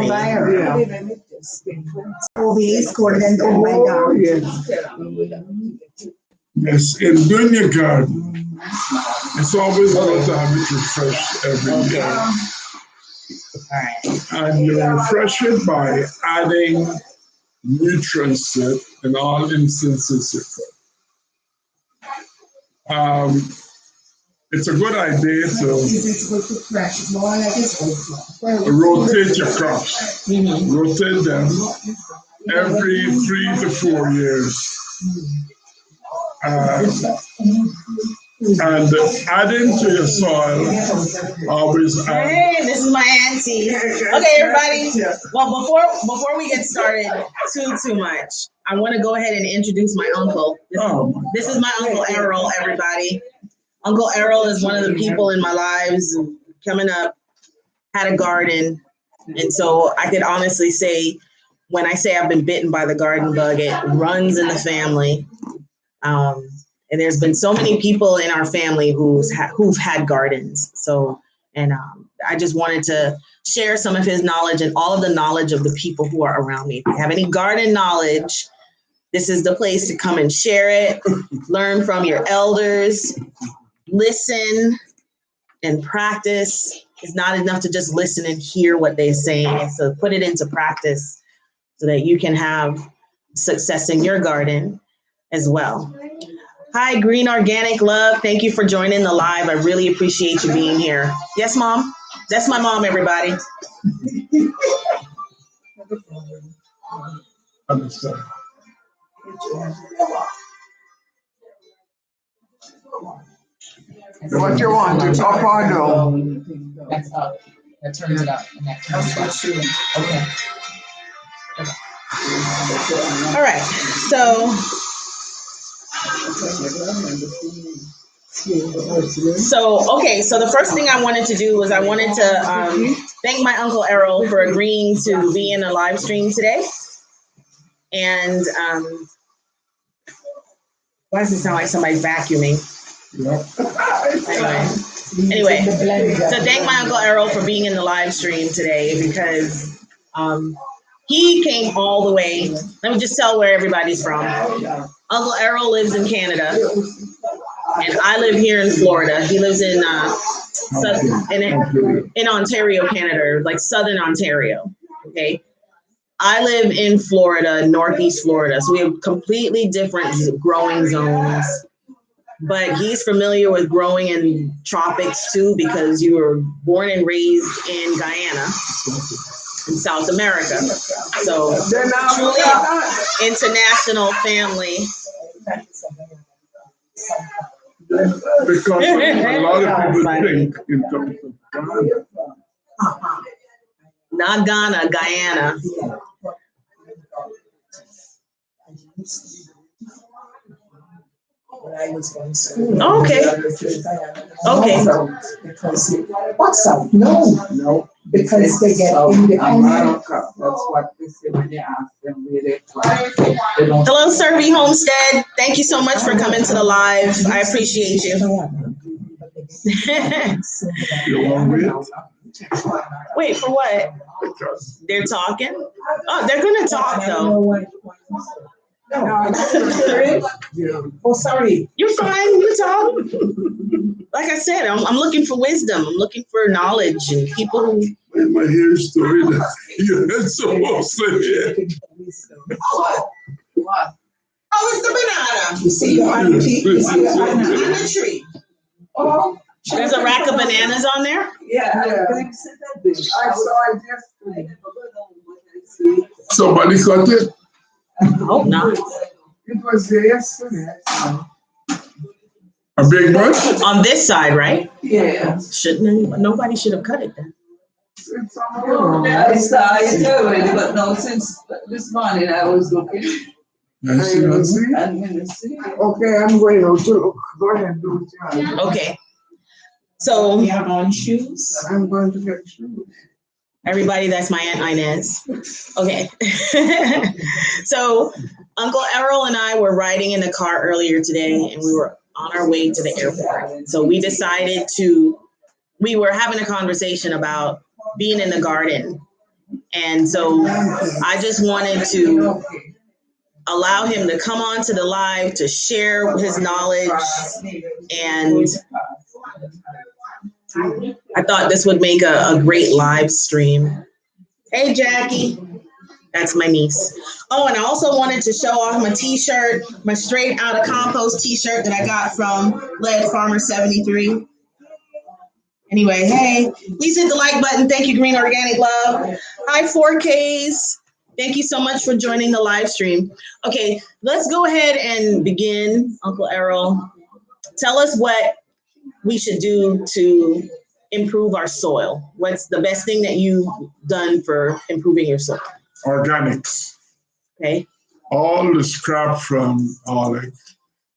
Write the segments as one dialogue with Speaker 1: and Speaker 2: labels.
Speaker 1: me.
Speaker 2: Oh, he scored and oh my God.
Speaker 3: Yes, in doing your garden, it's always good to have it refreshed every year.
Speaker 1: All right.
Speaker 3: And you refresh it by adding nutrients to it in all instances you could. It's a good idea to rotate your crops. Rotate them every 3 to 4 years. And adding to your soil, always add.
Speaker 1: Hey, this is my auntie. Okay, everybody. Well, before we get started too much, I want to go ahead and introduce my uncle. This is my uncle Errol, everybody. Uncle Errol is one of the people in my lives coming up, had a garden. And so I could honestly say, when I say I've been bitten by the garden bug, it runs in the family. And there's been so many people in our family who've had gardens. So, and I just wanted to share some of his knowledge and all of the knowledge of the people who are around me. If you have any garden knowledge, this is the place to come and share it, learn from your elders, listen and practice. It's not enough to just listen and hear what they're saying. So put it into practice so that you can have success in your garden as well. Hi, Green Organic Love. Thank you for joining the live. I really appreciate you being here. Yes, Mom? That's my mom, everybody.
Speaker 3: Understand.
Speaker 4: What you want? It's up or down?
Speaker 5: That's up. That turns it up. And that turns it up. Okay.
Speaker 1: All right. So the first thing I wanted to do was I wanted to thank my Uncle Errol for agreeing to be in a live stream today. And why does it sound like somebody's vacuuming? Anyway, so thank my Uncle Errol for being in the live stream today because he came all the way. Let me just tell where everybody's from. Uncle Errol lives in Canada, and I live here in Florida. He lives in Ontario, Canada, like Southern Ontario. Okay. I live in Florida, Northeast Florida. So we have completely different growing zones. But he's familiar with growing in tropics too, because you were born and raised in Guyana, in South America. So truly international family.
Speaker 3: Because a lot of people think in terms of Ghana.
Speaker 1: Not Ghana, Guyana. Okay. Okay.
Speaker 2: What's up? No. Because they get independent.
Speaker 4: That's what they say when you ask them where they're from.
Speaker 1: Hello, Servi Homestead. Thank you so much for coming to the live. I appreciate you. Wait, for what? They're talking? Oh, they're going to talk though.
Speaker 2: Oh, sorry.
Speaker 1: You're fine. You talk. Like I said, I'm looking for wisdom. I'm looking for knowledge and people who.
Speaker 3: In my hair story that you're supposed to hear.
Speaker 4: What?
Speaker 1: Oh, it's the banana.
Speaker 2: You see, on
Speaker 1: the tree.
Speaker 2: Oh,
Speaker 1: there's a rack of bananas on there?
Speaker 4: Yeah. I saw it yesterday.
Speaker 3: Somebody cut it?
Speaker 1: I hope not.
Speaker 4: It was there yesterday.
Speaker 3: A big one?
Speaker 1: On this side, right?
Speaker 4: Yeah.
Speaker 1: Nobody should have cut it then.
Speaker 4: It's on I saw it already, but no, since this morning I was looking.
Speaker 3: Yes, you see?
Speaker 4: Okay, I'm going out to look. Go ahead, do it.
Speaker 1: Okay. So
Speaker 2: you have on shoes?
Speaker 4: I'm going to get shoes.
Speaker 1: Everybody, that's my Aunt Inez. Okay. So Uncle Errol and I were riding in the car earlier today, and we were on our way to the airport. So we decided we were having a conversation about being in the garden And so I just wanted to allow him to come on to the live to share his knowledge. And I thought this would make a great live stream. Hey, Jackie. That's my niece. Oh, and I also wanted to show off my t-shirt, my straight out of compost t-shirt that I got from Lead Farmer 73. Anyway, hey, please hit the like button. Thank you, Green Organic Love. Hi, 4Ks. Thank you so much for joining the live stream. Okay, let's go ahead and begin. Uncle Errol, tell us what we should do to improve our soil. What's the best thing that you've done for improving your soil?
Speaker 3: Organics.
Speaker 1: Okay.
Speaker 3: All the scrap from like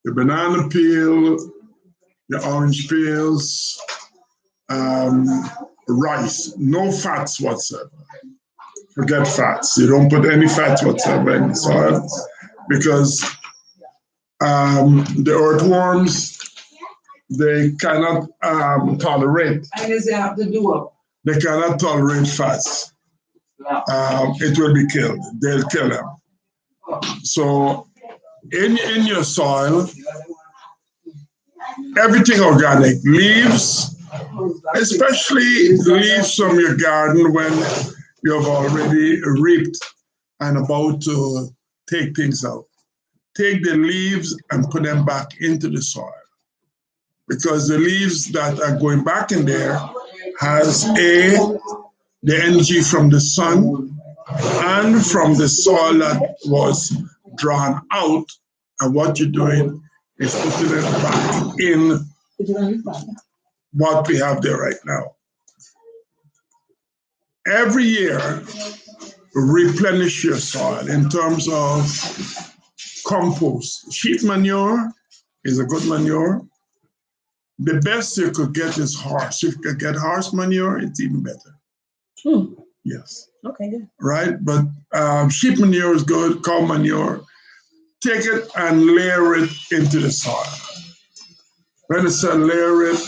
Speaker 3: the banana peel, the orange peels, rice, no fats whatsoever. Forget fats. You don't put any fats whatsoever in the soil because the earthworms, they cannot tolerate. They cannot tolerate fats. It will be killed. They'll kill them. So in your soil, everything organic, leaves, especially leaves from your garden when you've already reaped and about to take things out. Take the leaves and put them back into the soil because the leaves that are going back in there has the energy from the sun and from the soil that was drawn out, and what you're doing is putting it back in what we have there right now. Every year, replenish your soil in terms of compost. Sheep manure is a good manure. The best you could get is horse. If you could get horse manure, it's even better. Yes.
Speaker 1: Okay, good.
Speaker 3: Right? But sheep manure is good, cow manure. Take it and layer it into the soil. When I say layer it,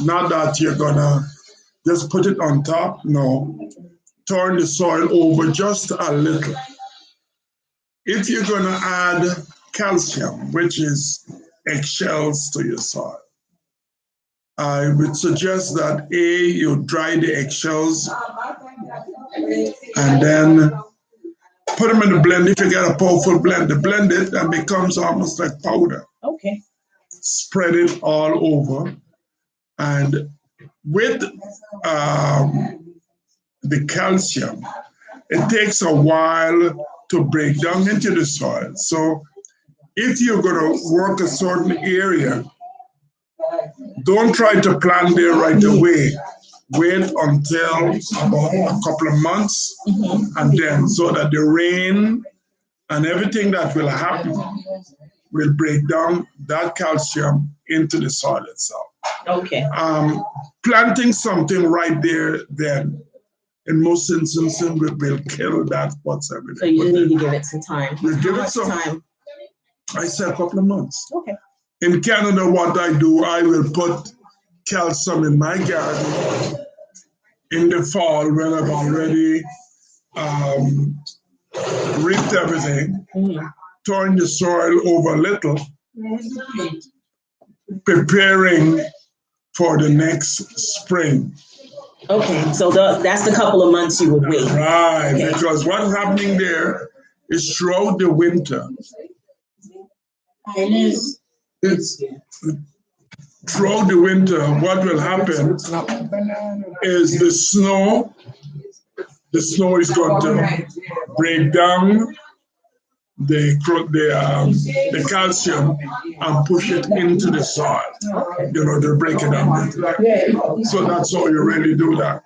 Speaker 3: not that you're gonna just put it on top. No. Turn the soil over just a little. If you're gonna add calcium, which is eggshells to your soil, I would suggest that you dry the eggshells and then put them in the blender. If you get a powerful blender, blend it and becomes almost like powder.
Speaker 1: Okay.
Speaker 3: Spread it all over. And with the calcium, it takes a while to break down into the soil. So if you're going to work a certain area, don't try to plant there right away. Wait until about a couple of months, and then so that the rain and everything that will happen will break down that calcium into the soil itself.
Speaker 1: Okay.
Speaker 3: Planting something right there, then in most instances, will kill that whatsoever.
Speaker 1: So you just need to give it some time.
Speaker 3: You give it some time. I said a couple of months. Okay. In Canada, what I do, I will put calcium in my garden in the fall when I've already reaped everything, turn the soil over a little, preparing for the next spring.
Speaker 1: Okay, so that's the couple of months you would wait.
Speaker 3: Right,
Speaker 1: okay.
Speaker 3: Because what's happening there is throughout the winter. Throughout the winter, what will happen is the snow is going to break down the calcium and push it into the soil. You know, to break it down. So that's how you really do that.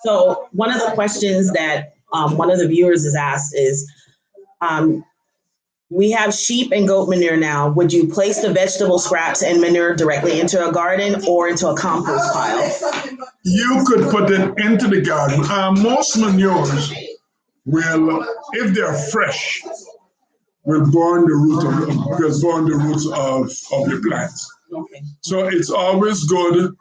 Speaker 1: So one of the questions that one of the viewers has asked is, we have sheep and goat manure now. Would you place the vegetable scraps and manure directly into a garden or into a compost pile?
Speaker 3: You could put it into the garden. Most manures will, if they're fresh, will burn the roots of the plants.
Speaker 1: Okay.
Speaker 3: So it's always good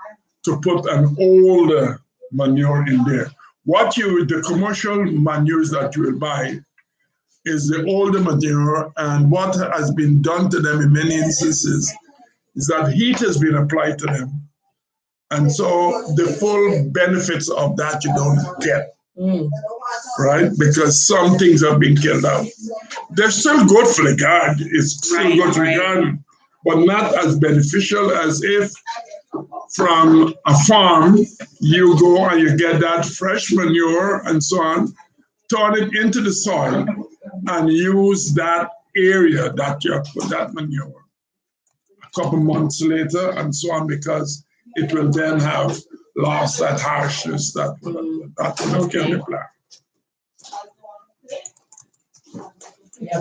Speaker 3: to put an older manure in there. The commercial manures that you will buy is the older manure, and what has been done to them in many instances is that heat has been applied to them. And so the full benefits of that you don't get, right? Because some things have been killed out. They're still good for the garden. It's still good for the garden, but not as beneficial as if from a farm you go and you get that fresh manure and so on, turn it into the soil and use that area that you have put that manure a couple months later and so on, because it will then have lost that harshness that would have killed the plant.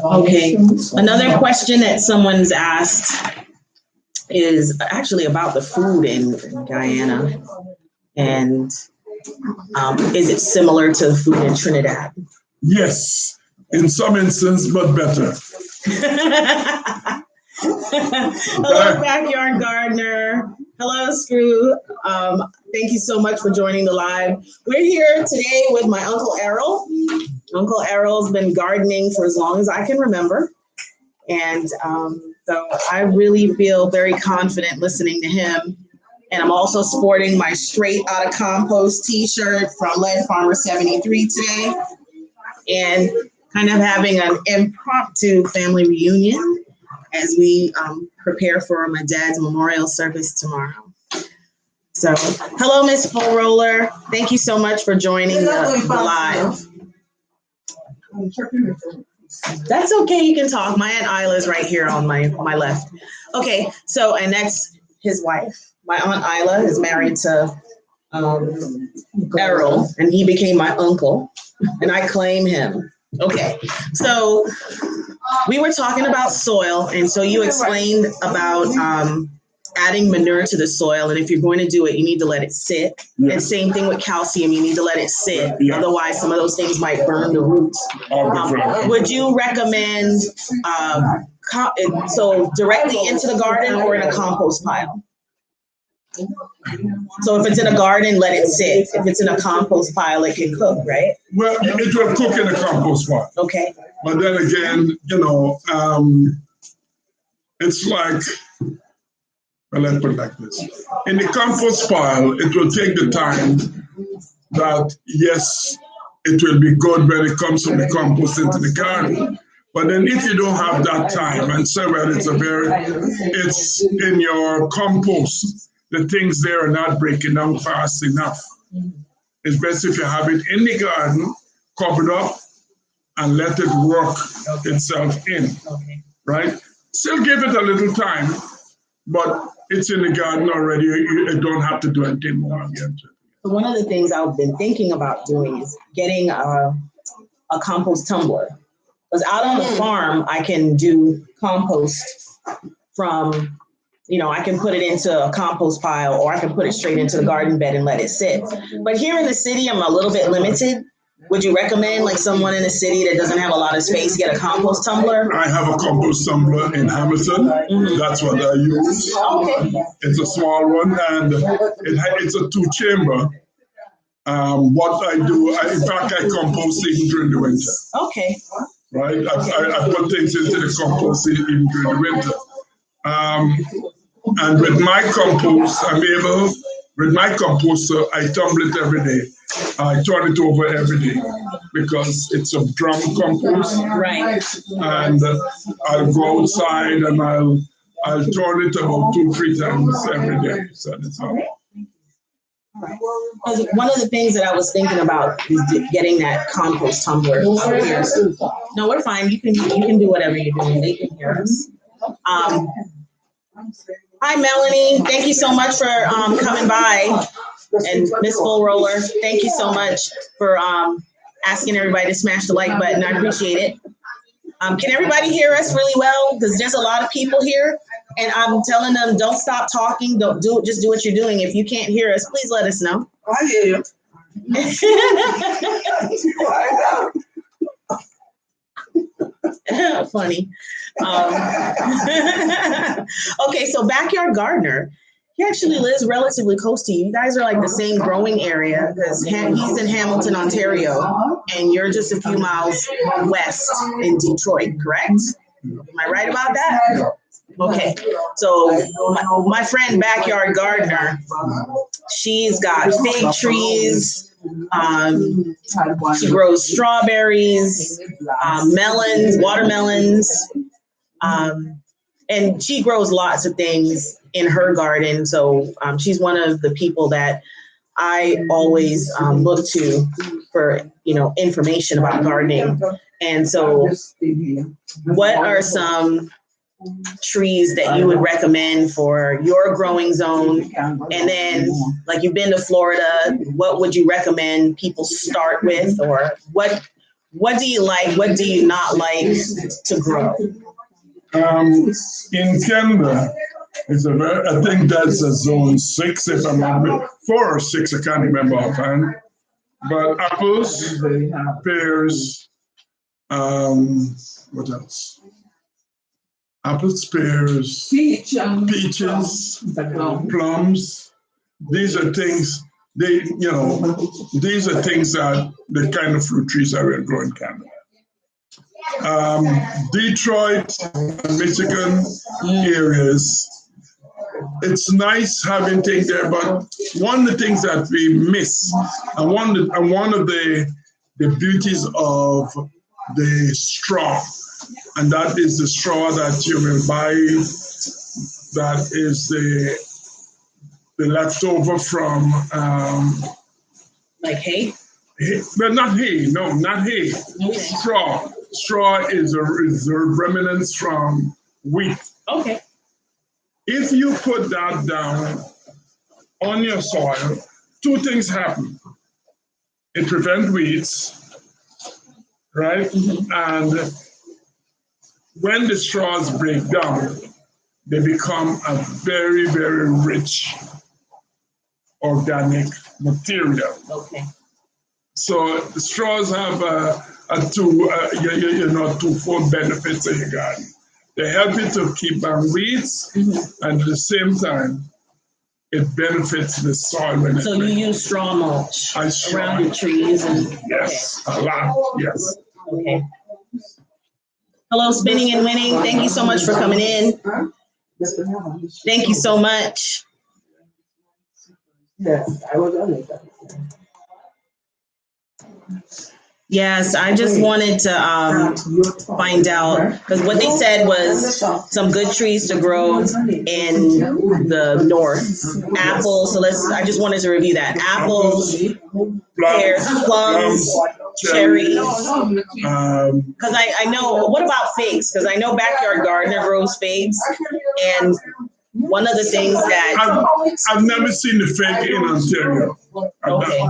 Speaker 1: Okay. Another question that someone's asked is actually about the food in Guyana, and is it similar to the food in Trinidad?
Speaker 3: Yes, in some instances, but better.
Speaker 1: Hello, Backyard Gardener. Hello, Screw. Thank you so much for joining the live. We're here today with my Uncle Errol. Uncle Errol's been gardening for as long as I can remember. And so I really feel very confident listening to him. And I'm also sporting my Straight Outta Compost t-shirt from Lead Farmer 73 today. And kind of having an impromptu family reunion as we prepare for my dad's memorial service tomorrow. So, hello, Miss Full Roller. Thank you so much for joining the live. That's okay, you can talk. My Aunt Isla's right here on my left. Okay, so, and that's his wife. My Aunt Isla is married to Errol, and he became my uncle, and I claim him. Okay, so we were talking about soil, and so you explained about adding manure to the soil, and if you're going to do it, you need to let it sit. Yeah. And same thing with calcium, you need to let it sit. Yeah. Otherwise, some of those things might burn the roots. Would you recommend so directly into the garden or in a compost pile? So if it's in a garden, let it sit. If it's in a compost pile, it can cook, right?
Speaker 3: Well, it will cook in a compost pile.
Speaker 1: Okay.
Speaker 3: But then again, it's like, well, let's put it like this. In the compost pile, it will take the time that, yes, it will be good when it comes from the compost into the garden. But then if you don't have that time, and say, well, it's in your compost, the things there are not breaking down fast enough. It's best if you have it in the garden, covered up, and let it work itself in, right? Still give it a little time, but it's in the garden already. You don't have to do anything more again.
Speaker 1: So one of the things I've been thinking about doing is getting a compost tumbler. Because out on the farm, I can do compost from, I can put it into a compost pile, or I can put it straight into the garden bed and let it sit. But here in the city, I'm a little bit limited. Would you recommend, like, someone in the city that doesn't have a lot of space get a compost tumbler?
Speaker 3: I have a compost tumbler in Hamilton. That's what I use.
Speaker 1: Okay.
Speaker 3: It's a small one, and it's a 2-chamber. What I do, in fact, I compost even during the winter.
Speaker 1: Okay.
Speaker 3: Right? I put things into the compost even during the winter. And with my compost, with my composter, I tumble it every day. I turn it over every day because it's a drum compost.
Speaker 1: Right.
Speaker 3: And I'll go outside and I'll turn it about 2-3 times every day. So that's all.
Speaker 1: One of the things that I was thinking about is getting that compost tumbler out here. No, we're fine. You can do whatever you're doing. They can hear us. Hi, Melanie. Thank you so much for coming by. And Miss Full Roller, thank you so much for asking everybody to smash the like button. I appreciate it. Can everybody hear us really well? Because there's a lot of people here, and I'm telling them, don't stop talking. Just do what you're doing. If you can't hear us, please let us know.
Speaker 4: I hear you.
Speaker 1: Funny. Okay, so Backyard Gardener, He actually lives relatively close to you. You guys are like the same growing area because he's in Hamilton, Ontario, and you're just a few miles west in Detroit, correct? Am I right about that? Okay. So my friend Backyard Gardener, she's got fig trees. She grows strawberries, melons, watermelons, and she grows lots of things in her garden. So she's one of the people that I always look to for, information about gardening. And so what are some trees that you would recommend for your growing zone? And then, like, you've been to Florida, what would you recommend people start with? Or what do you like? What do you not like to grow?
Speaker 3: In Canada, I think that's a zone 6, if I'm not 4 or 6, I can't remember offhand. But apples, pears, what else? Apples, pears, peaches, plums. These are things these are things that the kind of fruit trees that we grow in Canada. Detroit, Michigan areas, it's nice having things there, but one of the things that we miss, and one of the beauties of the straw, and that is the straw that you will buy, that is the leftover from
Speaker 1: like hay?
Speaker 3: But not hay, no, not hay.
Speaker 1: Okay.
Speaker 3: Straw. Straw is a remnants from wheat.
Speaker 1: Okay.
Speaker 3: If you put that down on your soil, 2 things happen. It prevents weeds, right? Mm-hmm. And when the straws break down, they become a very, very rich organic material.
Speaker 1: Okay.
Speaker 3: So the straws have twofold benefits in your garden. They help you to keep down weeds, mm-hmm. and at the same time, it benefits the soil.
Speaker 1: So you use straw mulch around the trees?
Speaker 3: Yes, okay. A lot, yes.
Speaker 1: Okay. Hello, Spinning and Winning. Thank you so much for coming in. Thank you so much.
Speaker 2: Yes, I was on it.
Speaker 1: Yes, I just wanted to find out, because what they said was some good trees to grow in the north. Apples, I just wanted to review that. Apples, pears, plums, cherries. Because I know, what about figs? Because I know Backyard Gardener grows figs, and one of the things that
Speaker 3: I've never seen the fig in Ontario.
Speaker 1: Okay.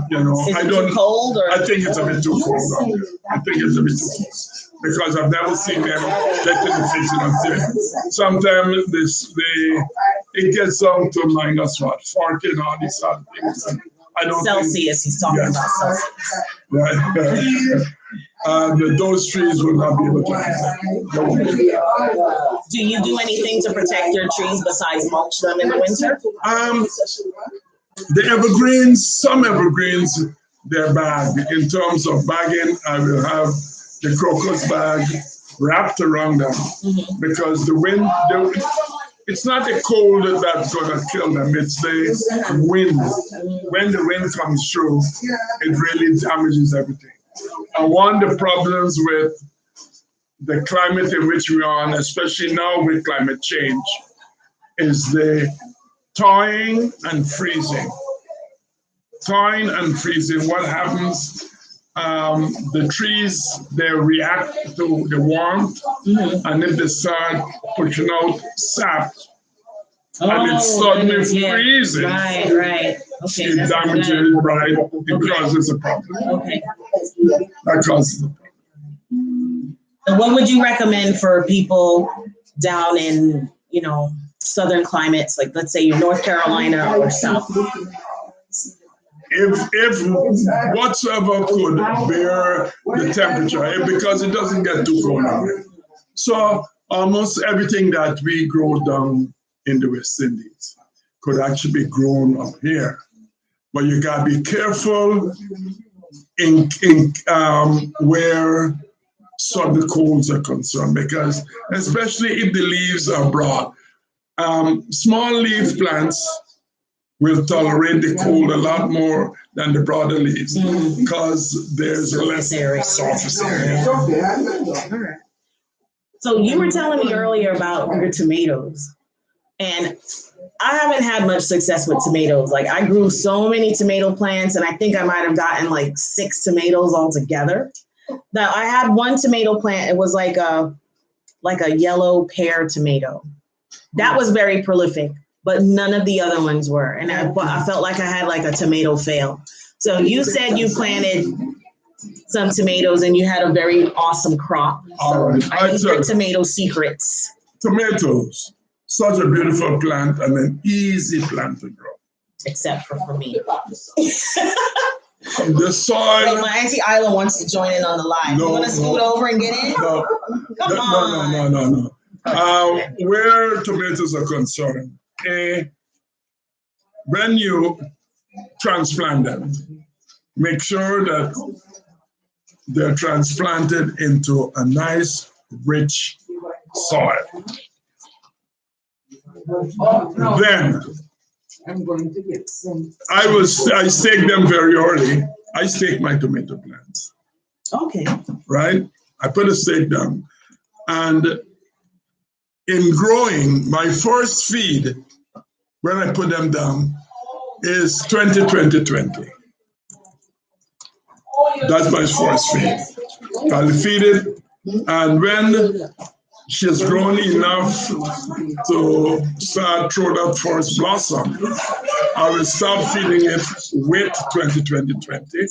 Speaker 1: Is it too cold, or?
Speaker 3: I think it's a bit too cold out there. I think it's a bit too cold because I've never seen them getting the figs in Ontario. Sometimes it gets down to minus 40 and all these other things. I don't
Speaker 1: Celsius, he's talking about Celsius.
Speaker 3: Right. Those trees will not be able to.
Speaker 1: Do you do anything to protect your trees besides mulch them in the winter?
Speaker 3: The evergreens, some evergreens, they're bad. In terms of bagging, I will have the crocus bag wrapped around them, mm-hmm. because the wind, it's not the cold that's going to kill them, it's the wind. When the wind comes through, it really damages everything. And one of the problems with the climate in which we are, and especially now with climate change, is the thawing and freezing. Thawing and freezing, what happens? The trees, they react to the warmth, mm-hmm. and if they start pushing out sap, and it's suddenly freezing,
Speaker 1: right. Okay,
Speaker 3: it damages, right? It causes a problem.
Speaker 1: Okay.
Speaker 3: That causes a problem.
Speaker 1: So what would you recommend for people down in, southern climates, like let's say North Carolina or South?
Speaker 3: If whatsoever could bear the temperature, because it doesn't get too cold out there. So almost everything that we grow down in the West Indies, could actually be grown up here. But you gotta be careful in where sudden colds are concerned, because especially if the leaves are broad, small leaf plants will tolerate the cold a lot more than the broader leaves because there's less surface area.
Speaker 1: All right. So you were telling me earlier about your tomatoes, and I haven't had much success with tomatoes. Like I grew so many tomato plants, and I think I might have gotten like 6 tomatoes altogether. Now I had one tomato plant. It was like a yellow pear tomato. That was very prolific, but none of the other ones were. And I felt like I had like a tomato fail. So you said you planted some tomatoes and you had a very awesome crop.
Speaker 3: All right.
Speaker 1: I need your tomato secrets.
Speaker 3: Tomatoes, such a beautiful plant and an easy plant to grow.
Speaker 1: Except for me.
Speaker 3: The soil.
Speaker 1: Wait, my Auntie Isla wants to join in on the live. You want to scoot over and get in?
Speaker 3: No,
Speaker 1: Come on.
Speaker 3: no. Where tomatoes are concerned, when you transplant them, make sure that they're transplanted into a nice, rich soil. Then
Speaker 2: I'm going to get some.
Speaker 3: I stake them very early. I stake my tomato plants.
Speaker 1: Okay.
Speaker 3: Right? I put a stake down. And in growing, my first feed, when I put them down, is 20-20-20. That's my first feed. I'll feed it, and when she's grown enough to start throw that first blossom, I will start feeding it with 20-20-20.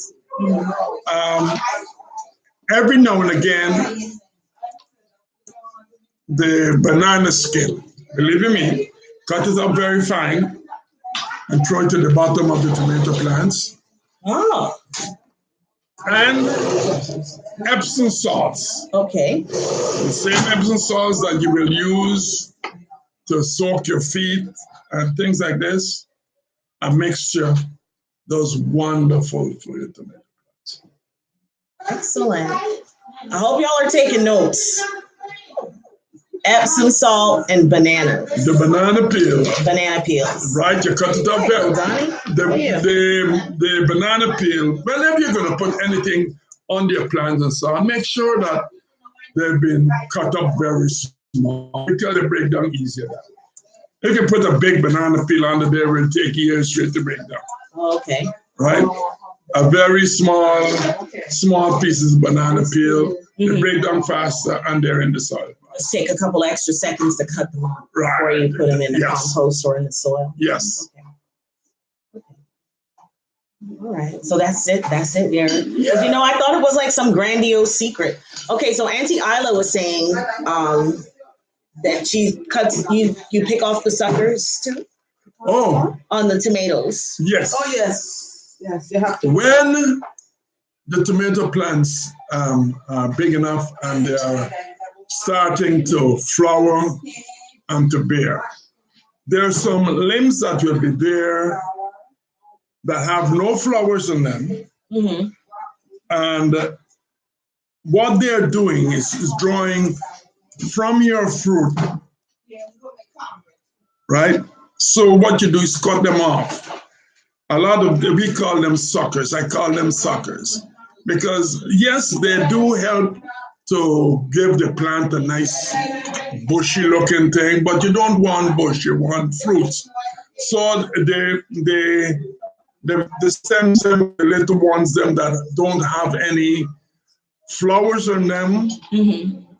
Speaker 3: Every now and again, the banana skin, believe you me, cut it up very fine and throw it to the bottom of the tomato plants.
Speaker 1: Oh.
Speaker 3: And Epsom salts.
Speaker 1: Okay.
Speaker 3: The same Epsom salts that you will use to soak your feet and things like this. A mixture does wonderful for your tomato plants.
Speaker 1: Excellent. I hope y'all are taking notes. Epsom salt and bananas.
Speaker 3: The banana peel.
Speaker 1: Banana peels.
Speaker 3: Right, you cut it up
Speaker 1: Hey,
Speaker 3: there. The banana peel, whenever you're going to put anything on your plants and so on, make sure that they've been cut up very small because they break down easier. If you put a big banana peel under there, it will take years straight to break down.
Speaker 1: Okay.
Speaker 3: Right? A very small pieces of banana peel, they break down faster and they're in the soil.
Speaker 1: Let's take a couple extra seconds to cut them off before you put them in the compost or in the soil.
Speaker 3: Yes.
Speaker 1: Okay. All right. So that's it. That's it, Darren. Yeah. You know, I thought it was like some grandiose secret. Okay, so Auntie Isla was saying that she cuts, you pick off the suckers too?
Speaker 3: Oh.
Speaker 1: On the tomatoes.
Speaker 3: Yes.
Speaker 2: Oh, yes. Yes, you have to.
Speaker 3: When the tomato plants are big enough and they are starting to flower and to bear, there are some limbs that will be there that have no flowers on them.
Speaker 1: Mm-hmm.
Speaker 3: And what they're doing is drawing from your fruit, right? So what you do is cut them off. We call them suckers. I call them suckers because yes, they do help to give the plant a nice bushy looking thing, but you don't want bush, you want fruits. So the stems, the little ones, them that don't have any flowers on them,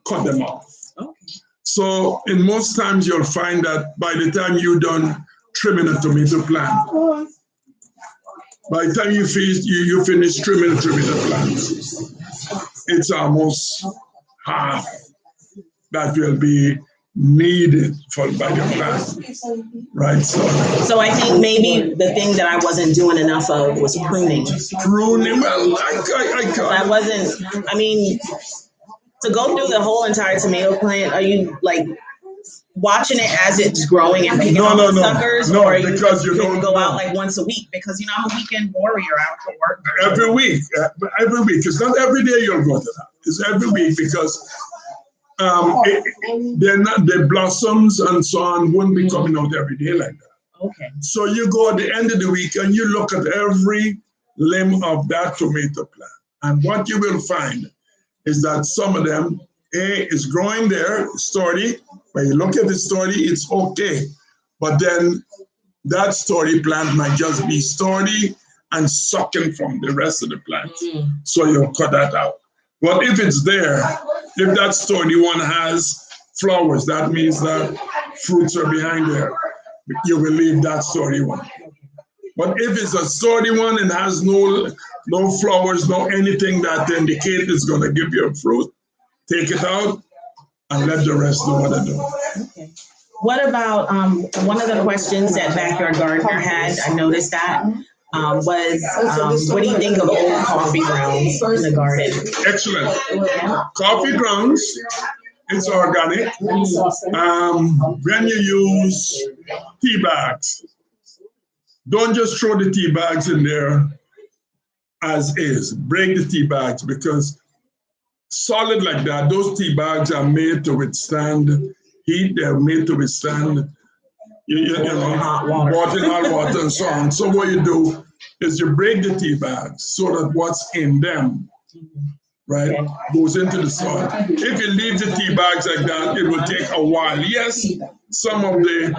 Speaker 3: cut them off.
Speaker 1: Okay.
Speaker 3: So in most times you'll find that by the time you're done trimming a tomato plant, by the time you finish trimming the plant, it's almost half that will be needed by the plant, right?
Speaker 1: So I think maybe the thing that I wasn't doing enough of was pruning.
Speaker 3: Pruning, well, I can't.
Speaker 1: I wasn't, I mean, to go through the whole entire tomato plant, are you like watching it as it's growing and picking
Speaker 3: No,
Speaker 1: off
Speaker 3: no,
Speaker 1: the
Speaker 3: no.
Speaker 1: suckers,
Speaker 3: No,
Speaker 1: or you
Speaker 3: because
Speaker 1: just
Speaker 3: you
Speaker 1: can
Speaker 3: don't
Speaker 1: go
Speaker 3: know.
Speaker 1: out like once a week? Because I'm a weekend warrior. I have to work
Speaker 3: Every week. It's not every day you'll go to that. It's every week because the blossoms and so on won't be coming out every day like that.
Speaker 1: Okay.
Speaker 3: So you go at the end of the week and you look at every limb of that tomato plant. And what you will find is that some of them, is growing there, sturdy. When you look at the sturdy, it's okay. But then that sturdy plant might just be sturdy and sucking from the rest of the plant. So you'll cut that out. But if it's there, if that sturdy one has flowers, that means that fruits are behind there. You will leave that sturdy one. But if it's a sturdy one and has no flowers, no anything that indicate it's going to give you a fruit, take it out and let the rest do what they do.
Speaker 1: Okay. What about one of the questions that Backyard Gardener had? I noticed that was what do you think of old coffee grounds in the garden?
Speaker 3: Excellent. Coffee grounds, it's organic. When you use tea bags, don't just throw the tea bags in there as is. Break the tea bags because solid like that, those tea bags are made to withstand heat. They're made to withstand
Speaker 1: Hot
Speaker 3: water and so on. So what you do is you break the tea bags so that what's in them, right, goes into the soil. If you leave the tea bags like that, it will take a while. Yes, some of the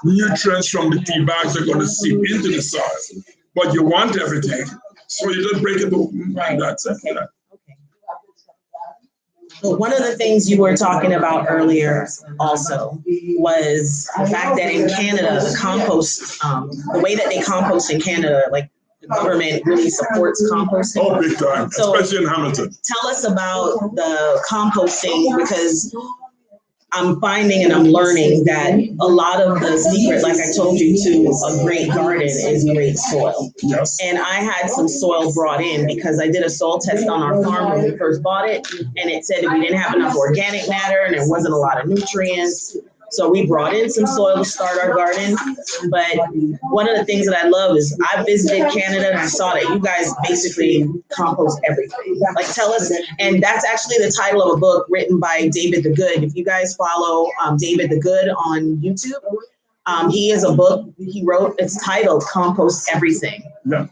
Speaker 3: nutrients from the tea bags are going to seep into the soil, but you want everything, so you just break it open, and that's it.
Speaker 1: Okay. Well, one of the things you were talking about earlier also was the fact that in Canada, the compost, the way that they compost in Canada, like the government really supports composting.
Speaker 3: Oh, big time,
Speaker 1: So,
Speaker 3: especially in Hamilton.
Speaker 1: Tell us about the composting, because I'm finding and I'm learning that a lot of the secret, like I told you, to a great garden is great soil.
Speaker 3: Yes.
Speaker 1: And I had some soil brought in because I did a soil test on our farm when we first bought it, and it said that we didn't have enough organic matter and there wasn't a lot of nutrients. So we brought in some soil to start our garden. But one of the things that I love is I visited Canada and I saw that you guys basically compost everything. Like, tell us, and that's actually the title of a book written by David the Good. If you guys follow David the Good on YouTube, he has a book he wrote. It's titled Compost Everything.
Speaker 3: Yeah.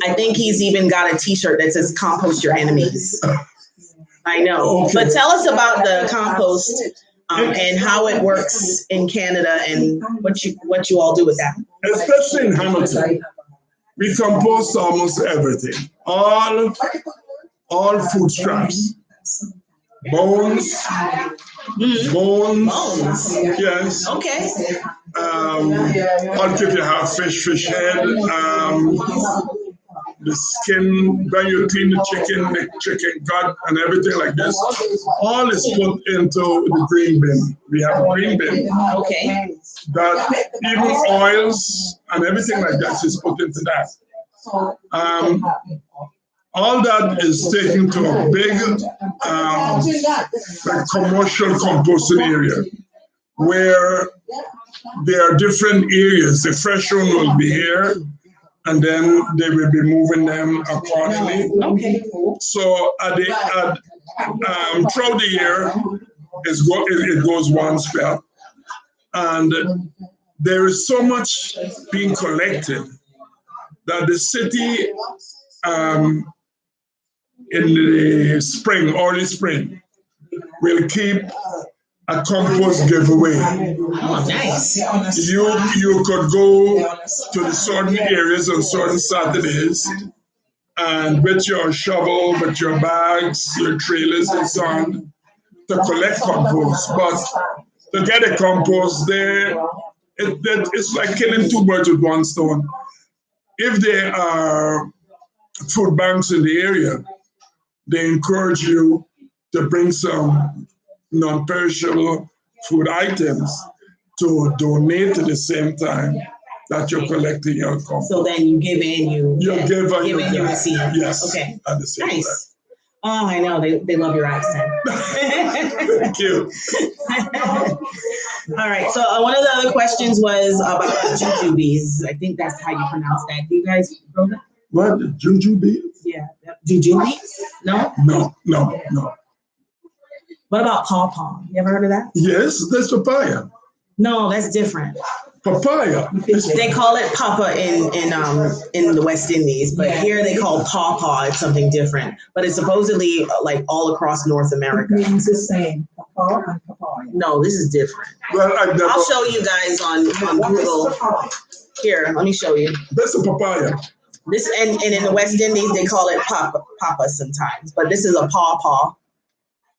Speaker 1: I think he's even got a t-shirt that says compost your enemies. I know.
Speaker 3: Okay.
Speaker 1: But tell us about the compost and how it works in Canada and what you all do with that.
Speaker 3: Especially in Hamilton, we compost almost everything. All food scraps. Bones. Yes.
Speaker 1: Okay.
Speaker 3: If you have fish head, the skin, when you clean the chicken gut and everything like this, all is put into the green bin. We have a green bin.
Speaker 1: Okay.
Speaker 3: That even oils and everything like that is put into that. All that is taken to a big like commercial composting area where there are different areas. The fresh one will be here, and then they will be moving them accordingly.
Speaker 1: Okay.
Speaker 3: So throughout the year, it goes one spell, and there is so much being collected that the city in the spring, early spring, will keep a compost giveaway.
Speaker 1: Oh, nice.
Speaker 3: You could go to the certain areas on certain Saturdays and with your shovel, with your bags, your trailers and so on to collect compost. But to get a compost there, it's like killing two birds with one stone. If there are food banks in the area, they encourage you to bring some non-perishable food items to donate at the same time that you're collecting your compost.
Speaker 1: So then you give and you
Speaker 3: give and
Speaker 1: you receive.
Speaker 3: Yes.
Speaker 1: Okay.
Speaker 3: At the same time.
Speaker 1: Nice. Oh, I know. They love your accent.
Speaker 3: Thank you.
Speaker 1: All right. So one of the other questions was about jujubes. I think that's how you pronounce that. Do you guys know that?
Speaker 3: What? Jujube?
Speaker 1: Yeah. Jujubes? No?
Speaker 3: No.
Speaker 1: What about pawpaw? You ever heard of that?
Speaker 3: Yes, that's papaya.
Speaker 1: No, that's different.
Speaker 3: Papaya.
Speaker 1: They call it papa in the West Indies, but here they call pawpaw. It's something different. But it's supposedly like all across North America.
Speaker 2: It means the same. Papa and papaya.
Speaker 1: No, this is different.
Speaker 3: Well,
Speaker 1: I'll show you guys on Google. Here, let me show you.
Speaker 3: That's a papaya.
Speaker 1: This and in the West Indies they call it papa sometimes, but this is a pawpaw.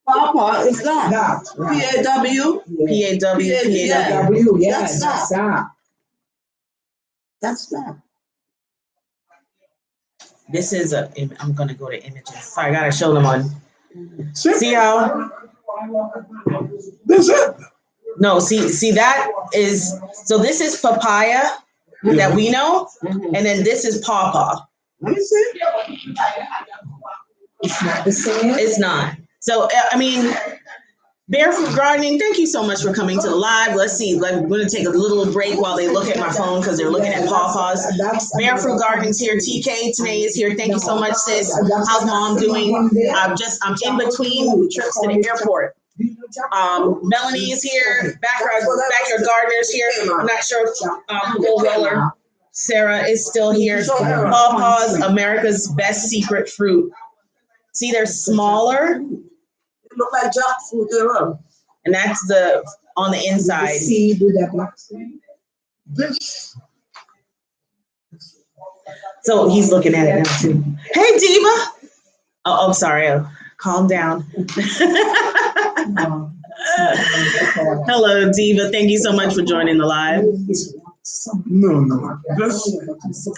Speaker 2: Papa is that. P-A-W?
Speaker 1: P-A-W.
Speaker 2: P-A-W. Yes, that's that. That's that.
Speaker 1: This is I'm gonna go to images. Sorry, I gotta show them on.
Speaker 3: See?
Speaker 1: See how?
Speaker 3: That's it.
Speaker 1: No, see that is, so this is papaya that we know, and then this is pawpaw.
Speaker 2: Let me see. It's not the same.
Speaker 1: It's not. So, I mean, Barefoot Gardening, thank you so much for coming to the live. Let's see, we're going to take a little break while they look at my phone because they're looking at pawpaws. Barefoot Gardening's here. TK Tanae is here. Thank you so much, sis. How's mom doing? I'm in between trips to the airport. Melanie is here. Backyard Gardener's here. I'm not sure if Roller Sarah is still here. Pawpaws, America's best secret fruit. See, they're smaller.
Speaker 2: It look like jackfruit, Errol.
Speaker 1: And that's on the inside.
Speaker 2: The seed with that black skin.
Speaker 3: This.
Speaker 1: So he's looking at it now too. Hey, Diva. Oh, I'm sorry. Calm down. Hello, Diva. Thank you so much for joining the live.
Speaker 3: No. Just,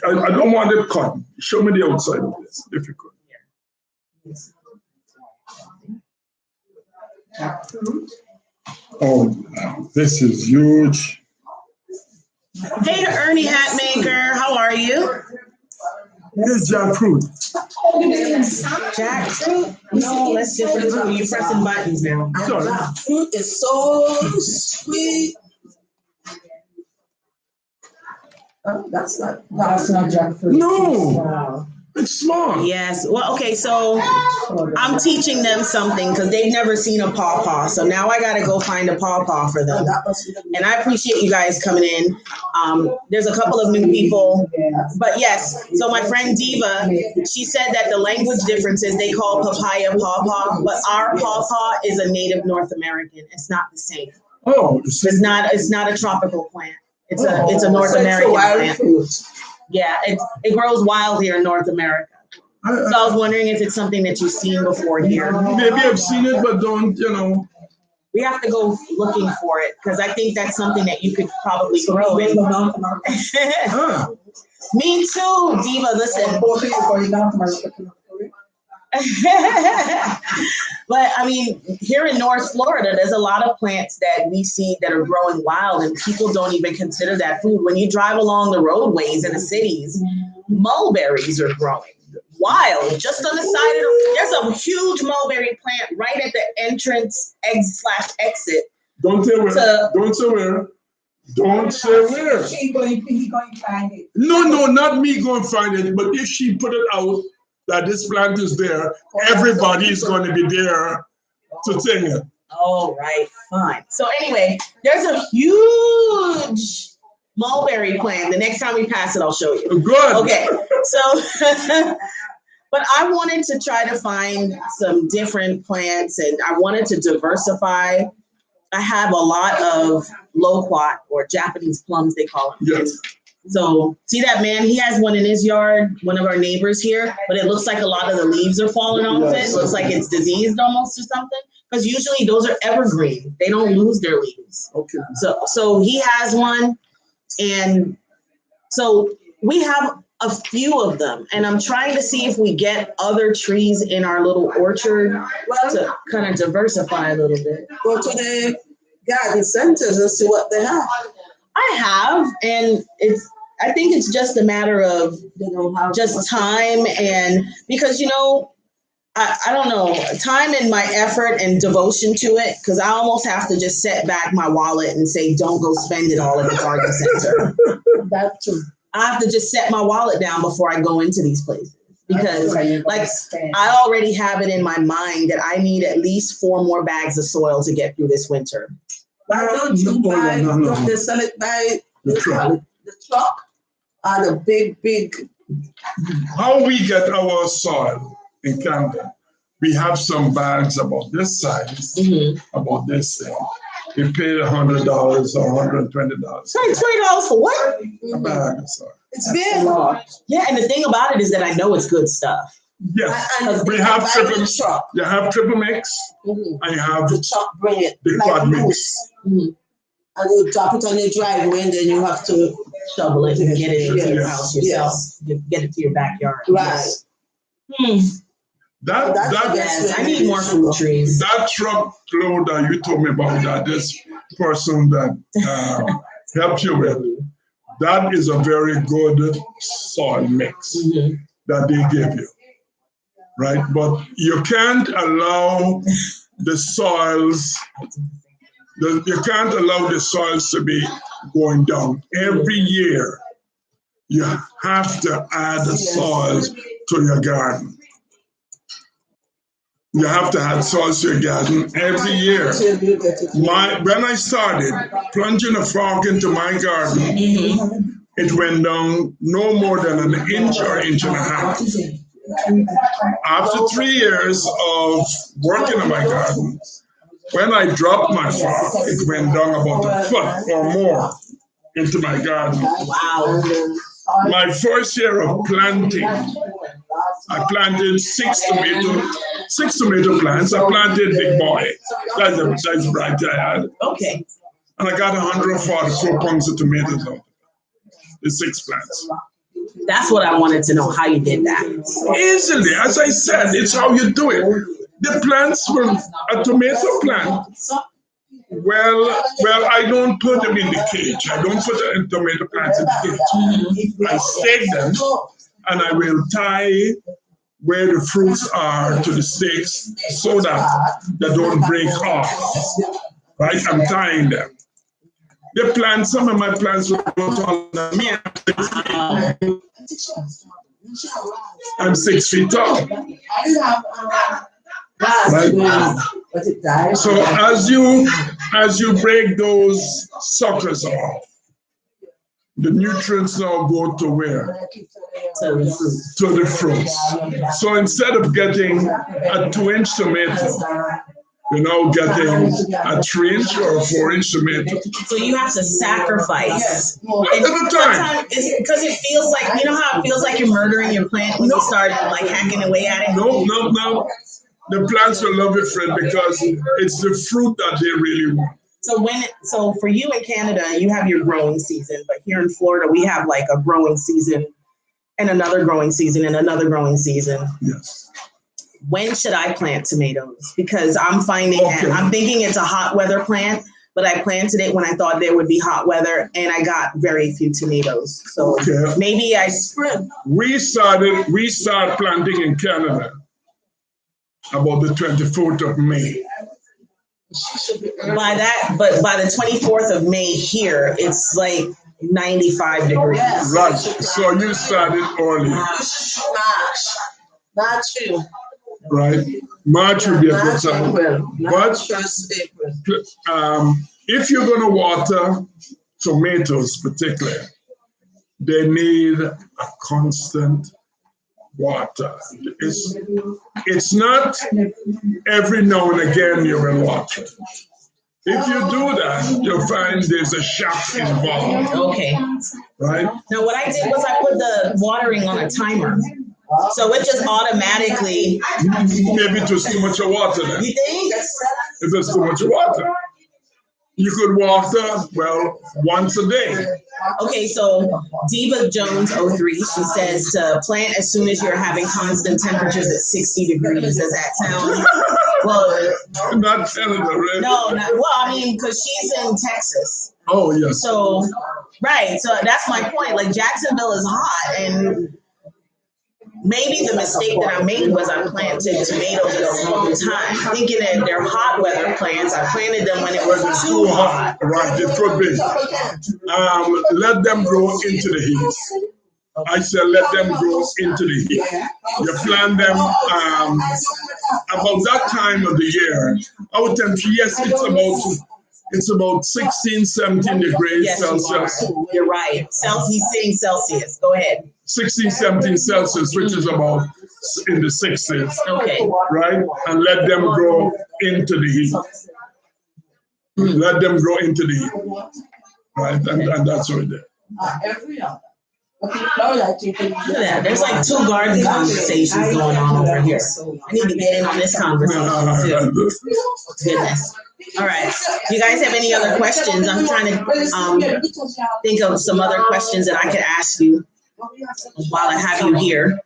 Speaker 3: I don't want it cut. Show me the outside of this, if you could. Oh, this is huge.
Speaker 1: Hey, Ernie Hatmaker. How are you?
Speaker 3: Here's jackfruit.
Speaker 1: Jackfruit? No, that's different too. You're pressing buttons now.
Speaker 3: Sorry.
Speaker 2: Jackfruit is so sweet. Oh, that's not jackfruit.
Speaker 3: No, it's small.
Speaker 1: Yes. Well, okay, so I'm teaching them something because they've never seen a pawpaw. So now I got to go find a pawpaw for them. And I appreciate you guys coming in. There's a couple of new people. But yes, so my friend Diva, she said that the language difference is they call papaya pawpaw, but our pawpaw is a native North American. It's not the same.
Speaker 3: Oh,
Speaker 1: It's not a tropical plant. It's a North American plant. Yeah, it grows wild here in North America. So I was wondering if it's something that you've seen before here.
Speaker 3: Maybe I've seen it, but don't,
Speaker 1: We have to go looking for it because I think that's something that you could probably grow in. Me too, Diva. Listen. But I mean, here in North Florida, there's a lot of plants that we see that are growing wild and people don't even consider that food. When you drive along the roadways in the cities, mulberries are growing wild just on the side of there's a huge mulberry plant right at the entrance exit.
Speaker 3: Don't say where. Don't say where. Don't say where.
Speaker 2: He going to find it.
Speaker 3: No, not me going to find it. But if she put it out that this plant is there, everybody is going to be there to sing it.
Speaker 1: Oh, right, fine. So anyway, there's a huge mulberry plant. The next time we pass it, I'll show you.
Speaker 3: Good.
Speaker 1: Okay, so, but I wanted to try to find some different plants and I wanted to diversify. I have a lot of loquat or Japanese plums, they call them.
Speaker 3: Yes.
Speaker 1: So see that man, he has one in his yard, one of our neighbors here, but it looks like a lot of the leaves are falling off it. It looks like it's diseased almost or something. Because usually those are evergreen. They don't lose their leaves.
Speaker 3: Okay.
Speaker 1: So he has one. And so we have a few of them. And I'm trying to see if we get other trees in our little orchard to kind of diversify a little bit.
Speaker 2: Go to the garden centers and see what they have.
Speaker 1: I have, and I think it's just a matter of just time, and because I don't know, time and my effort and devotion to it, because I almost have to just set back my wallet and say, don't go spend it all at the garden center.
Speaker 2: That's true.
Speaker 1: I have to just set my wallet down before I go into these places. Because like I already have it in my mind that I need at least 4 more bags of soil to get through this winter.
Speaker 2: Why don't you buy, don't they sell it by
Speaker 3: The truck.
Speaker 2: the truck or the big
Speaker 3: How we get our soil in Canada? We have some bags about this size, about this thing. We paid $100 or $120.
Speaker 1: Sorry, $20 for what?
Speaker 3: A bag of soil.
Speaker 2: It's big.
Speaker 1: Yeah, and the thing about it is that I know it's good stuff.
Speaker 3: Yes,
Speaker 2: And
Speaker 3: we
Speaker 2: they
Speaker 3: have
Speaker 2: buy
Speaker 3: triple.
Speaker 2: the truck.
Speaker 3: You have triple mix, and you have
Speaker 2: The truck bring it
Speaker 3: the
Speaker 2: like
Speaker 3: quad mix.
Speaker 2: loose. And you drop it on your driveway and then you have to
Speaker 1: Shovel it and get it into your
Speaker 2: Yes.
Speaker 1: house yourself. Get it to your backyard.
Speaker 2: right.
Speaker 3: That
Speaker 1: Yes, I need more fruit trees.
Speaker 3: that truck load that you told me about, that this person that helped you with, that is a very good soil mix that they give you, right? But you can't allow the soils, you can't allow the soils to be going down. Every year, you have to add the soils to your garden. You have to add soils to your garden every year. When I started plunging a fork into my garden, it went down no more than an inch or inch and a half. After 3 years of working on my garden, when I dropped my fork, it went down about a foot or more into my garden.
Speaker 1: Wow.
Speaker 3: My first year of planting, I planted 6 tomato plants. I planted big boy. That's bright I had.
Speaker 1: Okay.
Speaker 3: And I got 144 pounds of tomatoes out of the 6 plants.
Speaker 1: That's what I wanted to know, how you did that.
Speaker 3: Easily, as I said, it's how you do it. The plants were a tomato plant. Well, I don't put them in the cage. I don't put the tomato plants in the cage. I stake them, and I will tie where the fruits are to the stakes so that they don't break off. Right? I'm tying them. The plants, some of my plants were taller than me. I'm 6 feet tall. Right? So as you break those suckers off, the nutrients now go to where? To the fruits. So instead of getting a 2-inch tomato, you're now getting a 3-inch or a 4-inch tomato.
Speaker 1: So you have to sacrifice.
Speaker 3: At the time.
Speaker 1: Because it feels like, you know how it feels like you're murdering your plant when you start like hacking away at it?
Speaker 3: No. The plants will love it, Fred, because it's the fruit that they really want.
Speaker 1: So for you in Canada, you have your growing season, but here in Florida, we have like a growing season and another growing season and another growing season.
Speaker 3: Yes.
Speaker 1: When should I plant tomatoes? Because I'm finding that I'm thinking it's a hot weather plant, but I planted it when I thought there would be hot weather and I got very few tomatoes. So maybe I spread.
Speaker 3: We started planting in Canada about the 24th of May.
Speaker 1: By the 24th of May here, it's like 95 degrees.
Speaker 3: Right. So you started early.
Speaker 2: Not true.
Speaker 3: Right. March would be a good time. But if you're going to water tomatoes particularly, they need a constant water. It's not every now and again you will water. If you do that, you'll find there's a shock involved.
Speaker 1: Okay.
Speaker 3: Right?
Speaker 1: Now what I did was I put the watering on a timer. So it just automatically.
Speaker 3: Maybe it was too much water then.
Speaker 1: You think?
Speaker 3: If there's too much water. You could water, once a day.
Speaker 1: Okay, so Diva Jones 03, she says to plant as soon as you're having constant temperatures at 60 degrees. Does that sound? Well,
Speaker 3: I'm not telling her, right?
Speaker 1: No, I mean, because she's in Texas.
Speaker 3: Oh, yes.
Speaker 1: So, right, so that's my point. Like, Jacksonville is hot, and maybe the mistake that I made was I planted tomatoes at the wrong time, thinking that they're hot weather plants. I planted them when it was too hot.
Speaker 3: Right, it could be. Let them grow into the heat. I said let them grow into the heat. You plant them about that time of the year. Our temperature, yes, it's about 16, 17 degrees
Speaker 1: Yes,
Speaker 3: Celsius.
Speaker 1: You're right. He's saying Celsius. Go ahead.
Speaker 3: 16, 17 Celsius, which is about in the 60s.
Speaker 1: Okay.
Speaker 3: Right? And let them grow into the heat. Let them grow into the heat. Right? And that's what it is.
Speaker 1: Look at that. There's like 2 garden conversations going on over here. I need to get in on this conversation too. Goodness. All right. Do you guys have any other questions? I'm trying to think of some other questions that I could ask you while I have you here.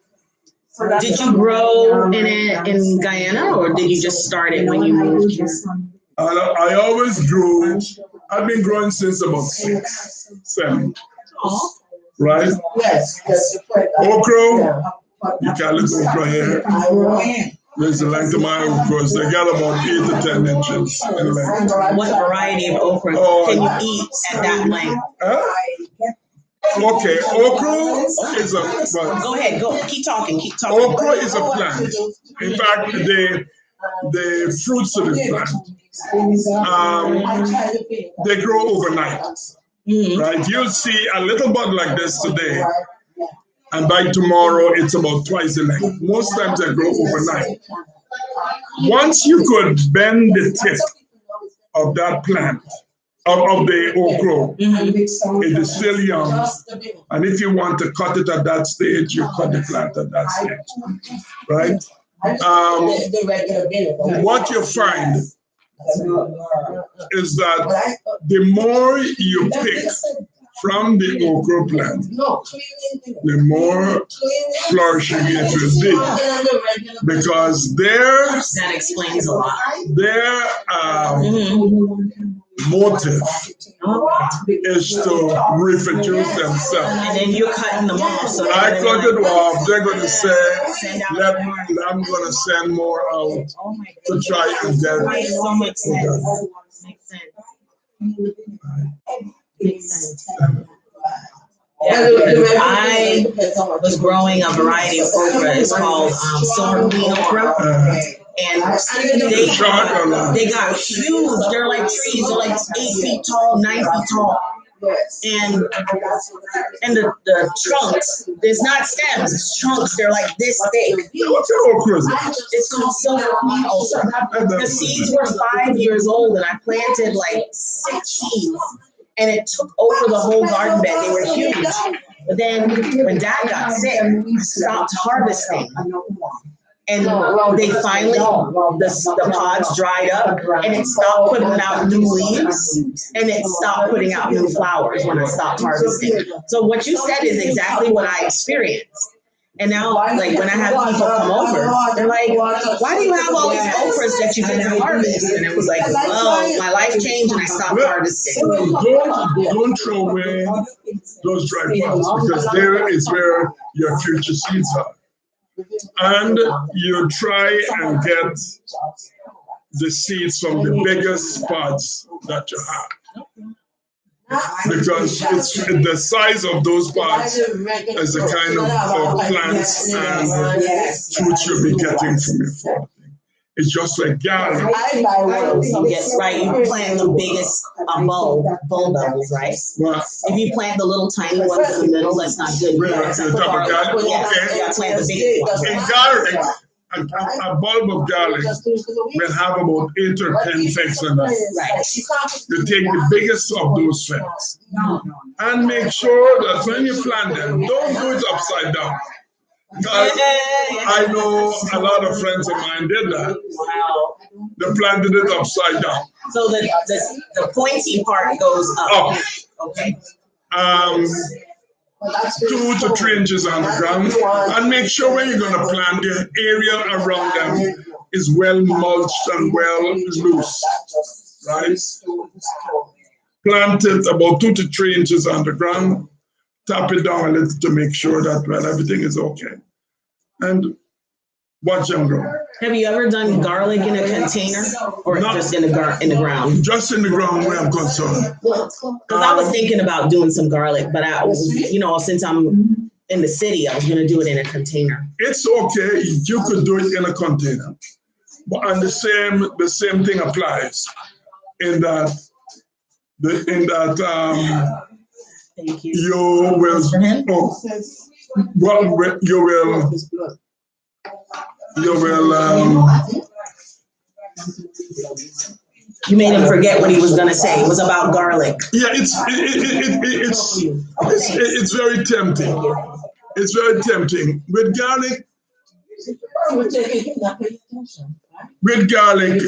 Speaker 1: Did you grow in Guyana, or did you just start it when you moved?
Speaker 3: I always grew. I've been growing since about 6, 7. Right?
Speaker 2: Yes.
Speaker 3: Okra. You can look okra here. There's the length of my okras. They got about 8 to 10 inches in length.
Speaker 1: What variety of okra can you eat at that length?
Speaker 3: Okay, okra is a.
Speaker 1: Go ahead, keep talking.
Speaker 3: Okra is a plant. In fact, the fruits of the plant, they grow overnight. Right? You'll see a little bud like this today, and by tomorrow it's about twice the length. Most times they grow overnight. Once you could bend the tip of that plant, of the okra, it is still young, and if you want to cut it at that stage, you cut the plant at that stage, right? What you find is that the more you pick from the okra plant, the more flourishing it will be, because
Speaker 1: that explains a lot.
Speaker 3: Their motive is to reproduce themselves.
Speaker 1: And then you're cutting them off. So
Speaker 3: I cut it off. They're going to say, I'm going to send more out to try and get it.
Speaker 1: So makes sense. Makes sense. Yeah, I was growing a variety of okra. It's called silver queen okra. And they got huge. They're like trees. They're like 8 feet tall, 9 feet tall. And the trunks, there's not stems, it's trunks. They're like this big.
Speaker 3: What's your okra?
Speaker 1: It's called silver queen okra. The seeds were 5 years old, and I planted like 6 seeds. And it took over the whole garden bed. They were huge. But then when Dad got sick, I stopped harvesting. And they finally, the pods dried up, and it stopped putting out new leaves, and it stopped putting out new flowers when I stopped harvesting. So what you said is exactly what I experienced. And now, like, when I have people come over, they're like, why do you have all these okras that you didn't harvest? And it was like, well, my life changed and I stopped harvesting.
Speaker 3: Don't throw away those dry pods, because there is where your future seeds are. And you try and get the seeds from the biggest pods that you have. Because it's the size of those pods is the kind of plants and fruits you'll be getting from your farm. It's just like garlic.
Speaker 1: Yes, right. You plant the biggest bulb doubles, right?
Speaker 3: Well,
Speaker 1: if you plant the little tiny ones in the middle, that's not good.
Speaker 3: You plant the big ones. In garlic, a bulb of garlic will have about 8 or 10 facts in it.
Speaker 1: Right.
Speaker 3: You take the biggest of those facts and make sure that when you plant them, don't do it upside down. I know a lot of friends of mine did that.
Speaker 1: Wow.
Speaker 3: They planted it upside down.
Speaker 1: So the pointy part goes up. Okay.
Speaker 3: 2 to 3 inches on the ground, and make sure when you're going to plant, the area around them is well mulched and well loose, right? Plant it about 2 to 3 inches on the ground, tap it down a little to make sure that, well, everything is okay. and watch them grow.
Speaker 1: Have you ever done garlic in a container or just in the ground?
Speaker 3: Just in the ground where I'm concerned.
Speaker 1: Because I was thinking about doing some garlic, but since I'm in the city, I was going to do it in a container.
Speaker 3: It's okay. You could do it in a container, and the same thing applies in that
Speaker 1: Thank you.
Speaker 3: you will.
Speaker 1: You made him forget what he was going to say. It was about garlic.
Speaker 3: Yeah, it's very tempting. It's very tempting with garlic. With garlic,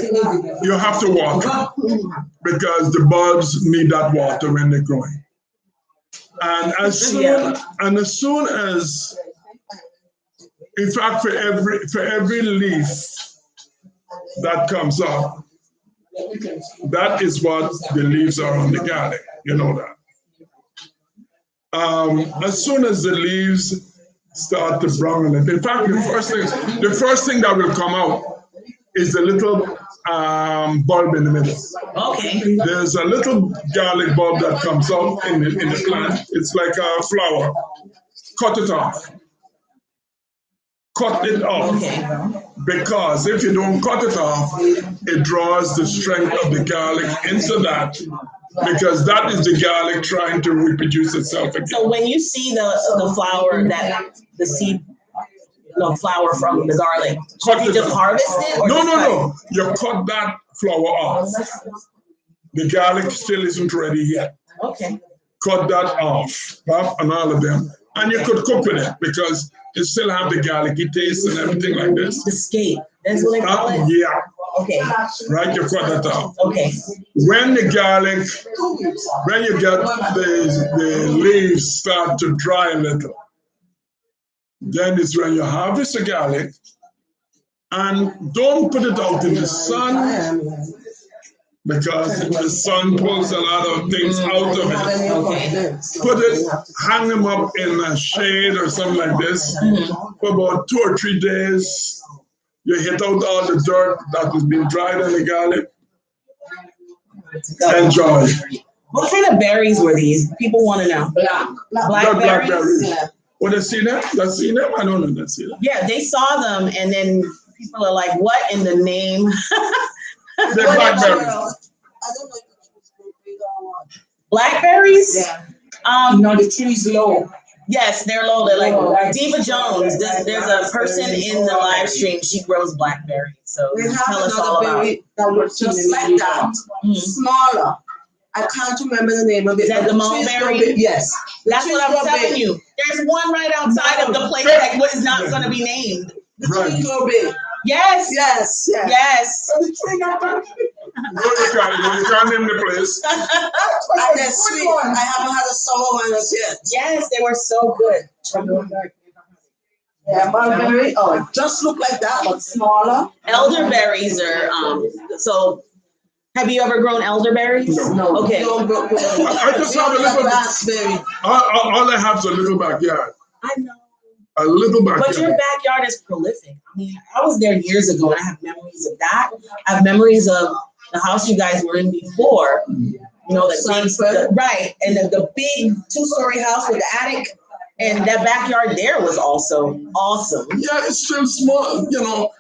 Speaker 3: you have to water because the bulbs need that water when they're growing. And as soon as, in fact, for every leaf that comes up, that is what the leaves are on the garlic. You know that. As soon as the leaves start to brown, in fact, the first thing that will come out is the little bulb in the middle.
Speaker 1: Okay.
Speaker 3: There's a little garlic bulb that comes out in the plant. It's like a flower. Cut it off. Cut it off.
Speaker 1: Okay.
Speaker 3: Because if you don't cut it off, it draws the strength of the garlic into that. Because that is the garlic trying to reproduce itself again.
Speaker 1: So when you see the flower, the seed, flower from the garlic, you just harvest it? Or
Speaker 3: No. You cut that flower off. The garlic still isn't ready yet.
Speaker 1: Okay.
Speaker 3: Cut that off, and all of them. And you could cook with it because it still have the garlicky taste and everything like this.
Speaker 1: The scape. That's what they call it?
Speaker 3: Yeah.
Speaker 1: Okay.
Speaker 3: Right, you cut that off.
Speaker 1: Okay.
Speaker 3: When you get the leaves start to dry a little, then it's when you harvest the garlic and don't put it out in the sun because the sun pulls a lot of things out of it.
Speaker 1: Okay.
Speaker 3: Hang them up in a shade or something like this for about 2 or 3 days. You hit out all the dirt that has been dried in the garlic. Enjoy.
Speaker 1: What kind of berries were these? People want to know. Blackberries?
Speaker 3: Yeah. Oh, they see them? They see them? I don't know. They see them.
Speaker 1: Yeah, they saw them, and then people are like, "What in the name?"
Speaker 3: They're blackberries.
Speaker 2: I don't know if it's
Speaker 1: Blackberries?
Speaker 2: Yeah.
Speaker 4: The tree's low.
Speaker 1: Yes, they're low. They're like Diva Jones. There's a person in the live stream. She grows blackberries. So
Speaker 2: We have
Speaker 1: tell us all
Speaker 2: another
Speaker 1: about
Speaker 2: berry that looks just like that, smaller. I can't remember the name of it.
Speaker 1: Is that the mulberry?
Speaker 2: Yes.
Speaker 1: That's what I was telling you. There's one right outside of the place that was not going to be named.
Speaker 2: The trees were big.
Speaker 1: Yes.
Speaker 2: Yes. Yes.
Speaker 1: Yes.
Speaker 3: You can't name the place.
Speaker 2: And they're sweet. I haven't had a sour one as yet.
Speaker 1: Yes, they were so good.
Speaker 2: Yeah, mulberry. Oh, just look like that, but smaller.
Speaker 1: Elderberries are so. Have you ever grown elderberries?
Speaker 2: No.
Speaker 1: Okay.
Speaker 3: I just have a little
Speaker 2: raspberry.
Speaker 3: All I have is a little backyard.
Speaker 1: I know.
Speaker 3: A little backyard.
Speaker 1: But your backyard is prolific. I mean, I was there years ago, and I have memories of that. I have memories of the house you guys were in before. You know, the right, and the big 2-story house with the attic, and that backyard there was also awesome.
Speaker 3: Yeah, it's still small, you know.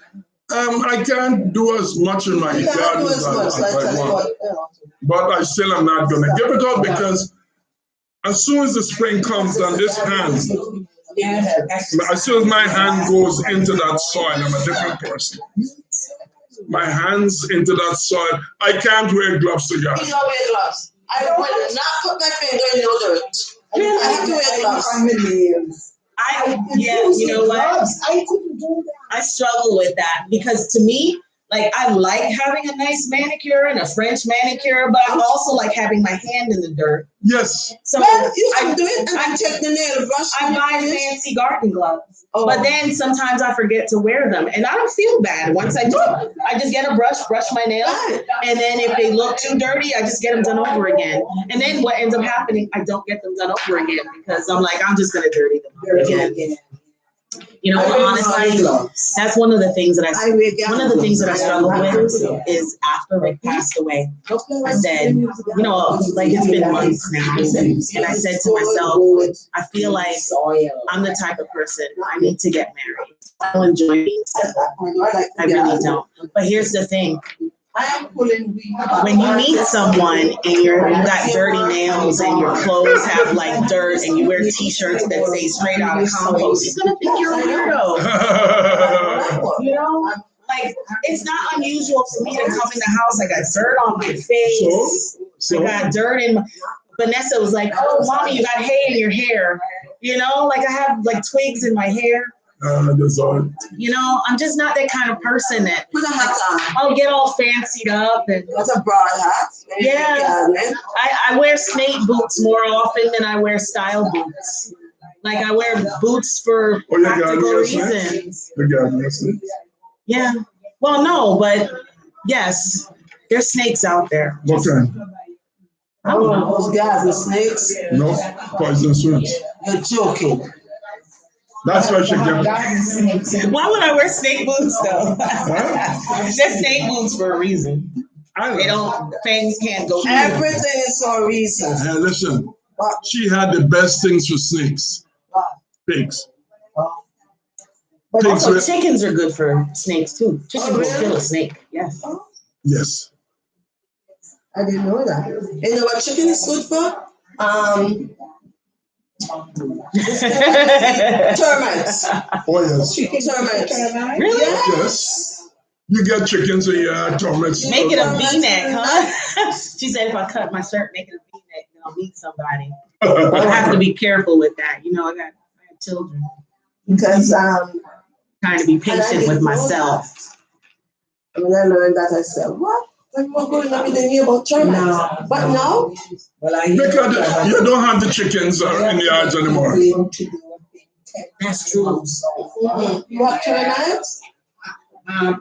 Speaker 3: I can't do as much in my garden as I want. But I still am not going to give it up because as soon as the spring comes on this hand, as soon as my hand goes into that soil, I'm a different person. My hands into that soil. I can't wear gloves to garden.
Speaker 2: You don't wear gloves. I will not put my finger in your dirt. I have to wear gloves.
Speaker 1: You know what?
Speaker 2: I couldn't do that.
Speaker 1: I struggle with that because to me, like I like having a nice manicure and a French manicure, but I also like having my hand in the dirt.
Speaker 3: Yes.
Speaker 1: So
Speaker 2: well, you can do it and I take the nail brush.
Speaker 1: I buy fancy garden gloves, but then sometimes I forget to wear them, and I don't feel bad once I do. I just get a brush my nails, and then if they look too dirty, I just get them done over again. And then what ends up happening, I don't get them done over again because I'm like, I'm just gonna dirty them again. You know, honestly, that's one of the things that I struggle with is after Rick passed away. I said, you know, like it's been months now, and I said to myself, I feel like I'm the type of person I need to get married. I don't enjoy being single. I really don't. But here's the thing. When you meet someone and you got dirty nails and your clothes have like dirt and you wear t-shirts that say straight out of compost, he's gonna think you're a weirdo. You know, like it's not unusual for me to come in the house. I got dirt on my face. I got dirt in. Vanessa was like, "Oh, mommy, you got hay in your hair." You know, like I have like twigs in my hair. You know, I'm just not that kind of person that
Speaker 2: put a hat on.
Speaker 1: I'll get all fancied up and
Speaker 2: that's a broad hat.
Speaker 1: Yeah, I wear snake boots more often than I wear style boots. Like I wear boots for practical reasons. Yeah. Well, no, but yes, there's snakes out there.
Speaker 3: What kind?
Speaker 1: I don't know.
Speaker 2: Those guys are snakes.
Speaker 3: No, poisonous ones.
Speaker 2: You're joking.
Speaker 3: That's why she get.
Speaker 1: Why would I wear snake boots though? They're snake boots for a reason. They don't. Fangs can't go.
Speaker 2: Everything is for a reason.
Speaker 3: Hey, listen. She had the best things for snakes. Pigs.
Speaker 1: But also, chickens are good for snakes too. Chickens will kill a snake. Yes.
Speaker 3: Yes.
Speaker 2: I didn't know that. You know what chicken is good for? Termites.
Speaker 3: Oh yes.
Speaker 2: Termites.
Speaker 1: Really?
Speaker 3: Yes. You get chickens and you add termites.
Speaker 1: Make it a V-neck, huh? She said if I cut my shirt, make it a V-neck, then I'll meet somebody. I have to be careful with that. You know, I have children.
Speaker 2: Because
Speaker 1: trying to be patient with myself.
Speaker 2: When I learned that, I said, "What? I'm not going to be hear about termites." No. But now,
Speaker 3: because you don't have the chickens in the yards anymore.
Speaker 1: That's true.
Speaker 2: You have termites?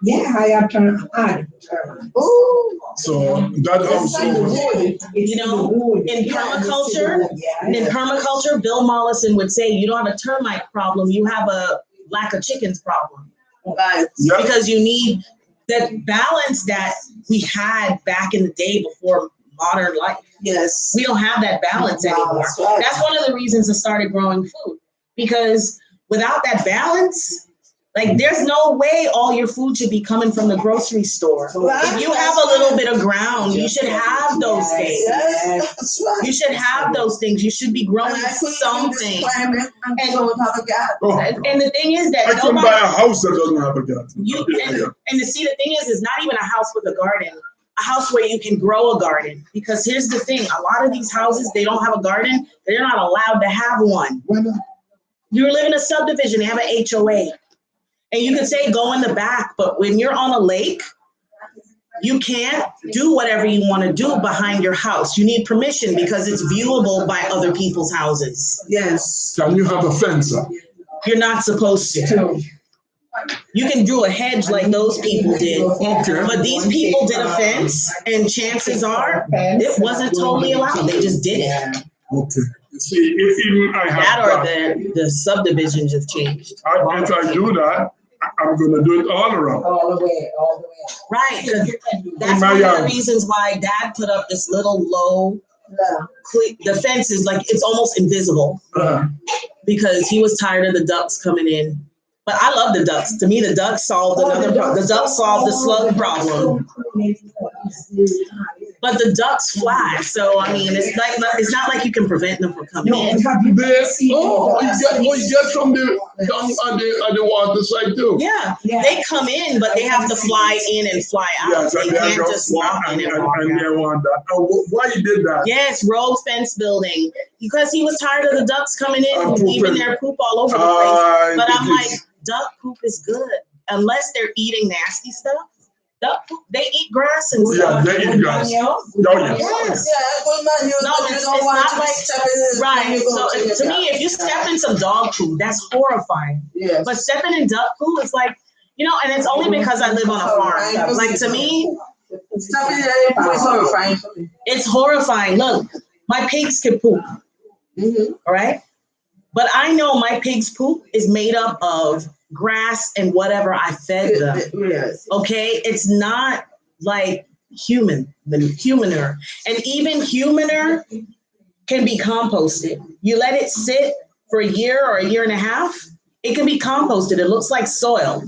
Speaker 6: Yeah, I have termites.
Speaker 2: Oh.
Speaker 3: So that also.
Speaker 1: You know, in permaculture, Bill Mollison would say you don't have a termite problem, you have a lack of chickens problem.
Speaker 2: Right.
Speaker 3: Yep.
Speaker 1: Because you need that balance that we had back in the day before modern life.
Speaker 2: Yes.
Speaker 1: We don't have that balance anymore. That's one of the reasons I started growing food. Because without that balance, like there's no way all your food should be coming from the grocery store. If you have a little bit of ground, you should have those things.
Speaker 2: Yes, right.
Speaker 1: You should have those things. You should be growing something. And the thing is that
Speaker 3: I couldn't buy a house that doesn't have a garden.
Speaker 1: And to see, the thing is not even a house with a garden. A house where you can grow a garden. Because here's the thing, a lot of these houses, they don't have a garden. They're not allowed to have one.
Speaker 3: Why not?
Speaker 1: You live in a subdivision, they have an HOA. And you can say go in the back, but when you're on a lake, you can't do whatever you want to do behind your house. You need permission because it's viewable by other people's houses.
Speaker 2: Yes.
Speaker 3: Can you have a fence up?
Speaker 1: You're not supposed to. You can do a hedge like those people did.
Speaker 3: Okay.
Speaker 1: But these people did a fence, and chances are it wasn't totally allowed. They just did it.
Speaker 3: Okay. See, if even I have
Speaker 1: that or the subdivision just changed.
Speaker 3: If I do that, I'm going to do it all around.
Speaker 6: All the way.
Speaker 1: Right. That's one of the reasons why Dad put up this little low, the fence is like, it's almost invisible because he was tired of the ducks coming in. But I love the ducks. To me, the ducks solved another problem. The ducks solved the slug problem. But the ducks fly, so I mean, it's not like you can prevent them from coming in.
Speaker 3: You get from the water side too.
Speaker 1: Yeah, they come in, but they have to fly in and fly out.
Speaker 3: Yes,
Speaker 1: they can't just walk in and walk out.
Speaker 3: They want that. Why you did that?
Speaker 1: Yes, road fence building, because he was tired of the ducks coming in and leaving their poop all over the place. But I'm like, duck poop is good unless they're eating nasty stuff. Duck poop, they eat grass and stuff.
Speaker 3: Yeah, they eat grass.
Speaker 1: Yes. No, it's not like right. So to me, if you step in some dog poo, that's horrifying.
Speaker 2: Yes.
Speaker 1: But stepping in duck poo is like, and it's only because I live on a farm. Like to me, it's horrifying. Look, my pigs can poop. All right. But I know my pig's poop is made up of grass and whatever I fed them.
Speaker 2: Yes.
Speaker 1: Okay, it's not like humaner, and even humaner can be composted. You let it sit for a year or a year and a half, it can be composted. It looks like soil,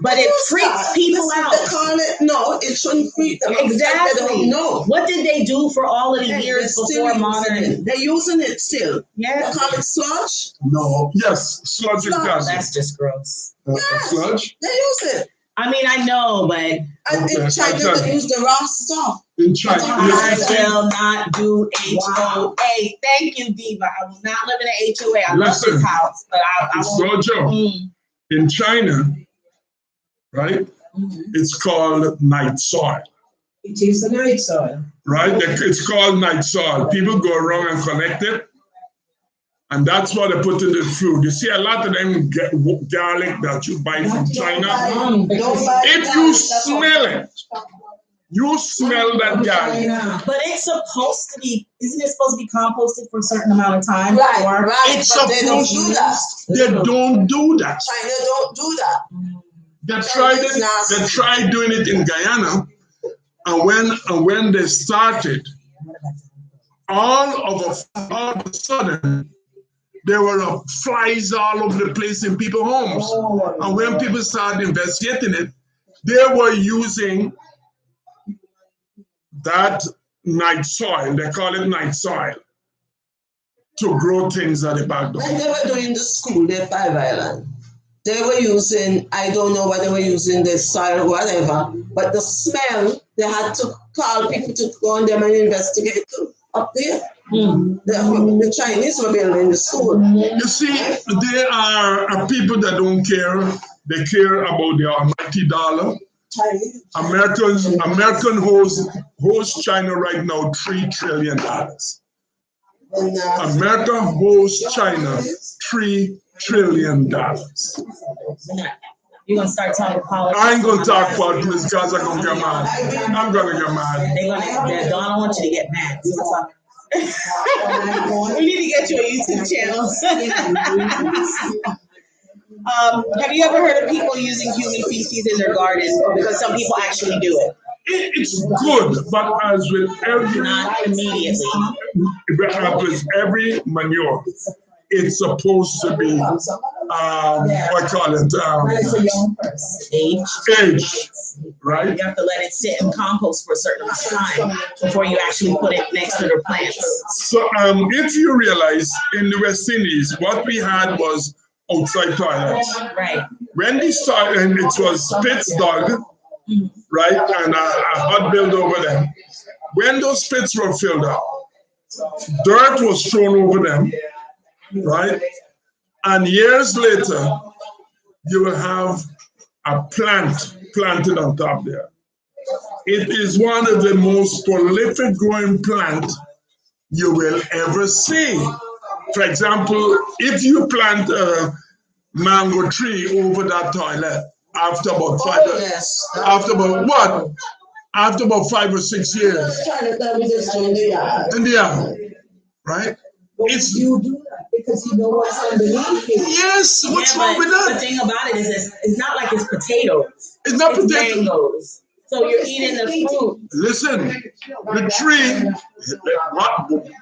Speaker 1: but it freaks people out.
Speaker 2: They call it, no, it shouldn't freak them.
Speaker 1: Exactly.
Speaker 2: No.
Speaker 1: What did they do for all of the years before modern?
Speaker 2: They're using it still.
Speaker 1: Yeah.
Speaker 2: They call it sludge.
Speaker 3: No. Yes, sludge is that.
Speaker 1: That's just gross.
Speaker 2: Yes.
Speaker 3: Sludge?
Speaker 2: They use it.
Speaker 1: I mean, I know, but
Speaker 2: And in China, they use the raw stuff.
Speaker 3: In China,
Speaker 1: I will not do HOA. Thank you, Diva. I will not live in an HOA. I love this house, but I won't.
Speaker 3: Sojo, in China, right? It's called night soil.
Speaker 6: It is a night soil.
Speaker 3: Right? It's called night soil. People go around and collect it. And that's what they put in the food. You see, a lot of them get garlic that you buy from China. If you smell it, you smell that garlic.
Speaker 1: But it's supposed to be, isn't it supposed to be composted for a certain amount of time?
Speaker 2: Right.
Speaker 3: It's
Speaker 2: But they don't do that.
Speaker 3: They don't do that.
Speaker 2: China don't do that.
Speaker 3: They tried doing it in Guyana. And when they started, all of a sudden, there were flies all over the place in people's homes. And when people started investigating it, they were using that night soil, they call it night soil, to grow things at the back door.
Speaker 2: When they were doing the school at Five Island, they were using, I don't know what they were using, the soil or whatever, but the smell, they had to call people to go on them and investigate up there. The Chinese were building the school.
Speaker 3: You see, there are people that don't care. They care about the almighty dollar. American holds China right now $3 trillion. America holds China $3 trillion.
Speaker 1: You're gonna start talking politics.
Speaker 3: I ain't gonna talk politics because I'm gonna get mad. I'm gonna get mad.
Speaker 1: They don't want you to get mad. We need to get you a YouTube channel. Have you ever heard of people using human feces in their garden? Because some people actually do it.
Speaker 3: It's good, but as with every
Speaker 1: Not immediately.
Speaker 3: Every manure, it's supposed to be what call it? Age, right?
Speaker 1: You have to let it sit in compost for a certain amount of time before you actually put it next to the plants.
Speaker 3: So if you realize in the West Indies, what we had was outside toilets.
Speaker 1: Right.
Speaker 3: When they started, and it was pits dug, right, and a hot build over them. When those pits were filled up, dirt was thrown over them, right? And years later, you will have a plant planted on top there. It is one of the most prolific growing plants you will ever see. For example, if you plant a mango tree over that toilet, after about After about 5 or 6 years. In the yard, right?
Speaker 6: You do that because you know what's underneath it.
Speaker 3: Yes, what's wrong with that?
Speaker 1: The thing about it is it's not like it's potatoes.
Speaker 3: It's not
Speaker 1: It's
Speaker 3: potato.
Speaker 1: mangoes. So you're eating the fruit.
Speaker 3: Listen, the tree,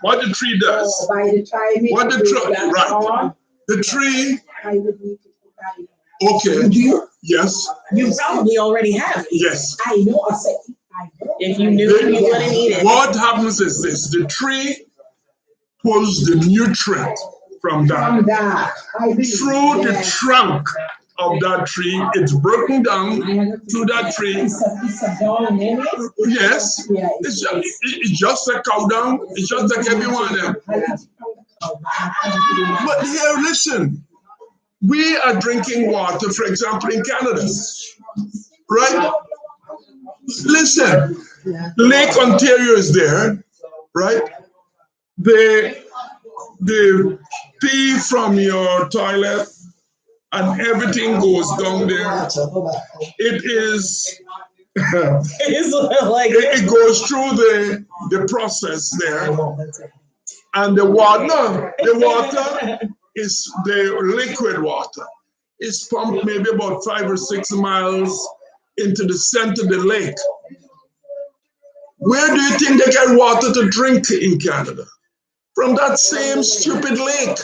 Speaker 3: what the tree does, what the tree, right, the tree, okay, yes.
Speaker 1: You probably already have.
Speaker 3: Yes.
Speaker 6: I know.
Speaker 1: If you knew, you wouldn't eat it.
Speaker 3: What happens is this, the tree pulls the nutrient from that. Through the trunk of that tree, it's broken down to that tree. Yes, it's just a cow down. It's just like every one of them. But here, listen, we are drinking water, for example, in Canada, right? Listen, Lake Ontario is there, right? The pee from your toilet and everything goes down there. It is, it goes through the process there. And the water is the liquid water. It's pumped maybe about 5 or 6 miles into the center of the lake. Where do you think they get water to drink in Canada? From that same stupid lake.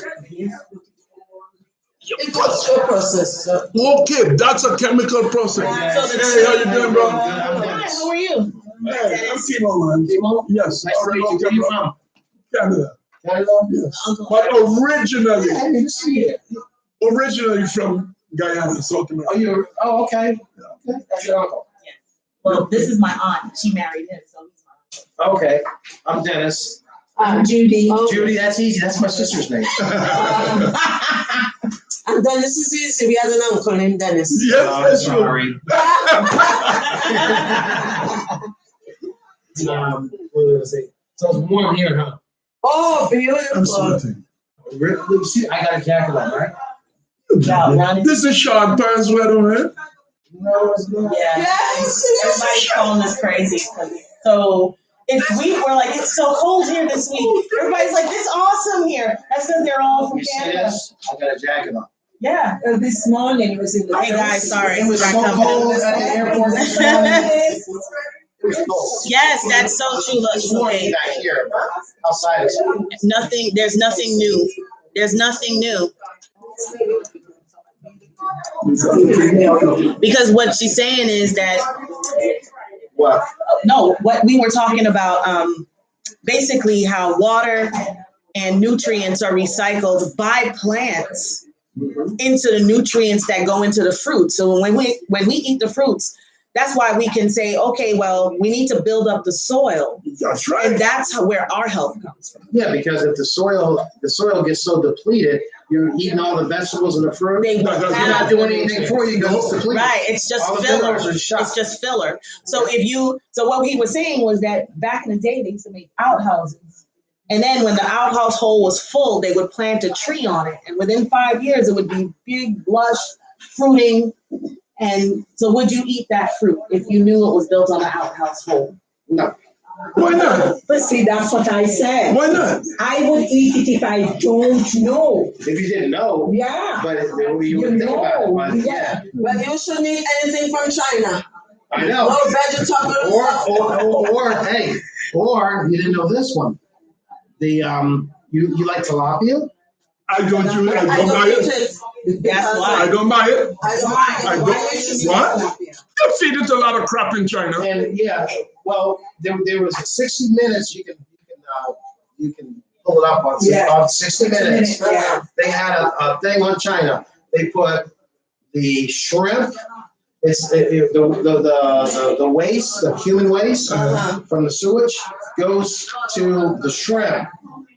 Speaker 2: It goes through a process.
Speaker 3: Okay, that's a chemical process.
Speaker 1: So the
Speaker 3: Hey, how you doing, bro?
Speaker 1: Hi, how are you?
Speaker 3: Hey, I'm Timo, man. Timo? Yes.
Speaker 7: Nice to meet you. Where are you from?
Speaker 3: Canada.
Speaker 7: Canada?
Speaker 3: Yes. But originally,
Speaker 7: I didn't see it.
Speaker 3: originally from Guyana, South America.
Speaker 7: Oh, okay. Okay. That's your uncle.
Speaker 5: Well, this is my aunt. She married him, so he's my uncle.
Speaker 7: Okay. I'm Dennis.
Speaker 6: Judy.
Speaker 7: Judy, that's easy. That's my sister's name.
Speaker 2: And Dennis is easy. We had an uncle named Dennis.
Speaker 3: Yes, that's true.
Speaker 7: Sorry. What did I say? So it's warm here, huh?
Speaker 2: Oh, beautiful.
Speaker 3: Absolutely.
Speaker 7: Really? See, I got a jacket on, right?
Speaker 3: This is short pants weather, man.
Speaker 7: No, it's not.
Speaker 5: Yeah.
Speaker 2: Yes.
Speaker 5: Everybody's calling us crazy. So we're like, it's so cold here this week. Everybody's like, it's awesome here. That's because they're all from
Speaker 7: You see
Speaker 5: Canada.
Speaker 7: this? I got a jacket on.
Speaker 5: Yeah.
Speaker 6: This morning it was in the.
Speaker 1: Hey guys, sorry.
Speaker 7: It was
Speaker 1: Got
Speaker 7: so
Speaker 1: company.
Speaker 7: cold at the airport this morning. It was cold.
Speaker 1: Yes, that's so true. Look,
Speaker 7: It's warm
Speaker 1: okay.
Speaker 7: back here, but outside it's cold.
Speaker 1: Nothing, there's nothing new. There's nothing new. Because what she's saying is that,
Speaker 7: What?
Speaker 1: no, what we were talking about, basically how water and nutrients are recycled by plants into the nutrients that go into the fruit. So when we eat the fruits, that's why we can say, okay, well, we need to build up the soil.
Speaker 3: That's
Speaker 1: And
Speaker 3: right.
Speaker 1: that's where our health comes from.
Speaker 7: Yeah, because if the soil gets so depleted, you're eating all the vegetables and the fruit.
Speaker 1: They
Speaker 3: No,
Speaker 1: won't
Speaker 3: that's
Speaker 7: You're not
Speaker 1: have,
Speaker 7: doing anything for you because it's depleted.
Speaker 1: right, it's just
Speaker 7: All the
Speaker 1: filler.
Speaker 7: minerals are shot.
Speaker 1: It's just filler. So so what he was saying was that back in the day, they used to make outhouses. And then when the outhouse hole was full, they would plant a tree on it. And within 5 years, it would be big, lush, fruiting. And so would you eat that fruit if you knew it was built on an outhouse hole?
Speaker 7: No.
Speaker 3: Why not?
Speaker 6: But see, that's what I said.
Speaker 3: Why not?
Speaker 6: I would eat it if I don't know.
Speaker 7: If you didn't know,
Speaker 6: Yeah.
Speaker 7: but you would think about it. But yeah,
Speaker 2: But you shouldn't eat anything from China.
Speaker 7: I know.
Speaker 2: No vegetables.
Speaker 7: Or hey, or you didn't know this one. The you like tilapia?
Speaker 3: I don't use it. I
Speaker 2: I
Speaker 3: don't buy
Speaker 2: don't eat
Speaker 3: it.
Speaker 2: it.
Speaker 1: That's why.
Speaker 3: I don't buy it.
Speaker 2: I don't
Speaker 3: I don't. What? You feed it a lot of crap in China.
Speaker 7: And yeah, well, there was 60 minutes. You can pull it up on
Speaker 6: Yeah.
Speaker 7: 60 minutes.
Speaker 6: Yeah.
Speaker 7: They had a thing on China. They put the shrimp. It's the waste, the human waste from the sewage goes to the shrimp,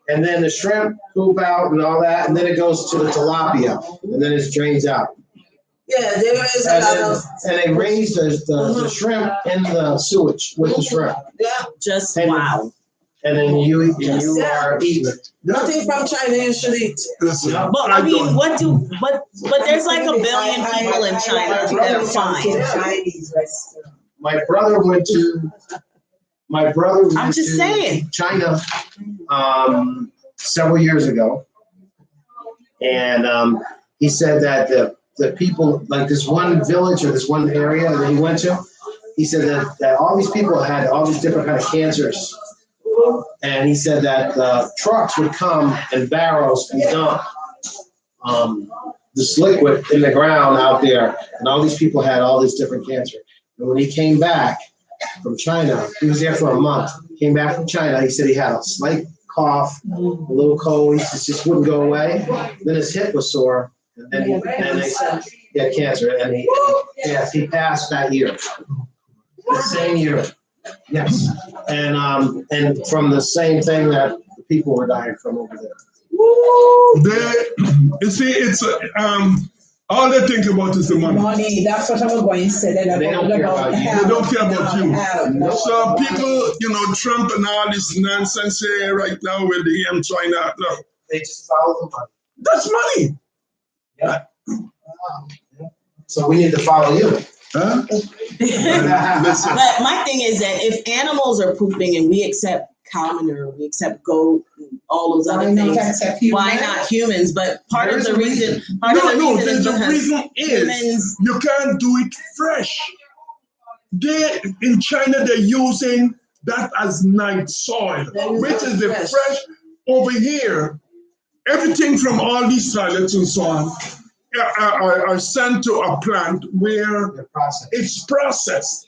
Speaker 7: and then the shrimp poop out and all that, and then it goes to the tilapia, and then it drains out.
Speaker 2: Yeah, they raise a lot of.
Speaker 7: And they raise the shrimp in the sewage with the shrimp,
Speaker 2: Yeah.
Speaker 1: Just
Speaker 7: And-
Speaker 1: wow.
Speaker 7: and then you are eating it.
Speaker 2: Nothing from China you should eat.
Speaker 3: Listen,
Speaker 1: But I mean, but there's like 1 billion people in China that are fine.
Speaker 6: Chinese restaurant.
Speaker 7: My brother went to
Speaker 1: I'm just saying.
Speaker 7: China several years ago, and he said that the people, like this one village or this one area that he went to, he said that all these people had all these different kind of cancers, and he said that trucks would come in barrels and dump this liquid in the ground out there, and all these people had all this different cancer. And when he came back from China, he was there for a month. Came back from China, he said he had a slight cough, a little cold, it just wouldn't go away. Then his hip was sore, and then he had cancer, and he passed that year, the same year. Yes, and from the same thing that the people were dying from over there.
Speaker 3: you see, it's all they think about is the money.
Speaker 6: Money, that's what I was going to say. They
Speaker 7: don't care about you.
Speaker 3: They don't care about you.
Speaker 6: Health.
Speaker 3: So people, Trump and all this nonsense here right now with the China, look,
Speaker 7: They just follow the money.
Speaker 3: that's money.
Speaker 7: Yeah. So we need to follow you.
Speaker 3: Huh? Listen,
Speaker 1: But my thing is that if animals are pooping and we accept cow manure, we accept goat and
Speaker 5: all those other things. Why not humans? But part of the reason is
Speaker 3: the
Speaker 5: because
Speaker 3: reason is
Speaker 5: humans.
Speaker 3: you can't do it fresh. In China, they're using that as night soil, which is the fresh. Over here. Everything from all these toilets and so on are sent to a plant where it's processed,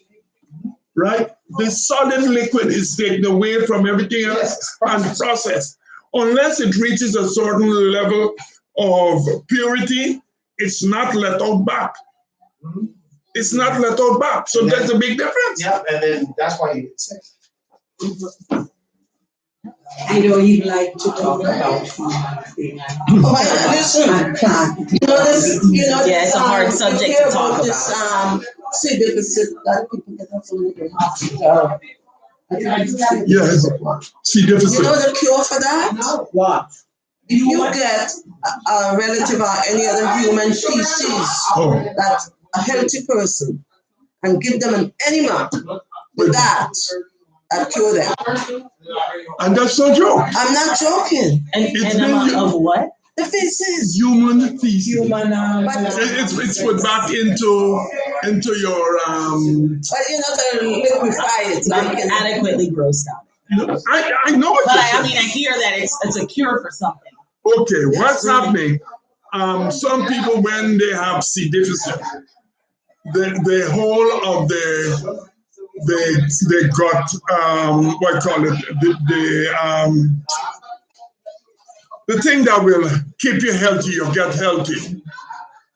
Speaker 3: right? The solid liquid is taken away from everything else and processed. Unless it reaches a certain level of purity, it's not let out back. It's not let out back. So there's a big difference.
Speaker 7: Yeah, and then that's why you get sick.
Speaker 6: I don't even like to talk about
Speaker 2: Listen,
Speaker 5: It's a hard subject to talk about.
Speaker 2: See deficit that people get up in the hospital.
Speaker 3: Yes, see deficit.
Speaker 2: You know the cure for that?
Speaker 6: what?
Speaker 2: If you get a relative or any other human species that's a healthy person and give them an enema with that cure them.
Speaker 3: And that's no joke.
Speaker 2: I'm not joking.
Speaker 5: Enema of what?
Speaker 2: The feces.
Speaker 3: Human feces.
Speaker 2: It's
Speaker 3: put back into your
Speaker 2: But you're not gonna liquefy it.
Speaker 5: I'm adequately grossed out.
Speaker 3: I know what
Speaker 5: But
Speaker 3: you're saying.
Speaker 5: I hear that it's a cure for something.
Speaker 3: Okay, what's happening? Some people, when they have C deficit, the whole of they got what call it the thing that will keep you healthy, you get healthy,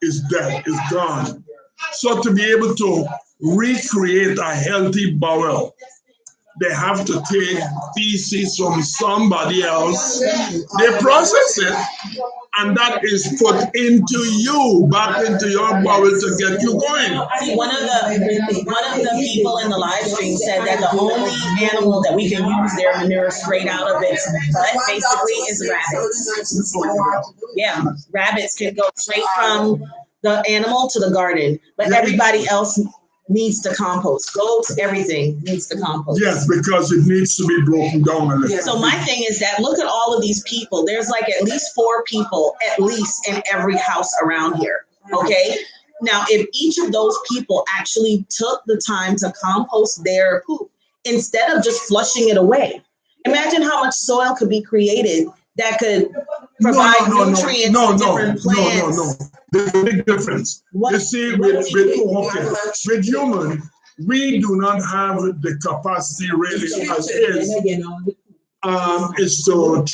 Speaker 3: is dead, is gone. So to be able to recreate a healthy bowel, they have to take feces from somebody else. They process it, and that is put into you, back into your bowel to get you going.
Speaker 5: One of the people in the live stream said that the only animal that we can use their manure straight out of its butt basically is rabbits. Yeah, rabbits can go straight from the animal to the garden, but everybody else needs to compost. Goats, everything needs to compost.
Speaker 3: Yes, because it needs to be broken down a little.
Speaker 5: So my thing is that look at all of these people. There's like at least 4 people at least in every house around here. Okay. Now, if each of those people actually took the time to compost their poop instead of just flushing it away, imagine how much soil could be created that could provide nutrients to different plants.
Speaker 3: No. There's a big difference. You see, with human, we do not have the capacity really as is to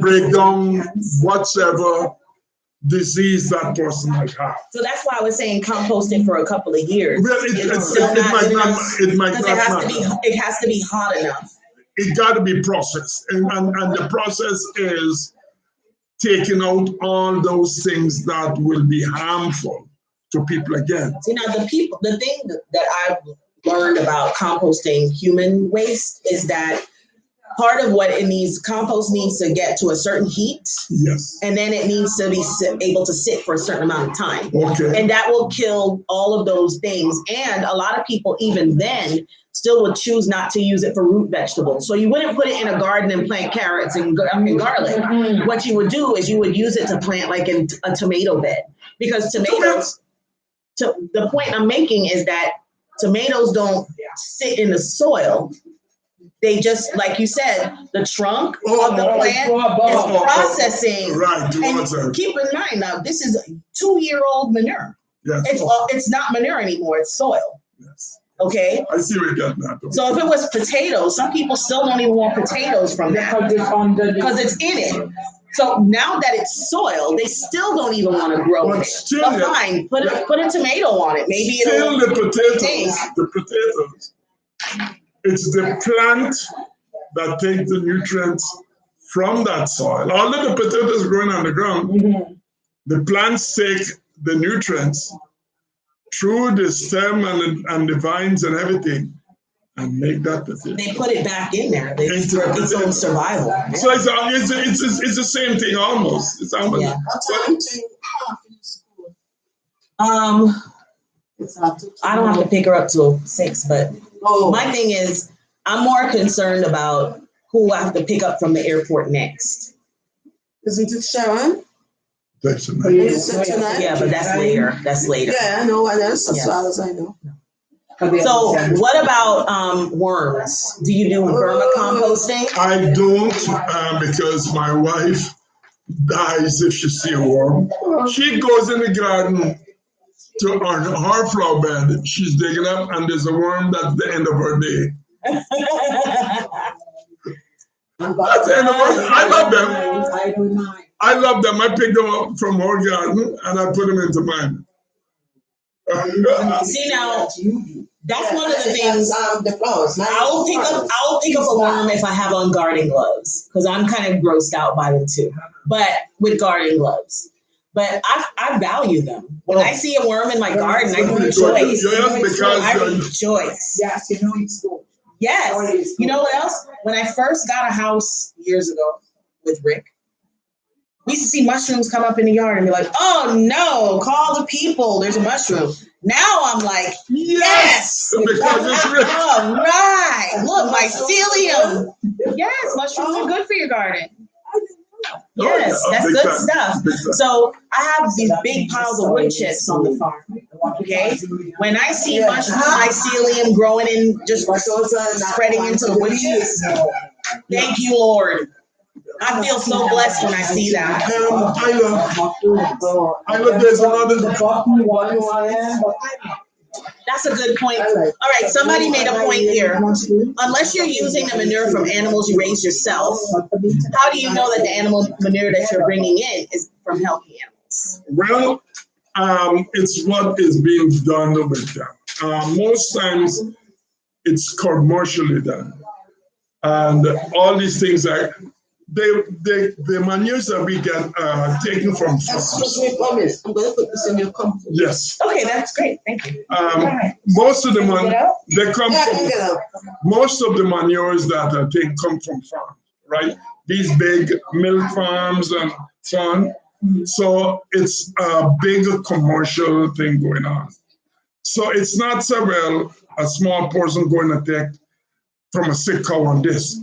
Speaker 3: break down whatever disease that person might have.
Speaker 5: So that's why I was saying compost it for a couple of years.
Speaker 3: Well, it might not matter.
Speaker 5: It has to be hot enough.
Speaker 3: It got to be processed, and the process is taking out all those things that will be harmful to people again.
Speaker 5: See, now the thing that I've learned about composting human waste is that part of what it needs, compost needs to get to a certain heat.
Speaker 3: Yes.
Speaker 5: And then it needs to be able to sit for a certain amount of time.
Speaker 3: Okay.
Speaker 5: And that will kill all of those things. And a lot of people, even then, still would choose not to use it for root vegetables. So you wouldn't put it in a garden and plant carrots and garlic. Mm-hmm. What you would do is you would use it to plant like in a tomato bed. Because tomatoes, the point I'm making is that tomatoes don't sit in the soil. They just, like you said, the trunk of the plant is processing.
Speaker 3: Right.
Speaker 5: And keep in mind now, this is 2-year-old manure.
Speaker 3: Yes.
Speaker 5: It's not manure anymore, it's soil.
Speaker 3: Yes.
Speaker 5: Okay?
Speaker 3: I see where you're getting at.
Speaker 5: So if it was potatoes, some people still don't even want potatoes from that because it's in it. So now that it's soil, they still don't even want to grow it. But fine, put a tomato on it. Maybe it'll
Speaker 3: the potatoes. It's the plant that takes the nutrients from that soil. All of the potatoes growing on the ground, mm-hmm. The plants take the nutrients through the stem and the vines and everything and make that potato.
Speaker 5: They put it back in there. It's for its own survival.
Speaker 3: So it's the same thing almost. It's almost.
Speaker 5: Yeah. I don't have to pick her up till 6, but my thing is, I'm more concerned about who I have to pick up from the airport next.
Speaker 2: Isn't it Sharon?
Speaker 3: That's
Speaker 2: Is
Speaker 3: nice.
Speaker 2: it tonight?
Speaker 5: Yeah, but that's later. That's later.
Speaker 2: Yeah, I know what else as
Speaker 5: Yes.
Speaker 2: far as I know.
Speaker 5: So what about worms? Do you do vermicomposting?
Speaker 3: I don't because my wife dies if she see a worm. She goes in the garden to her flower bed. She's digging up, and there's a worm. That's the end of her day. That's the end of her. I love them.
Speaker 6: I don't mind.
Speaker 3: I love them. I pick them up from her garden and I put them into mine.
Speaker 5: See now, that's one of the things.
Speaker 2: The flowers.
Speaker 5: I'll pick up a worm if I have on garden gloves because I'm kind of grossed out by them too. But with garden gloves, but I value them. When I see a worm in my garden, I rejoice.
Speaker 3: Yes, because
Speaker 5: I rejoice.
Speaker 6: Yes, you know it's good.
Speaker 5: Yes. You know what else? When I first got a house years ago with Rick, we used to see mushrooms come up in the yard and be like, "Oh no, call the people! There's a mushroom." Now I'm like, yes,
Speaker 3: because it's rich.
Speaker 5: all right. Look, mycelium. Yes, mushrooms are good for your garden. Yes, that's good stuff. So I have these big piles of wood chips on the farm. Okay, when I see mushroom mycelium growing in, just spreading into the wood chips, thank you, Lord. I feel so blessed when I see that.
Speaker 3: I love there's another.
Speaker 5: That's a good point. All right, somebody made a point here. Unless you're using the manure from animals you raise yourself, how do you know that the animal manure that you're bringing in is from healthy animals?
Speaker 3: Well, it's what is being done with them. Most times it's commercially done. And all these things are, the manures that we get taken from farms.
Speaker 2: Excuse me for a minute. I'm going to put this in your compost.
Speaker 3: Yes.
Speaker 5: Okay, that's great. Thank you.
Speaker 3: Most of the they come from, most of the manures that are taken come from farms, right? These big milk farms and so on. So it's a big commercial thing going on. So it's not so well a small person going to take from a sick cow on this.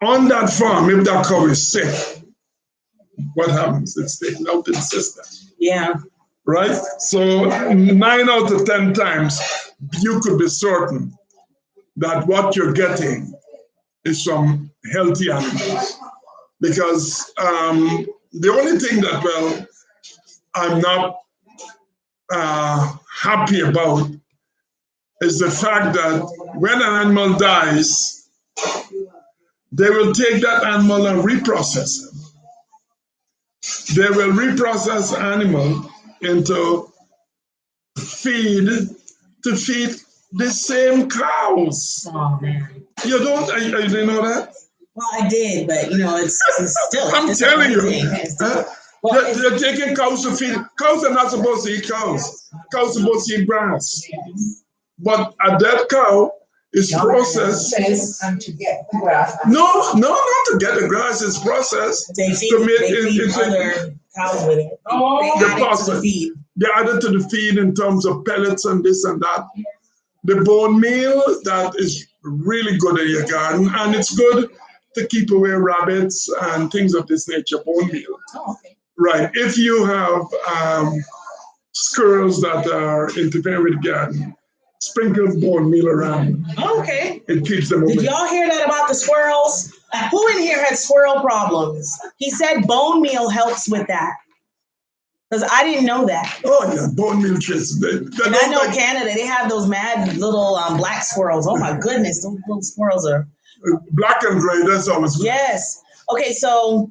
Speaker 3: On that farm, if that cow is sick, what happens? It's taken out in the system.
Speaker 5: Yeah.
Speaker 3: Right? So 9 out of 10 times, you could be certain that what you're getting is from healthy animals. Because the only thing that, well, I'm not happy about is the fact that when an animal dies, they will take that animal and reprocess it. They will reprocess animal into feed to feed the same cows.
Speaker 5: Oh man.
Speaker 3: You don't? You didn't know that?
Speaker 5: Well, I did, but you know, it's still.
Speaker 3: I'm telling you.
Speaker 5: Well,
Speaker 3: They're taking cows to feed. Cows are not supposed to eat cows. Cows are supposed to eat grass. But a dead cow is processed.
Speaker 6: And to get the grass.
Speaker 3: No, not to get the grass. It's processed
Speaker 5: they feed,
Speaker 3: to make
Speaker 5: they feed other cows with it. They add it to the feed.
Speaker 3: They add it to the feed in terms of pellets and this and that. The bone meal, that is really good in your garden, and it's good to keep away rabbits and things of this nature, bone meal.
Speaker 5: Oh, okay.
Speaker 3: Right. If you have squirrels that are interfering with the garden, sprinkle bone meal around.
Speaker 5: Oh, okay.
Speaker 3: It keeps them away.
Speaker 5: Did y'all hear that about the squirrels? Who in here had squirrel problems? He said bone meal helps with that. Because I didn't know that.
Speaker 3: Oh, yeah, bone meal chips.
Speaker 5: And I know Canada, they have those mad little black squirrels. Oh my goodness, those little squirrels are.
Speaker 3: Black and gray, that's always good.
Speaker 5: Yes. Okay, so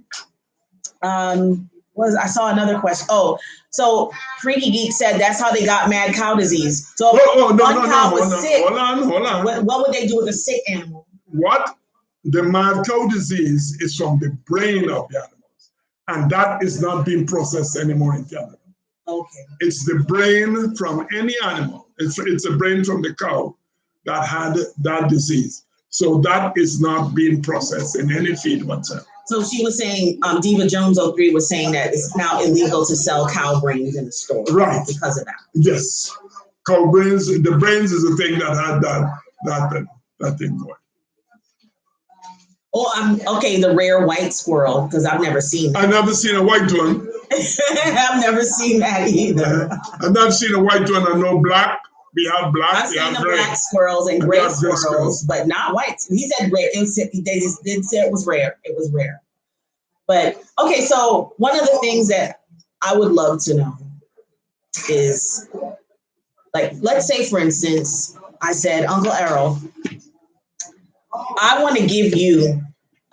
Speaker 5: I saw another question. Oh, so Freaky Geek said that's how they got mad cow disease. So
Speaker 3: no,
Speaker 5: cow was sick.
Speaker 3: Hold on.
Speaker 5: What would they do with a sick animal?
Speaker 3: What? The mad cow disease is from the brain of the animals. And that is not being processed anymore in Canada.
Speaker 5: Okay.
Speaker 3: It's the brain from any animal. It's a brain from the cow that had that disease. So that is not being processed in any feed whatsoever.
Speaker 5: So she was saying, Diva Jones 03 was saying that it's now illegal to sell cow brains in the store.
Speaker 3: Right.
Speaker 5: Because of that.
Speaker 3: Yes. Cow brains, the brains is the thing that had that thing going.
Speaker 5: Oh, okay. The rare white squirrel, because I've never seen that.
Speaker 3: I've never seen a white one.
Speaker 5: I've never seen that either.
Speaker 3: I've never seen a white one and no black. We have black.
Speaker 5: I've seen the black squirrels and gray squirrels, but not white. He said rare. They just did say it was rare. It was rare. But okay, so one of the things that I would love to know is, like, let's say for instance, I said, Uncle Errol, I want to give you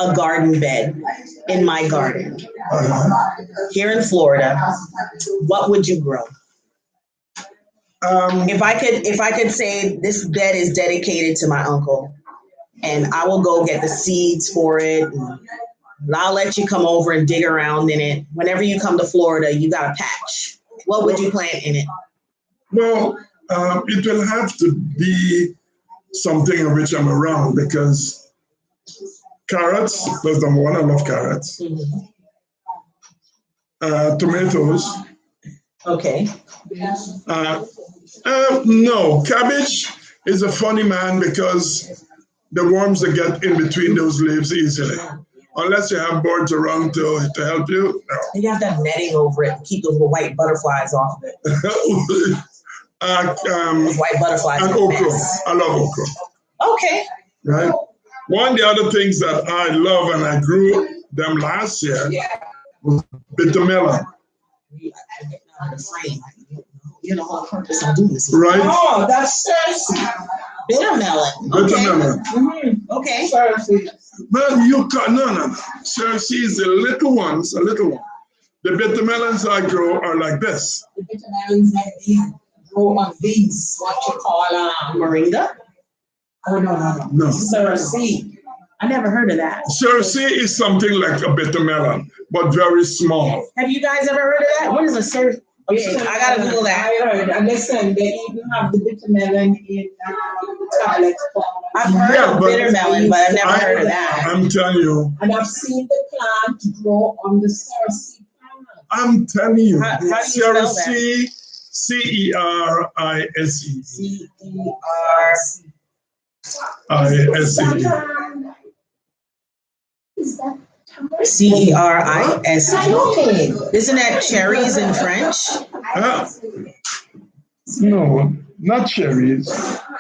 Speaker 5: a garden bed in my garden here in Florida. What would you grow? If I could say this bed is dedicated to my uncle, and I will go get the seeds for it, and I'll let you come over and dig around in it. Whenever you come to Florida, you got a patch. What would you plant in it?
Speaker 3: Well, it will have to be something in which I'm around, because carrots, that's number one. I love carrots. Tomatoes.
Speaker 5: Okay.
Speaker 3: No, cabbage is a funny man because the worms that get in between those leaves easily. Unless you have birds around to help you. No.
Speaker 5: You have that netting over it to keep those little white butterflies off of it. White butterflies.
Speaker 3: And okra. I love okra.
Speaker 5: Okay.
Speaker 3: Right? One of the other things that I love, and I grew them last year, was bitter melon.
Speaker 5: You know what purpose I'm doing this.
Speaker 3: Right?
Speaker 6: Oh, that's
Speaker 5: Bitter melon.
Speaker 3: Bitter melon.
Speaker 6: Mm-hmm.
Speaker 5: Okay.
Speaker 3: Well, you can't, no. Cersei is the little ones, a little one. The bitter melons I grow are like this.
Speaker 6: The bitter melons that these grow on these, what you call
Speaker 5: Moringa?
Speaker 6: Oh, no. Cersei.
Speaker 5: I never heard of that.
Speaker 3: Cersei is something like a bitter melon, but very small.
Speaker 5: Have you guys ever heard of that? What is a Cersei? Okay, I gotta Google that.
Speaker 6: I heard. And listen, they even have the bitter melon in tablet form.
Speaker 5: I've heard of bitter melon, but I've never heard of that.
Speaker 3: I'm telling you.
Speaker 6: And I've seen the plant grow on the Cersei plant.
Speaker 3: I'm telling you.
Speaker 5: How do you spell that?
Speaker 3: Cersei, C-E-R-I-S-E. C-E-R-I-S-E.
Speaker 5: C-E-R-I-S-E. Isn't that cherries in French?
Speaker 3: No, not cherries.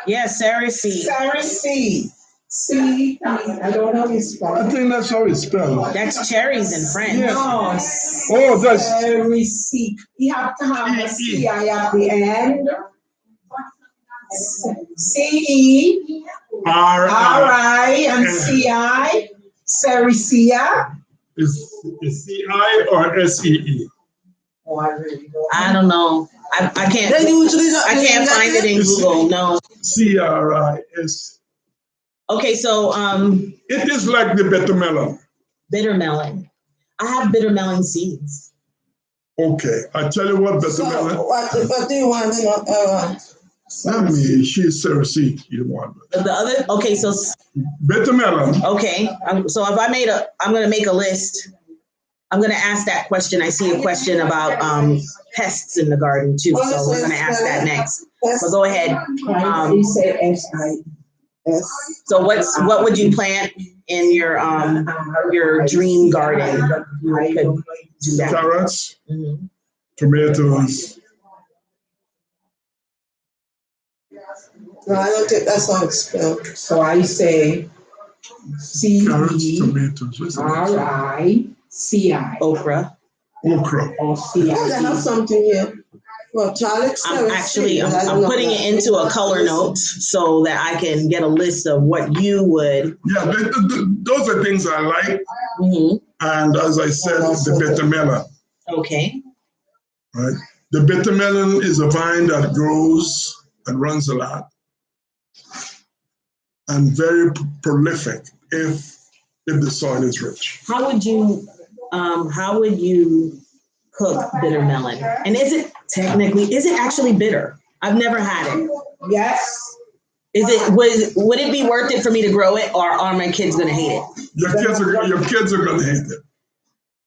Speaker 5: Yeah, Cersei.
Speaker 6: Cersei. See, I don't know his spell.
Speaker 3: I think that's how it's spelled.
Speaker 5: That's cherries in French.
Speaker 6: No.
Speaker 3: Oh, that's
Speaker 6: Cersei. You have to have a C-I at the end. C-E-R-I and C-I. Cersei.
Speaker 3: Is C-I or S-E-E?
Speaker 6: Oh, I really don't.
Speaker 5: I don't know. I can't find it in Google. No.
Speaker 3: C-R-I-S.
Speaker 5: Okay, so
Speaker 3: It is like the bitter melon.
Speaker 5: bitter melon. I have bitter melon seeds.
Speaker 3: Okay, I tell you what, bitter melon.
Speaker 2: What do you want to know?
Speaker 3: Not me, she's Cersei. You want
Speaker 5: The other, okay, so
Speaker 3: bitter melon.
Speaker 5: okay. So if I'm gonna make a list. I'm gonna ask that question. I see a question about pests in the garden too, so we're gonna ask that next. But go ahead.
Speaker 6: You say S-I-S.
Speaker 5: So what would you plant in your dream garden? You could do that.
Speaker 3: Carrots,
Speaker 5: Mm-hmm.
Speaker 3: tomatoes.
Speaker 2: No, I don't think that's how it's spelled.
Speaker 6: So I say
Speaker 3: Carrots, tomatoes. What's that?
Speaker 6: C-I-C-I.
Speaker 5: Okra.
Speaker 3: Okra.
Speaker 6: Or
Speaker 2: Oh, they have
Speaker 6: C-I.
Speaker 2: something here. Well, Charles,
Speaker 5: I'm putting it into a color note so that I can get a list of what you would.
Speaker 3: Yeah, those are things I like.
Speaker 5: Mm-hmm.
Speaker 3: And as I said, the bitter melon.
Speaker 5: Okay.
Speaker 3: Right? The bitter melon is a vine that grows and runs a lot and very prolific if the soil is rich.
Speaker 5: How would you cook bitter melon? And is it actually bitter? I've never had it.
Speaker 6: Yes.
Speaker 5: Would it be worth it for me to grow it, or are my kids gonna hate it?
Speaker 3: Your kids are gonna hate it.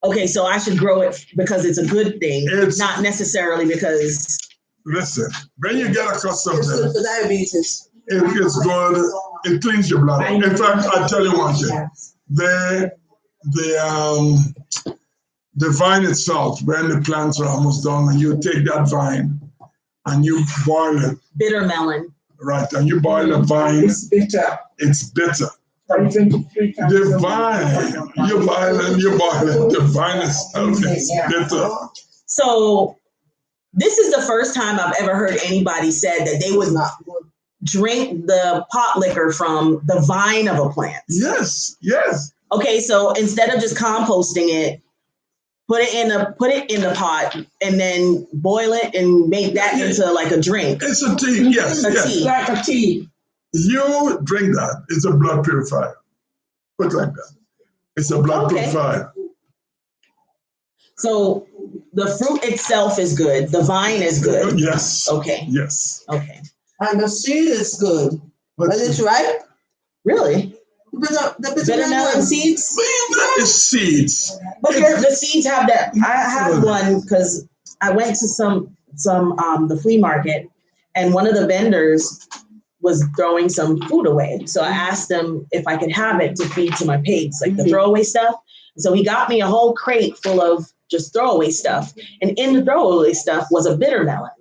Speaker 5: Okay, so I should grow it because it's a good thing, not necessarily because.
Speaker 3: Listen, when you get accustomed
Speaker 2: It's
Speaker 3: to
Speaker 2: good
Speaker 3: it,
Speaker 2: for diabetes.
Speaker 3: it's good. It cleans your blood. In fact, I'll tell you one thing. The vine itself, when the plants are almost done, and you take that vine and you boil it.
Speaker 5: Bitter melon.
Speaker 3: Right, and you boil the vine.
Speaker 6: It's bitter.
Speaker 3: It's bitter.
Speaker 6: 23 times
Speaker 3: The
Speaker 6: a week.
Speaker 3: vine, you boil it, the vine itself is bitter.
Speaker 5: So this is the first time I've ever heard anybody said that they would not drink the pot liquor from the vine of a plant.
Speaker 3: Yes.
Speaker 5: Okay, so instead of just composting it, put it in the pot and then boil it and make that into like a drink.
Speaker 3: It's a tea, yes.
Speaker 5: Tea.
Speaker 6: Like a tea.
Speaker 3: You drink that, it's a blood purifier. Put like that. It's a blood purifier.
Speaker 5: So the fruit itself is good. The vine is good.
Speaker 3: Yes.
Speaker 5: Okay.
Speaker 3: Yes.
Speaker 5: Okay.
Speaker 2: And the seed is good. But it's ripe.
Speaker 5: Really?
Speaker 2: The
Speaker 5: Bitter melon seeds?
Speaker 3: That is seeds.
Speaker 5: But the seeds have that. I have one because I went to the flea market, and one of the vendors was throwing some food away. So I asked him if I could have it to feed to my pigs, like the throwaway stuff. So he got me a whole crate full of just throwaway stuff. And in the throwaway stuff was a bitter melon.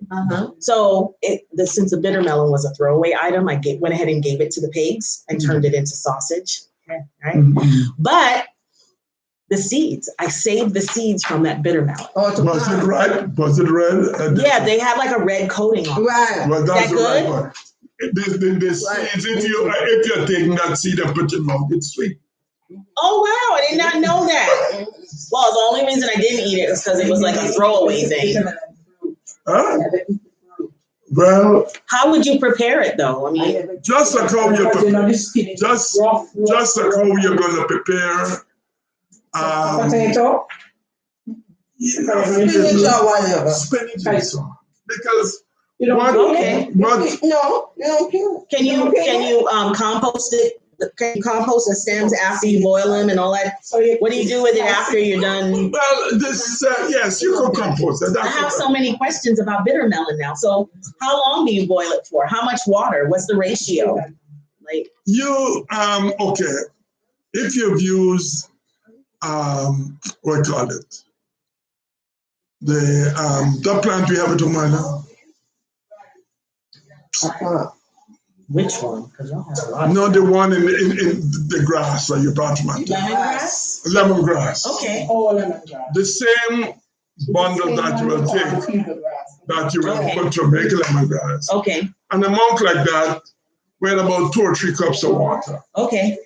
Speaker 5: So since the bitter melon was a throwaway item, I went ahead and gave it to the pigs and turned it into sausage. Right? But the seeds, I saved the seeds from that bitter melon.
Speaker 3: Was it right? Was it red?
Speaker 5: Yeah, they had like a red coating on it.
Speaker 2: Right.
Speaker 3: Well, that's
Speaker 5: That good?
Speaker 3: the right one. The seeds, if you're taking that seed and put it in your mouth, it's sweet.
Speaker 5: Oh, wow. I did not know that. Well, the only reason I didn't eat it was because it was like a throwaway thing.
Speaker 3: Huh? Well,
Speaker 5: how would you prepare it, though? I mean,
Speaker 3: just like how you're going to prepare
Speaker 6: potato.
Speaker 2: Spinach or whatever.
Speaker 3: Spinach. Because
Speaker 6: you don't
Speaker 2: No, you don't peel it.
Speaker 5: Can you compost it? Can you compost the stems after you boil them and all that? What do you do with it after you're done?
Speaker 3: Well, yes, you can compost it.
Speaker 5: I have so many questions about bitter melon now. So how long do you boil it for? How much water? What's the ratio? Like
Speaker 3: okay. If you've used what do you call it? The plant we have at home right now.
Speaker 5: Which one? Because y'all have a lot.
Speaker 3: No, the one in the grass that you brought from.
Speaker 5: Lemongrass?
Speaker 3: Lemongrass.
Speaker 5: Okay.
Speaker 6: Oh, lemongrass.
Speaker 3: The same bundle that you will take, that you will put to make lemongrass.
Speaker 5: Okay.
Speaker 3: An amount like that, with about 2 or 3 cups of water.
Speaker 5: Okay.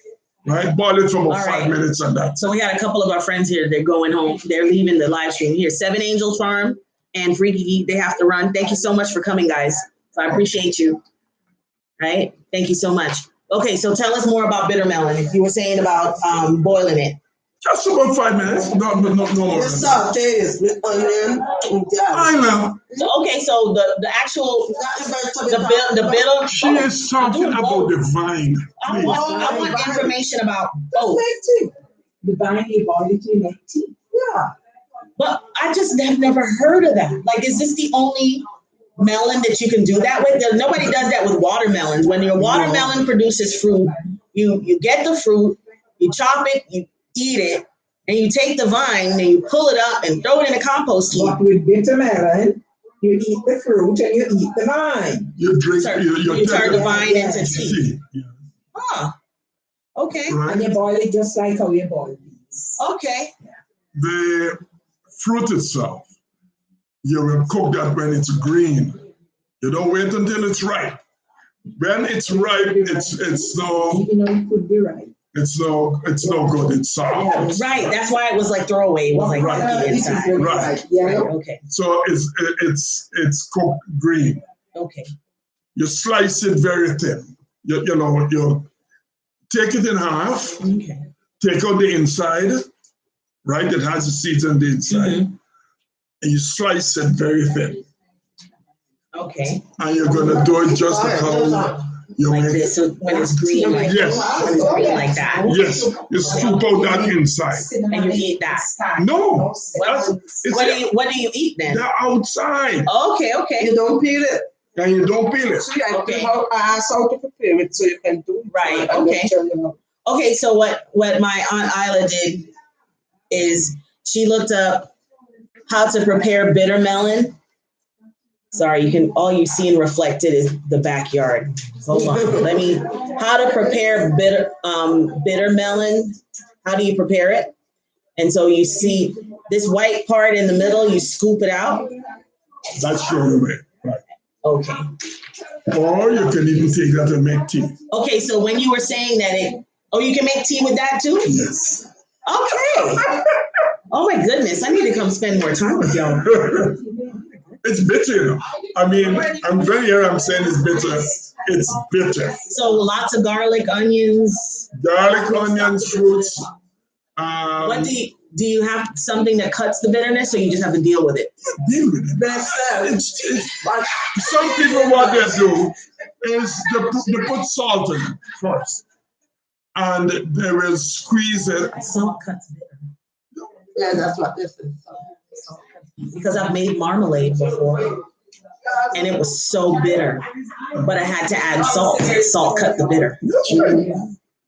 Speaker 3: Right? Boil it for about 5 minutes and that.
Speaker 5: So we got a couple of our friends here. They're going home. They're leaving the live stream here. 7 Angels Farm and Freaky, they have to run. Thank you so much for coming, guys. So I appreciate you. Right? Thank you so much. Okay, so tell us more about bitter melon. You were saying about boiling it.
Speaker 3: Just about 5 minutes. No more.
Speaker 2: With sautés, with onion, and
Speaker 3: I know.
Speaker 5: So, okay, so the actual the bitter.
Speaker 3: She is talking about the vine.
Speaker 5: I want information about both.
Speaker 6: The vine, you boil it to make tea.
Speaker 2: Yeah.
Speaker 5: But I just have never heard of that. Like, is this the only melon that you can do that with? Nobody does that with watermelons. When your watermelon produces fruit, you get the fruit, you chop it, you eat it, and you take the vine and you pull it up and throw it in a compost heap.
Speaker 6: But with bitter melon, you eat the fruit and you eat the vine.
Speaker 3: You drink. You
Speaker 5: turn the vine into tea.
Speaker 3: Yeah.
Speaker 5: Huh. Okay.
Speaker 3: Right?
Speaker 6: And you boil it just like how you boil beans.
Speaker 5: Okay.
Speaker 3: The fruit itself, you will cook that when it's green. You don't wait until it's ripe. When it's ripe, it's no.
Speaker 6: Even though it could be ripe.
Speaker 3: It's no good. It's soft.
Speaker 5: Right. That's why it was like throwaway. It was like
Speaker 3: Right.
Speaker 5: inside.
Speaker 3: Right.
Speaker 6: Yeah.
Speaker 5: Okay.
Speaker 3: So it's cooked green.
Speaker 5: Okay.
Speaker 3: You slice it very thin. You take it in half.
Speaker 5: Okay.
Speaker 3: Take out the inside. Right. It has the seeds on the inside. And you slice it very thin.
Speaker 5: Okay.
Speaker 3: And you're gonna do it just like how you
Speaker 5: Like
Speaker 3: make
Speaker 5: this, so when it's green, like
Speaker 3: Yes.
Speaker 5: when it's green like that.
Speaker 3: Yes, you scoop out that inside.
Speaker 5: And you eat that.
Speaker 3: No,
Speaker 5: What do you eat then?
Speaker 3: They're outside.
Speaker 5: Okay.
Speaker 2: You don't peel it.
Speaker 3: And you don't peel it.
Speaker 2: So I ask how to prepare it so you can do it.
Speaker 5: Right,
Speaker 2: And
Speaker 5: okay.
Speaker 2: then tell you
Speaker 5: Okay, so what my Aunt Isla did is she looked up how to prepare bitter melon. Sorry, you can all you see and reflected is the backyard. Hold on. How to prepare bitter melon. How do you prepare it? And so you see this white part in the middle, you scoop it out.
Speaker 3: That's the only way. Right.
Speaker 5: Okay.
Speaker 3: Or you can even take that and make tea.
Speaker 5: Okay, so when you were saying that you can make tea with that too?
Speaker 3: Yes.
Speaker 5: Okay. Oh my goodness, I need to come spend more time with y'all.
Speaker 3: It's bitter, you know. I mean, I'm saying it's bitter. It's bitter.
Speaker 5: So lots of garlic, onions.
Speaker 3: Garlic, onions, fruits.
Speaker 5: What do you have something that cuts the bitterness, or you just have to deal with it?
Speaker 3: Deal with it. But some people, what they do is they put salt in it first, and they will squeeze it.
Speaker 5: Salt cuts bitter.
Speaker 2: Yeah, that's what this is.
Speaker 5: Because I've made marmalade before, and it was so bitter, but I had to add salt. Salt cut the bitter.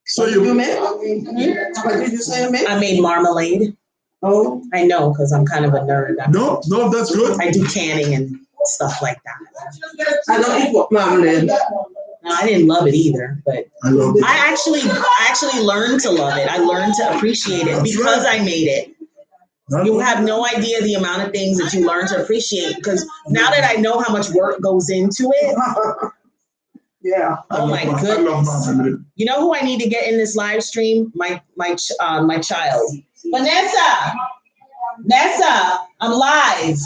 Speaker 2: So you made? What did you say you made?
Speaker 5: I made marmalade.
Speaker 2: Oh,
Speaker 5: I know, because I'm kind of a nerd.
Speaker 3: No, that's good.
Speaker 5: I do canning and stuff like that.
Speaker 2: I don't eat marmalade.
Speaker 5: No, I didn't love it either, but I actually learned to love it. I learned to appreciate it because I made it. You have no idea the amount of things that you learn to appreciate, because now that I know how much work goes into it.
Speaker 2: Yeah.
Speaker 5: Oh my goodness. You know who I need to get in this live stream? My child. Vanessa, I'm live.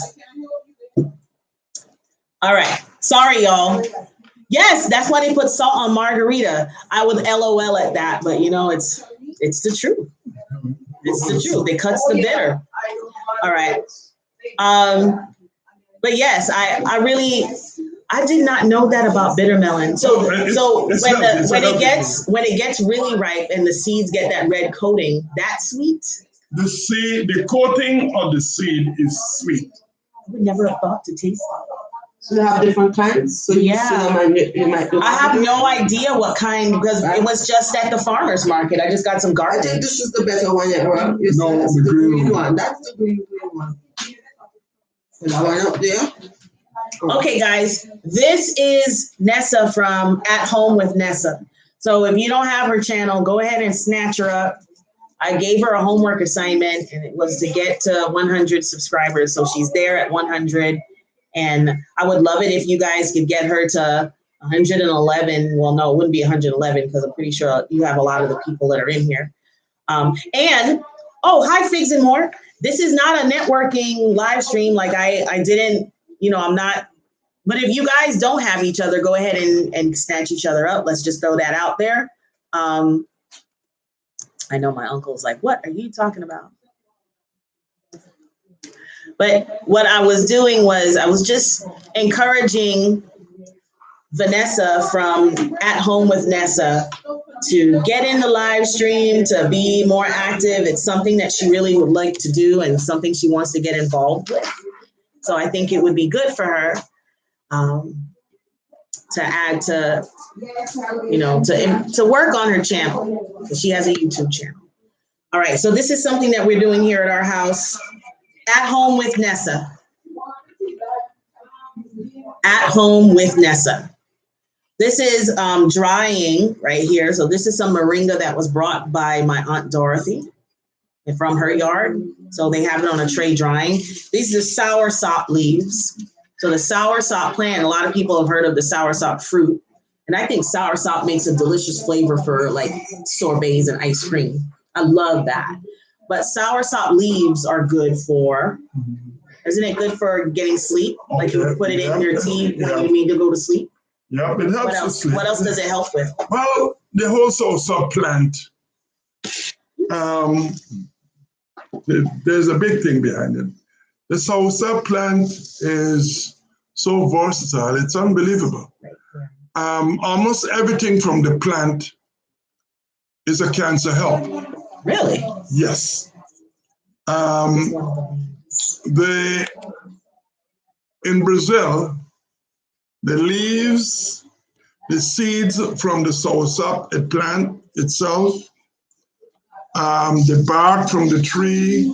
Speaker 5: All right. Sorry, y'all. Yes, that's why they put salt on margarita. I would LOL at that, but it's the truth. It's the truth. It cuts the bitter. All right. But yes, I did not know that about bitter melon. So when it gets really ripe and the seeds get that red coating, that's sweet.
Speaker 3: The coating of the seed is sweet.
Speaker 5: I would never have thought to taste it.
Speaker 2: So you have different kinds. So you see them and you might do.
Speaker 5: I have no idea what kind, because it was just at the farmer's market. I just got some garbage.
Speaker 2: I think this is the better one, Errol.
Speaker 3: No,
Speaker 2: the green one. That's the green one. And that one up there.
Speaker 5: Okay, guys, this is Nessa from At Home with Nessa. So if you don't have her channel, go ahead and snatch her up. I gave her a homework assignment, and it was to get to 100 subscribers. So she's there at 100. And I would love it if you guys could get her to 111. Well, no, it wouldn't be 111 because I'm pretty sure you have a lot of the people that are in here. Hi, Figs and More. This is not a networking live stream. Like I didn't, I'm not. But if you guys don't have each other, go ahead and snatch each other up. Let's just throw that out there. I know my uncle's like, what are you talking about? But what I was doing was I was just encouraging Vanessa from At Home with Nessa to get in the live stream, to be more active. It's something that she really would like to do and something she wants to get involved with. So I think it would be good for her to add to, to work on her channel, because she has a YouTube channel. All right, so this is something that we're doing here at our house. At Home with Nessa. At Home with Nessa. This is drying right here. So this is some moringa that was brought by my Aunt Dorothy from her yard. So they have it on a tray drying. These are Soursop leaves. So the Soursop plant, a lot of people have heard of the Soursop fruit. And I think Soursop makes a delicious flavor for like sorbets and ice cream. I love that. But Soursop leaves are good for, isn't it good for getting sleep? Like you put it in your tea when you need to go to sleep?
Speaker 3: Yeah, it helps with sleep.
Speaker 5: What else does it help with?
Speaker 3: Well, the whole Soursop plant, there's a big thing behind it. The Soursop plant is so versatile, it's unbelievable. Almost everything from the plant is a cancer help.
Speaker 5: Really?
Speaker 3: Yes. In Brazil, the leaves, the seeds from the Soursop plant itself the bark from the tree,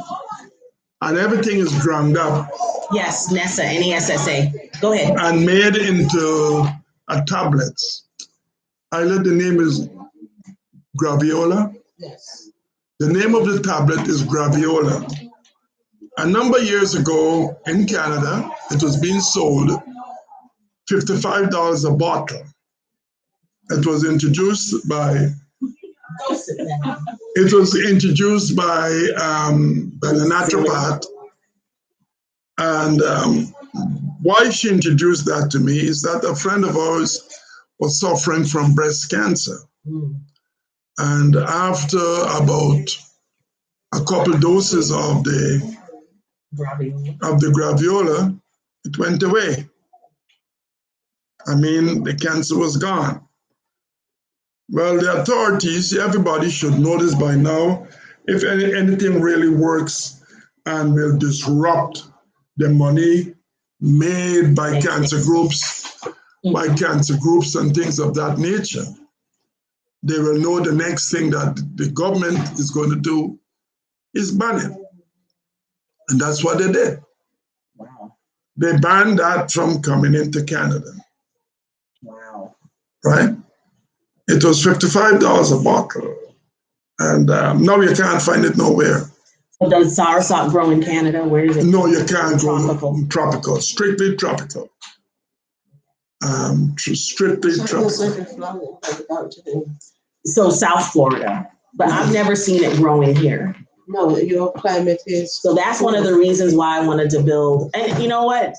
Speaker 3: and everything is ground up
Speaker 5: Yes, Nessa, Nessa. Go ahead.
Speaker 3: and made into a tablet. Either the name is Graviola.
Speaker 2: Yes.
Speaker 3: The name of the tablet is Graviola. A number of years ago in Canada, it was being sold $55 a bottle. It was introduced by the naturopath, and why she introduced that to me is that a friend of ours was suffering from breast cancer, and after about a couple doses of the Graviola, it went away. I mean, the cancer was gone. Well, the authorities, everybody should know this by now. If anything really works and will disrupt the money made by cancer groups, and things of that nature, they will know the next thing that the government is going to do is ban it. And that's what they did.
Speaker 5: Wow.
Speaker 3: They banned that from coming into Canada.
Speaker 5: Wow.
Speaker 3: Right? It was $55 a bottle. And now you can't find it nowhere.
Speaker 5: Does soursop grow in Canada? Where is it?
Speaker 3: No, you can't
Speaker 5: Tropical.
Speaker 3: go tropical, strictly tropical. Strictly tropical.
Speaker 5: So South Florida, but I've never seen it growing here.
Speaker 2: No, your climate is.
Speaker 5: So that's one of the reasons why I wanted to build. And you know what?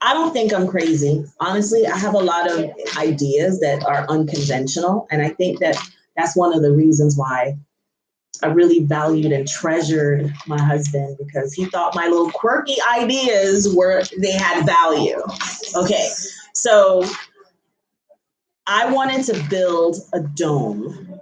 Speaker 5: I don't think I'm crazy. Honestly, I have a lot of ideas that are unconventional. And I think that that's one of the reasons why I really valued and treasured my husband, because he thought my little quirky ideas they had value. Okay, so I wanted to build a dome,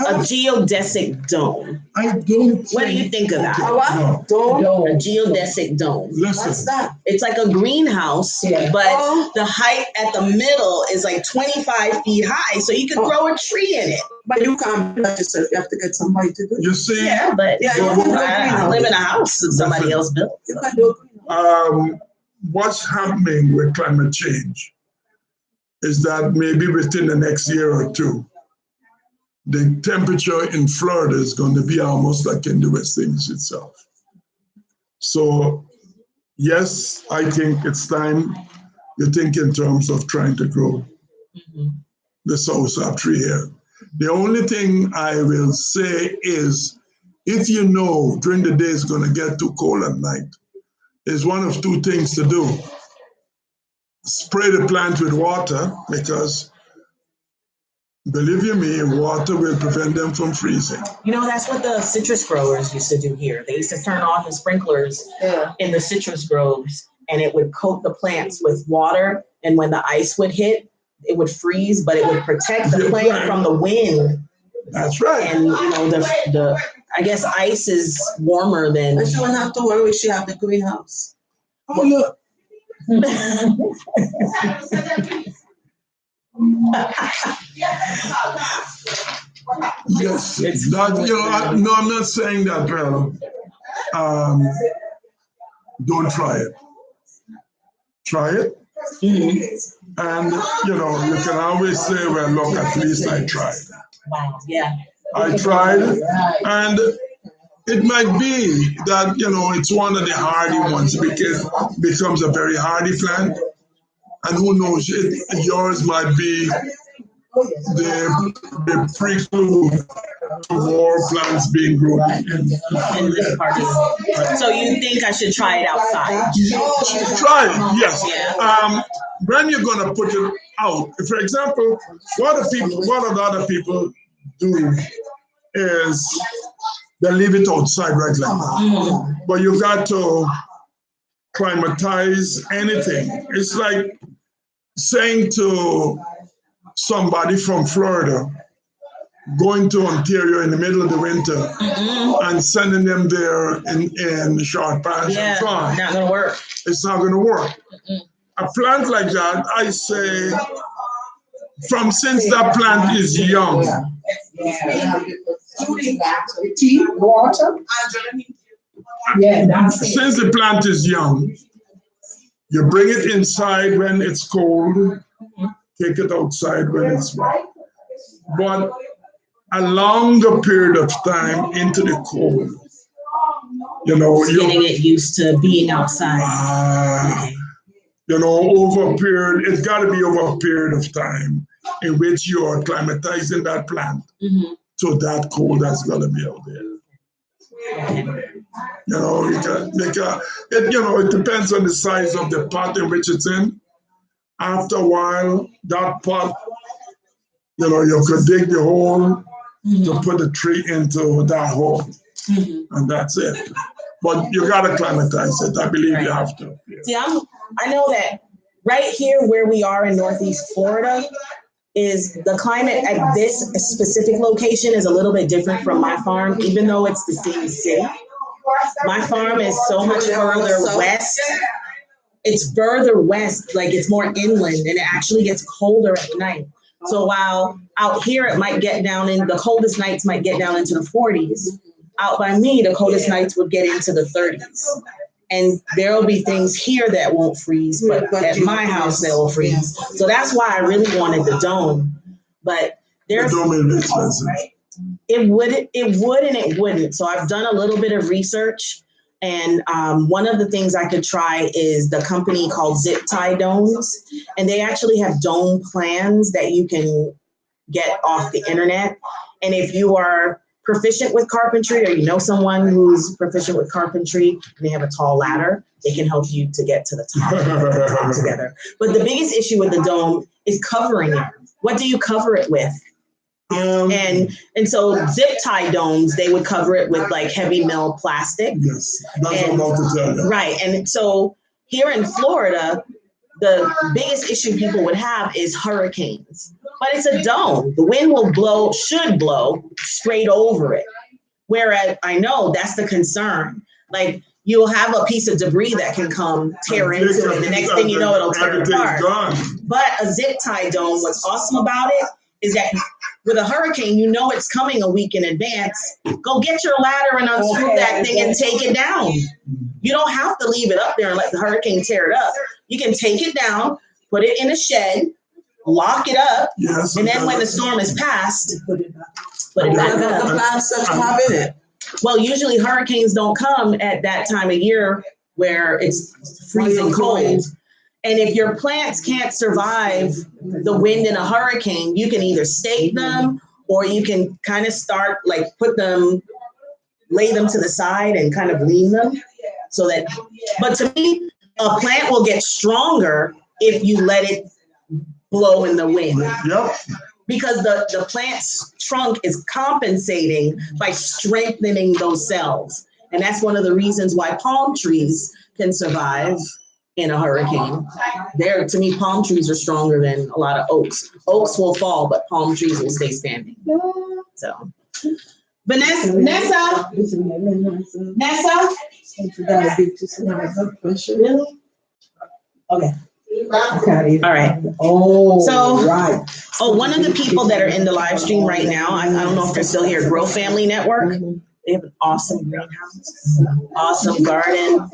Speaker 5: a geodesic dome.
Speaker 3: I don't.
Speaker 5: What do you think of that?
Speaker 3: No.
Speaker 5: A geodesic dome.
Speaker 3: Listen.
Speaker 2: What's that?
Speaker 5: It's like a greenhouse, but the height at the middle is like 25 feet high, so you could grow a tree in it.
Speaker 2: But you can't build it yourself. You have to get somebody to do it.
Speaker 3: You see,
Speaker 5: Yeah, but I live in a house that somebody else built.
Speaker 2: You can do it.
Speaker 3: what's happening with climate change is that maybe within the next year or two, the temperature in Florida is going to be almost like in the West Indies itself. So, yes, I think it's time you think in terms of trying to grow the soursop tree here. The only thing I will say is, if you know during the day it's going to get too cold at night, there's one of two things to do. Spray the plant with water, because believe you me, water will prevent them from freezing.
Speaker 5: You know, that's what the citrus growers used to do here. They used to turn off the sprinklers in the citrus groves, and it would coat the plants with water. And when the ice would hit, it would freeze, but it would protect the plant from the wind.
Speaker 3: That's right.
Speaker 5: And you know, the I guess ice is warmer than.
Speaker 2: And she won't have to worry. She have the greenhouse.
Speaker 3: Oh, look. Yes, that, you know, no, I'm not saying that, Errol. Don't try it. Try it. And, you know, you can always say, well, look, at least I tried.
Speaker 5: Wow, yeah.
Speaker 3: I tried, and it might be that, you know, it's one of the hardy ones, because it becomes a very hardy plant. And who knows, yours might be the prelude to more plants being grown in
Speaker 5: this part of. So you think I should try it outside?
Speaker 3: Try it, yes. When you're going to put it out, for example, what a lot of people do is they leave it outside right like that. But you got to climatize anything. It's like saying to somebody from Florida, going to Ontario in the middle of the winter and sending them there in short pants and fun.
Speaker 5: Not gonna work.
Speaker 3: It's not gonna work. A plant like that, I say, since that plant is young,
Speaker 6: Tea, water. Yeah, that's it.
Speaker 3: Since the plant is young, you bring it inside when it's cold, take it outside when it's warm. But a longer period of time into the cold,
Speaker 5: Getting it used to being outside.
Speaker 3: Over a period, it's got to be over a period of time in which you are acclimatizing that plant to that cold that's going to be out there. You can make it depends on the size of the pot in which it's in. After a while, that pot, you could dig the hole to put the tree into that hole, and that's it. But you got to acclimatize it. I believe you have to. Yeah.
Speaker 5: See, I know that right here where we are in Northeast Florida is the climate at this specific location is a little bit different from my farm, even though it's the same city. My farm is so much further west. It's further west, like it's more inland, and it actually gets colder at night. So while out here it might get down in the coldest nights might get down into the 40s, out by me the coldest nights would get into the 30s. And there'll be things here that won't freeze, but at my house they will freeze. So that's why I really wanted the dome. But there's
Speaker 3: the dome is expensive.
Speaker 5: It would and it wouldn't. So I've done a little bit of research, and one of the things I could try is the company called Zip Tie Domes, and they actually have dome plans that you can get off the internet. And if you are proficient with carpentry, or you know someone who's proficient with carpentry and they have a tall ladder, they can help you to get to the top together. But the biggest issue with the dome is covering it. What do you cover it with? And so zip tie domes, they would cover it with like heavy mill plastic.
Speaker 3: Yes, that's what I'm about to tell you.
Speaker 5: Right. And so here in Florida, the biggest issue people would have is hurricanes. But it's a dome. The wind should blow straight over it. Whereas I know that's the concern. Like you'll have a piece of debris that can come tear into it. The next thing you know, it'll tear apart. But a zip tie dome, what's awesome about it is that with a hurricane, you know it's coming a week in advance. Go get your ladder and unscrew that thing and take it down. You don't have to leave it up there and let the hurricane tear it up. You can take it down, put it in a shed, lock it up, and then when the storm is past, put it back up.
Speaker 2: The plants that have in it.
Speaker 5: Well, usually hurricanes don't come at that time of year where it's freezing cold. And if your plants can't survive the wind in a hurricane, you can either stake them or you can kind of start like lay them to the side and kind of lean them so that, but to me, a plant will get stronger if you let it blow in the wind.
Speaker 3: Yep.
Speaker 5: Because the plant's trunk is compensating by strengthening those cells. And that's one of the reasons why palm trees can survive in a hurricane. To me, palm trees are stronger than a lot of oaks. Oaks will fall, but palm trees will stay standing. So, Nessa. Really? Okay. All right. One of the people that are in the live stream right now, I don't know if they're still here, Grow Family Network. They have an awesome greenhouse, awesome garden.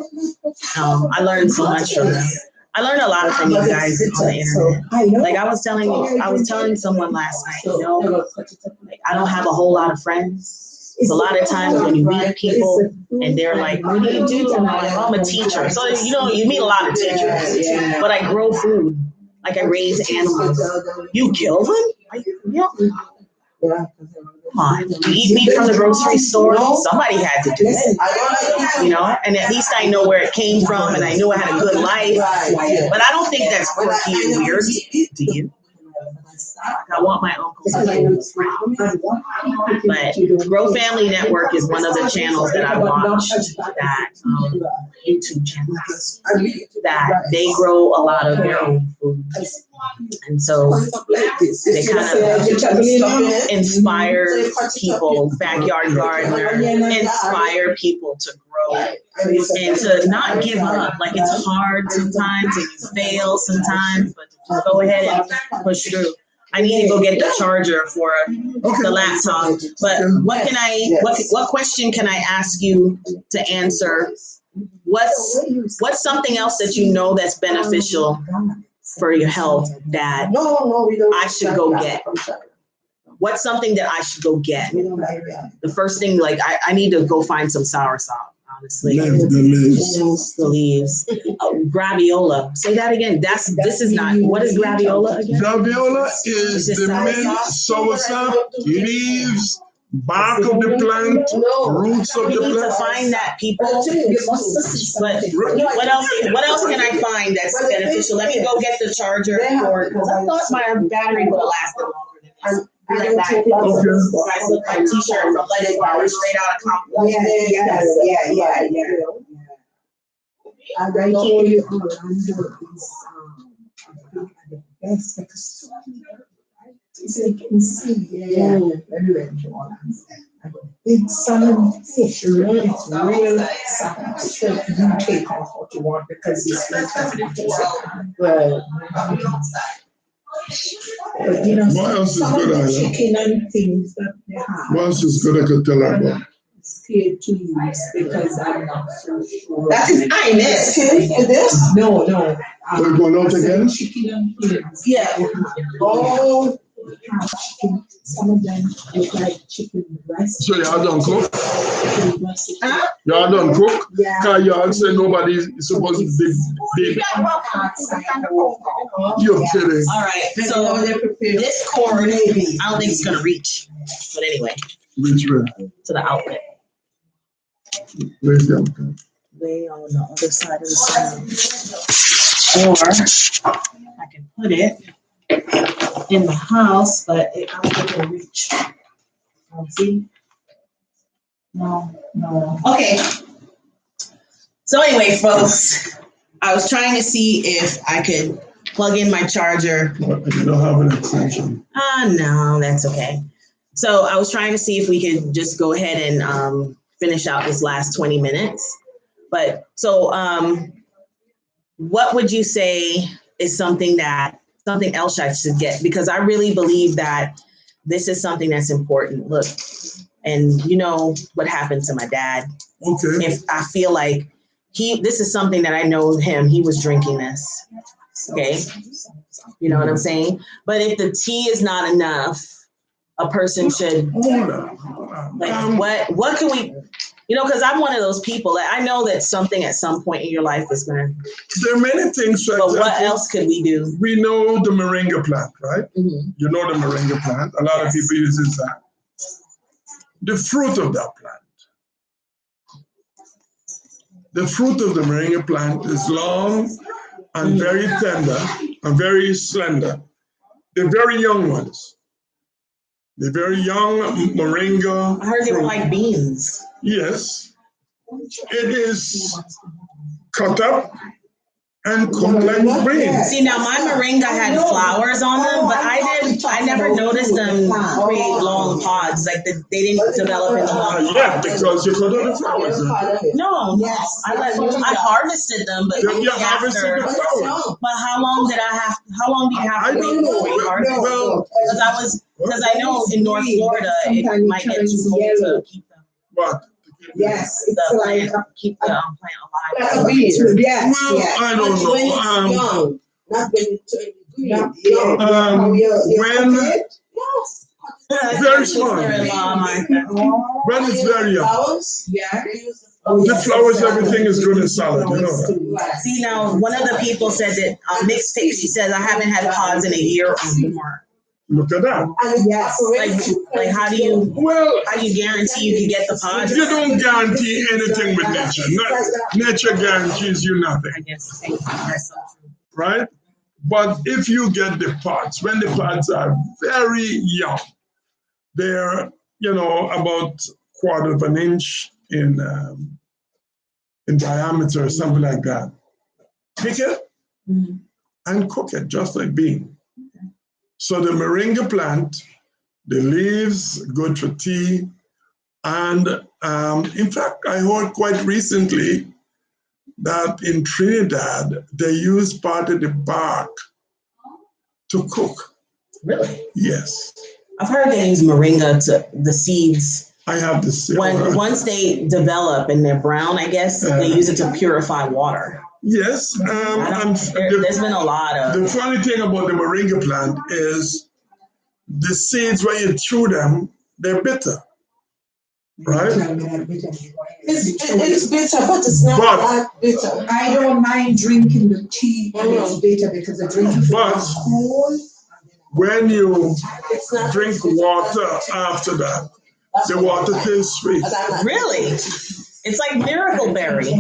Speaker 5: I learned so much from them. I learned a lot from you guys on the internet. Like I was telling someone last night, like I don't have a whole lot of friends. It's a lot of times when you meet people and they're like, what do you do? I'm a teacher. So, you meet a lot of teachers, but I grow food. Like I raise animals. You kill them? Come on, you eat meat from the grocery store? Somebody had to do it, and at least I know where it came from and I knew I had a good life. But I don't think that's quirky and weird. Do you? I want my uncle to do. But Grow Family Network is one of the channels that I watched, that YouTube channels, that they grow a lot of their own food. And so they kind of inspire people, backyard gardener, inspire people to grow and to not give up. Like it's hard sometimes and you fail sometimes, but just go ahead and push through. I need to go get the charger for the laptop. But what question can I ask you to answer? What's something else that you know that's beneficial for your health that I should go get? What's something that I should go get? The first thing, like I need to go find some soursop, honestly. The leaves. Oh, Graviola. Say that again. This is not. What is Graviola again?
Speaker 3: Graviola is the mint, soursop, leaves, bark of the plant, roots of
Speaker 5: We
Speaker 3: the
Speaker 5: need to
Speaker 3: plant.
Speaker 5: find that, people. But what else can I find that's beneficial? Let me go get the charger for it because I thought my battery would have lasted longer than this.
Speaker 3: Okay.
Speaker 5: Guys, look, my t-shirt from Let It Go, straight out of Compton.
Speaker 6: Yeah. And I told you, yes, because so you can see, very well. Big salmon fish, really, it's real salmon fish. You take off what you want because it's but you know,
Speaker 3: What else is
Speaker 6: some
Speaker 3: good,
Speaker 6: of the
Speaker 3: Isla?
Speaker 6: chicken and things that they have.
Speaker 3: What else is good I could tell her about?
Speaker 6: Scared to use because I'm not so sure.
Speaker 5: That is kindness.
Speaker 6: This? No.
Speaker 3: We're going out again?
Speaker 6: Chicken and things.
Speaker 5: Yeah.
Speaker 6: Oh, chicken. Some of them look like chicken breast.
Speaker 3: So y'all done cook?
Speaker 6: Chicken breast.
Speaker 5: Huh?
Speaker 3: Y'all done cook?
Speaker 6: Yeah.
Speaker 3: Cause y'all say nobody is supposed to dig. You're kidding.
Speaker 5: All right. So this cord, I don't think it's gonna reach. But anyway,
Speaker 3: Which way?
Speaker 5: to the outlet.
Speaker 3: Where's the outlet?
Speaker 5: Way on the other side of the sun. Or I can put it in the house, but I don't think it'll reach. See? No. Okay. So anyway, folks, I was trying to see if I could plug in my charger.
Speaker 3: You don't have an extension.
Speaker 5: No, that's okay. So I was trying to see if we could just go ahead and finish out this last 20 minutes. But so what would you say is something else I should get? Because I really believe that this is something that's important. Look, and you know what happened to my dad.
Speaker 3: Okay.
Speaker 5: If I feel like this is something that I know him, he was drinking this. Okay. You know what I'm saying? But if the tea is not enough, a person should,
Speaker 3: Hold on.
Speaker 5: like, what can we, you know, because I'm one of those people that I know that something at some point in your life is going to,
Speaker 3: There are many things.
Speaker 5: but what else could we do?
Speaker 3: We know the moringa plant, right?
Speaker 5: Mm-hmm.
Speaker 3: You know the moringa plant. A lot of people use that. The fruit of that plant. The fruit of the moringa plant is long and very tender and very slender. The very young ones. The very young moringa.
Speaker 5: I heard they were like beans.
Speaker 3: Yes. It is cut up and cooked like beans.
Speaker 5: See, now my moringa had flowers on them, but I never noticed them create long pods. Like they didn't develop into long pods.
Speaker 3: Yeah, because you cut out the flowers.
Speaker 5: No, I harvested them, but
Speaker 3: You harvested
Speaker 5: after.
Speaker 3: the flowers.
Speaker 5: But how long do you have to wait before you harvest?
Speaker 3: Well,
Speaker 5: Because I know in North Florida it might get too cold to keep them.
Speaker 3: what?
Speaker 6: Yes, it's like
Speaker 5: Keep the plant alive.
Speaker 6: yes.
Speaker 3: Well, I don't know.
Speaker 2: Not when it's green.
Speaker 3: Very small. When it's very young.
Speaker 2: Flowers?
Speaker 6: Yeah.
Speaker 3: The flowers, everything is good and solid, you know that.
Speaker 5: See, now one of the people said that mixtape. She says I haven't had pods in a year or more.
Speaker 3: Look at that.
Speaker 6: Yes.
Speaker 5: Like how do you guarantee you can get the pods?
Speaker 3: You don't guarantee anything with nature. Nature guarantees you nothing,
Speaker 5: I guess that's so true.
Speaker 3: right? But if you get the pods, when the pods are very young, they're, about quarter of an inch in diameter or something like that. Pick it and cook it just like bean. So the moringa plant, the leaves, good for tea. And in fact, I heard quite recently that in Trinidad, they use part of the bark to cook.
Speaker 5: Really?
Speaker 3: Yes.
Speaker 5: I've heard they use moringa to the seeds.
Speaker 3: I have the same.
Speaker 5: Once they develop and they're brown, I guess they use it to purify water.
Speaker 3: Yes.
Speaker 5: There's been a lot of.
Speaker 3: The funny thing about the moringa plant is the seeds, when you chew them, they're bitter. Right?
Speaker 2: It's bitter, but it's not that bitter.
Speaker 6: I don't mind drinking the tea and it's bitter because the drink is cool.
Speaker 3: When you drink water after that, the water tastes sweet.
Speaker 5: Really? It's like miracle berry.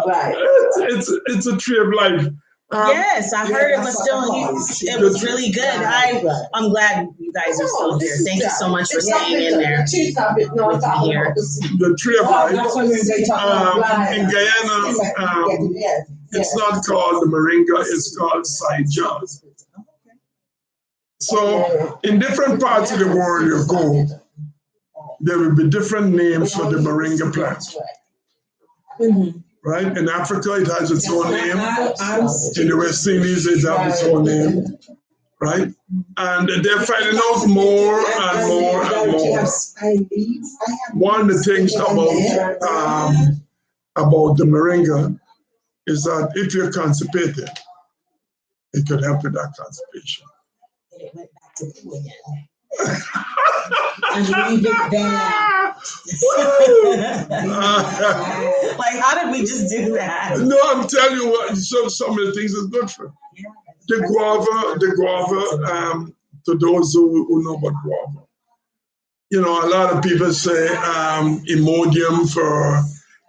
Speaker 2: Right.
Speaker 3: It's a tree of life.
Speaker 5: Yes, I heard it was still it was really good. I'm glad you guys are still here. Thank you so much for staying in there. Here.
Speaker 3: The tree of life. In Guyana, it's not called the moringa, it's called Saija. So in different parts of the world you go, there will be different names for the moringa plant.
Speaker 5: Mm-hmm.
Speaker 3: Right? In Africa, it has its own name. In the West Indies, it has its own name. Right? And they're finding out more and more and more. One of the things about the moringa is that if you're constipated, it could help with that constipation.
Speaker 5: It went back to poo again.
Speaker 6: And leave it there.
Speaker 3: Like,
Speaker 5: how did we just do that?
Speaker 3: No, I'm telling you what. Some of the things is good for. The guava. To those who know about guava, you know, a lot of people say Imodium for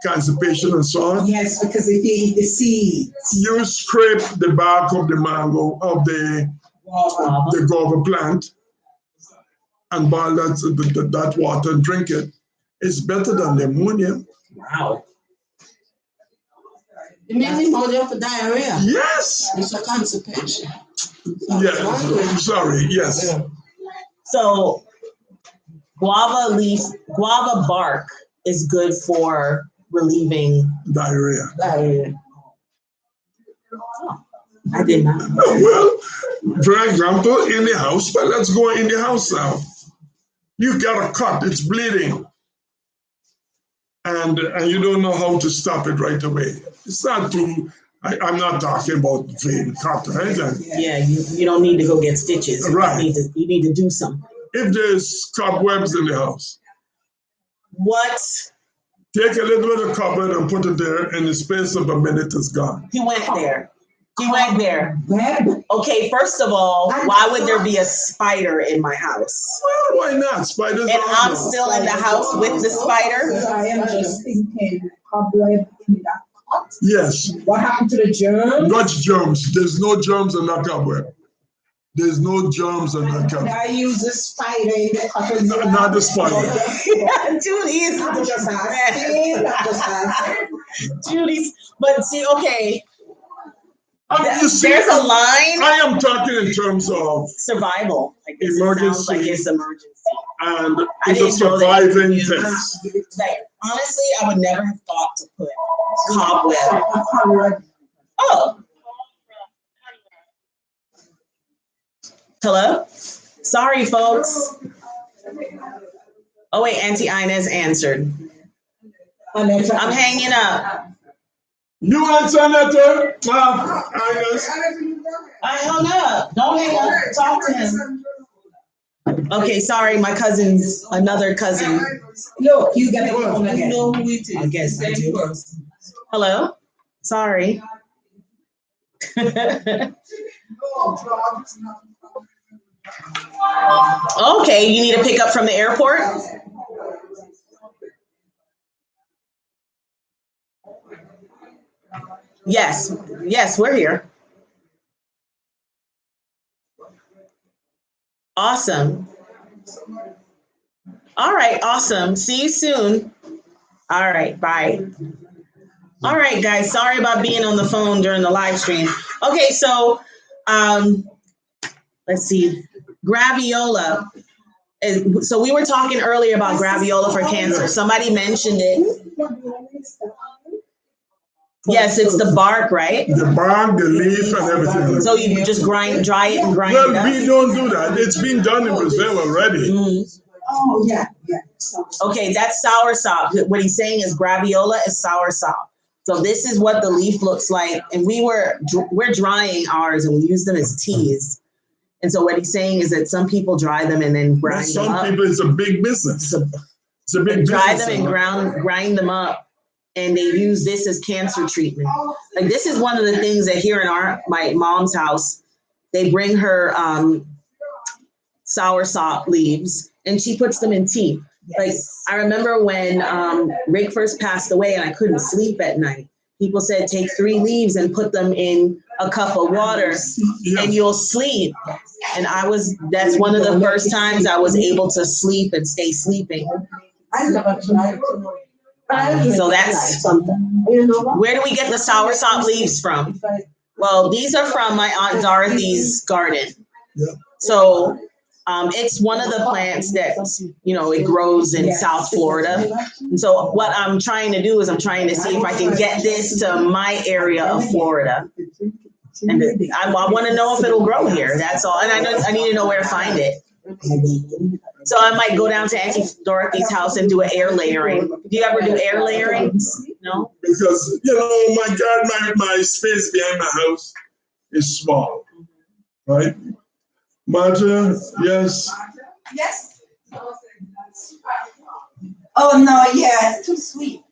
Speaker 3: constipation and so on.
Speaker 6: Yes, because if you eat the seeds.
Speaker 3: You scrape the bark of the mango of the guava plant and boil that water and drink it. It's better than the ammonia.
Speaker 5: Wow.
Speaker 2: You mean ammonia for diarrhea?
Speaker 3: Yes.
Speaker 2: It's a constipation.
Speaker 3: Yes. Sorry. Yes.
Speaker 5: So guava bark is good for relieving
Speaker 3: diarrhea.
Speaker 5: Oh, I did not.
Speaker 3: Well, for example, in the house, but let's go in the house now. You got a cut, it's bleeding. And you don't know how to stop it right away. It's not too, I'm not talking about vein cut, right?
Speaker 5: Yeah, you don't need to go get stitches.
Speaker 3: Right.
Speaker 5: You need to do something.
Speaker 3: If there's cobwebs in the house.
Speaker 5: What?
Speaker 3: Take a little bit of cobweb and put it there, and in the space of a minute, it's gone.
Speaker 5: He went there. Okay, first of all, why would there be a spider in my house?
Speaker 3: Well, why not? Spiders.
Speaker 5: And I'm still in the house with the spider.
Speaker 6: I am just thinking, cobweb in that pot.
Speaker 3: Yes.
Speaker 6: What happened to the germs?
Speaker 3: What germs? There's no germs in that cobweb. There's no germs in that cobweb.
Speaker 6: I use the spider in the pot.
Speaker 3: Not the spider.
Speaker 5: Judy's.
Speaker 6: I'm just asking.
Speaker 5: Judy's. But see, okay.
Speaker 3: There's
Speaker 5: a line.
Speaker 3: I am talking in terms of
Speaker 5: survival.
Speaker 3: Emergency.
Speaker 5: Like it's emergency.
Speaker 3: And it's a surviving thing.
Speaker 5: Like, honestly, I would never have thought to put cobweb. Oh. Hello? Sorry, folks. Oh, wait, Auntie Inez answered. I'm hanging up.
Speaker 3: You answer that, Inez?
Speaker 5: I hung up. Don't hang up. Talk to him. Okay, sorry, another cousin.
Speaker 6: Look, you got the phone again.
Speaker 4: You know who it is.
Speaker 5: I guess I do. Hello? Sorry. Okay, you need to pick up from the airport? Yes, we're here. Awesome. All right, awesome. See you soon. All right, bye. All right, guys, sorry about being on the phone during the live stream. Okay, so let's see. Graviola. So we were talking earlier about graviola for cancer. Somebody mentioned it. Yes, it's the bark, right?
Speaker 3: The bark, the leaf, and everything.
Speaker 5: So you just dry it and grind it
Speaker 3: Well,
Speaker 5: up?
Speaker 3: we don't do that. It's been done in Brazil already.
Speaker 6: Oh, yeah.
Speaker 5: Okay, that's soursop. What he's saying is graviola is soursop. So this is what the leaf looks like, and we're drying ours, and we use them as teas. And so what he's saying is that some people dry them and then grind them up.
Speaker 3: Some people, it's a big business. It's a big
Speaker 5: dry
Speaker 3: business.
Speaker 5: them and grind them up, and they use this as cancer treatment. Like this is one of the things that here in my mom's house, they bring her soursop leaves, and she puts them in tea. Like I remember when Rick first passed away and I couldn't sleep at night. People said take 3 leaves and put them in a cup of water and you'll sleep. And that's one of the first times I was able to sleep and stay sleeping. So that's something. Where do we get the soursop leaves from? Well, these are from my Aunt Dorothy's garden. So it's one of the plants that, it grows in South Florida. And so what I'm trying to do is I'm trying to see if I can get this to my area of Florida. And I want to know if it'll grow here. That's all. And I need to know where to find it. So I might go down to Auntie Dorothy's house and do an air layering. Do you ever do air layering? No?
Speaker 3: Because, my God, my space behind my house is small, right? Marta, yes?
Speaker 6: Yes. Oh, no, yeah, it's too sweet.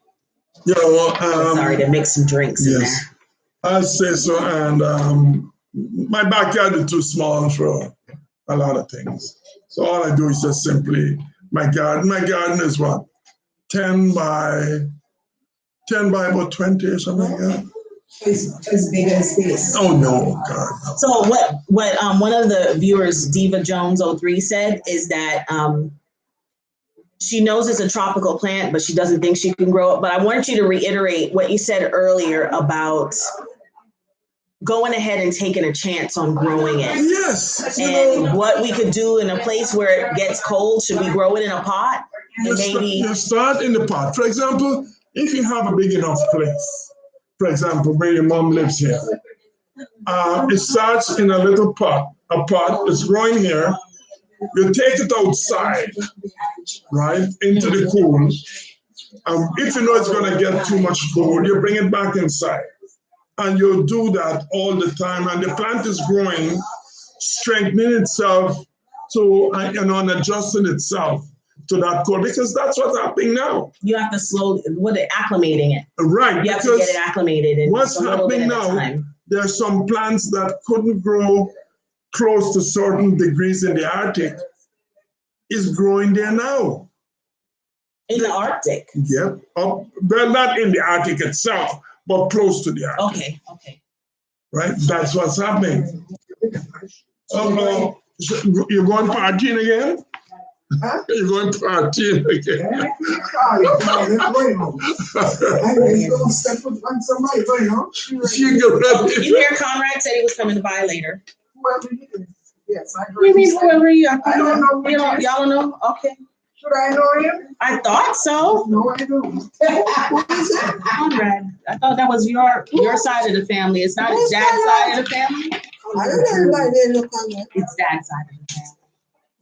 Speaker 5: Sorry to mix some drinks in there.
Speaker 3: I say so, and my backyard is too small for a lot of things. So all I do is just simply my garden. My garden is what, 10 by about 20 or something like that.
Speaker 6: It's big as this.
Speaker 3: Oh no, God.
Speaker 5: So what one of the viewers, Diva Jones 03, said is that she knows it's a tropical plant, but she doesn't think she can grow it. But I want you to reiterate what you said earlier about going ahead and taking a chance on growing it.
Speaker 3: Yes.
Speaker 5: And what we could do in a place where it gets cold, should we grow it in a pot? And
Speaker 3: You start in the pot. For example, if you have a big enough place, for example, where your mom lives here, it starts in a little pot. A pot is growing here. You take it outside, right, into the cool. If you know it's going to get too much cold, you bring it back inside. And you do that all the time. And the plant is growing, strengthening itself and adjusting itself to that cold, because that's what's happening now.
Speaker 5: You have to acclimating it.
Speaker 3: Right.
Speaker 5: You have to get it acclimated. And
Speaker 3: what's happening now, there are some plants that couldn't grow close to certain degrees in the Arctic, is growing there now.
Speaker 5: In the Arctic?
Speaker 3: Yep. Well, not in the Arctic itself, but close to the Arctic.
Speaker 5: Okay.
Speaker 3: Right? That's what's happening. You're going partying again?
Speaker 6: Huh?
Speaker 3: You're going partying again?
Speaker 5: You hear Conrad said he was coming to buy later.
Speaker 6: Yes, I
Speaker 5: You mean whoever you are?
Speaker 6: I don't know.
Speaker 5: Y'all don't know? Okay.
Speaker 6: Should I know him?
Speaker 5: I thought so.
Speaker 6: No, I don't. Who is it?
Speaker 5: Conrad. I thought that was your side of the family. It's not his dad's side of the family.
Speaker 6: I don't know anybody look on that.
Speaker 5: It's dad's side of the family.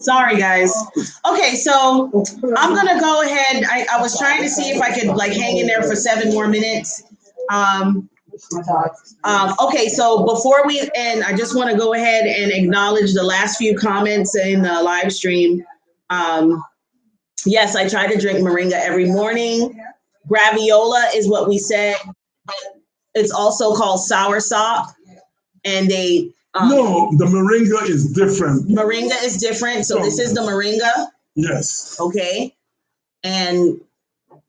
Speaker 5: Sorry, guys. Okay, so I'm gonna go ahead. I was trying to see if I could hang in there for 7 more minutes. Okay, so before we end, I just want to go ahead and acknowledge the last few comments in the live stream. Yes, I try to drink moringa every morning. Graviola is what we said. It's also called soursop, and they
Speaker 3: no, the moringa is different.
Speaker 5: Moringa is different. So this is the moringa.
Speaker 3: Yes.
Speaker 5: Okay. And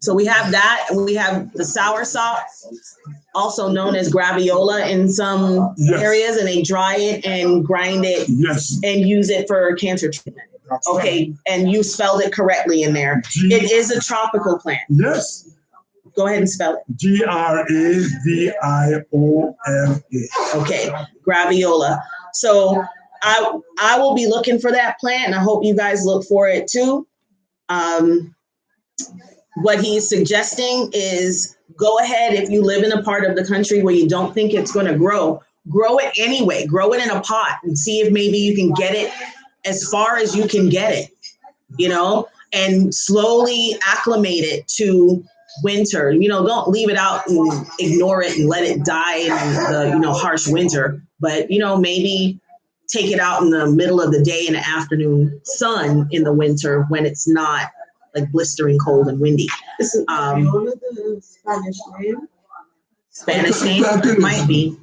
Speaker 5: so we have that, and we have the soursop, also known as graviola in some areas, and they dry it and grind it and use it for cancer treatment. Okay. And you spelled it correctly in there. It is a tropical plant.
Speaker 3: Yes.
Speaker 5: Go ahead and spell it.
Speaker 3: Graviola.
Speaker 5: Okay, graviola. So I will be looking for that plant, and I hope you guys look for it too. What he's suggesting is go ahead, if you live in a part of the country where you don't think it's going to grow it anyway. Grow it in a pot and see if maybe you can get it as far as you can get it, you know, and slowly acclimate it to winter. You know, don't leave it out and ignore it and let it die in the, you know, harsh winter. But, you know, maybe take it out in the middle of the day in the afternoon sun in the winter when it's not like blistering cold and windy.
Speaker 2: The Spanish name?
Speaker 5: Spanish name? Might be.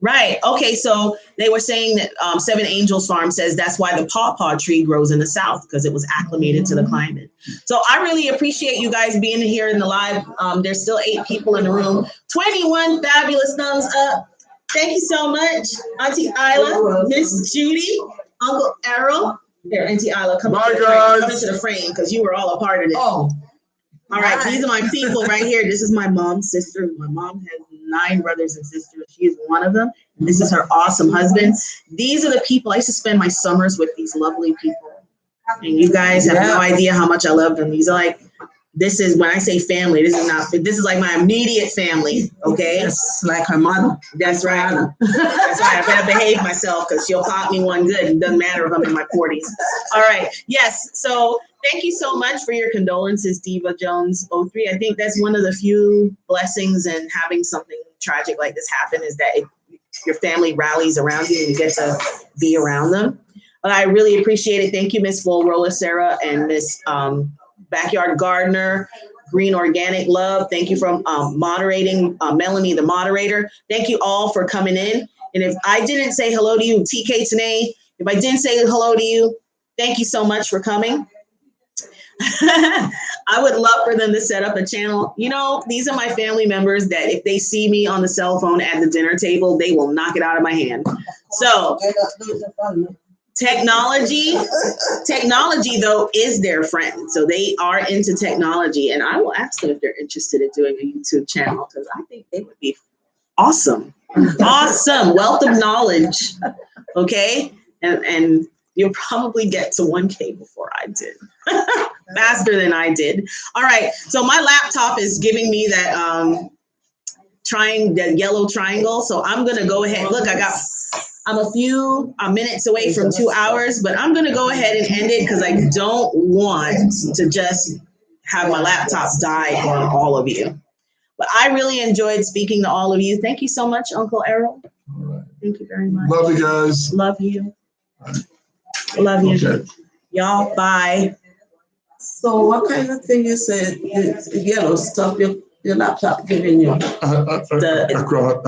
Speaker 5: Right. Okay. So they were saying that Seven Angels Farm says that's why the pawpaw tree grows in the South, because it was acclimated to the climate. So I really appreciate you guys being here in the live. There's still 8 people in the room. 21 fabulous thumbs up. Thank you so much, Auntie Isla, Miss Judy, Uncle Errol. Here, Auntie Isla, come into the frame because you were all a part of this. Oh. All right, these are my people right here. This is my mom's sister. My mom has 9 brothers and sisters. She is one of them. And this is her awesome husband. These are the people. I used to spend my summers with these lovely people. And you guys have no idea how much I love them. These are like, this is, when I say family, this is like my immediate family, okay?
Speaker 2: It's like her mother.
Speaker 5: That's right. That's right. I better behave myself because she'll pop me one good. It doesn't matter if I'm in my 40s. All right. Yes. So thank you so much for your condolences, Diva Jones 03. I think that's one of the few blessings in having something tragic like this happen, is that your family rallies around you and you get to be around them. But I really appreciate it. Thank you, Miss Full Roller Sarah and Miss Backyard Gardener, Green Organic Love. Thank you for moderating, Melanie, the moderator. Thank you all for coming in. And if I didn't say hello to you, TK Tanae, if I didn't say hello to you, thank you so much for coming. I would love for them to set up a channel. You know, these are my family members that if they see me on the cell phone at the dinner table, they will knock it out of my hand. So technology though is their friend. So they are into technology, and I will ask them if they're interested in doing a YouTube channel, because I think they would be awesome. Awesome wealth of knowledge. Okay. And you'll probably get to 1K before I did. Faster than I did. All right. So my laptop is giving me that that yellow triangle. So I'm gonna go ahead. Look, I'm a few minutes away from 2 hours, but I'm gonna go ahead and end it because I don't want to just have my laptop die on all of you. But I really enjoyed speaking to all of you. Thank you so much, Uncle Errol. Thank you very much.
Speaker 3: Love you guys.
Speaker 5: Love you. Love you. Okay. Y'all, bye.
Speaker 2: So what kind of thing you said, the yellow stuff your laptop giving you?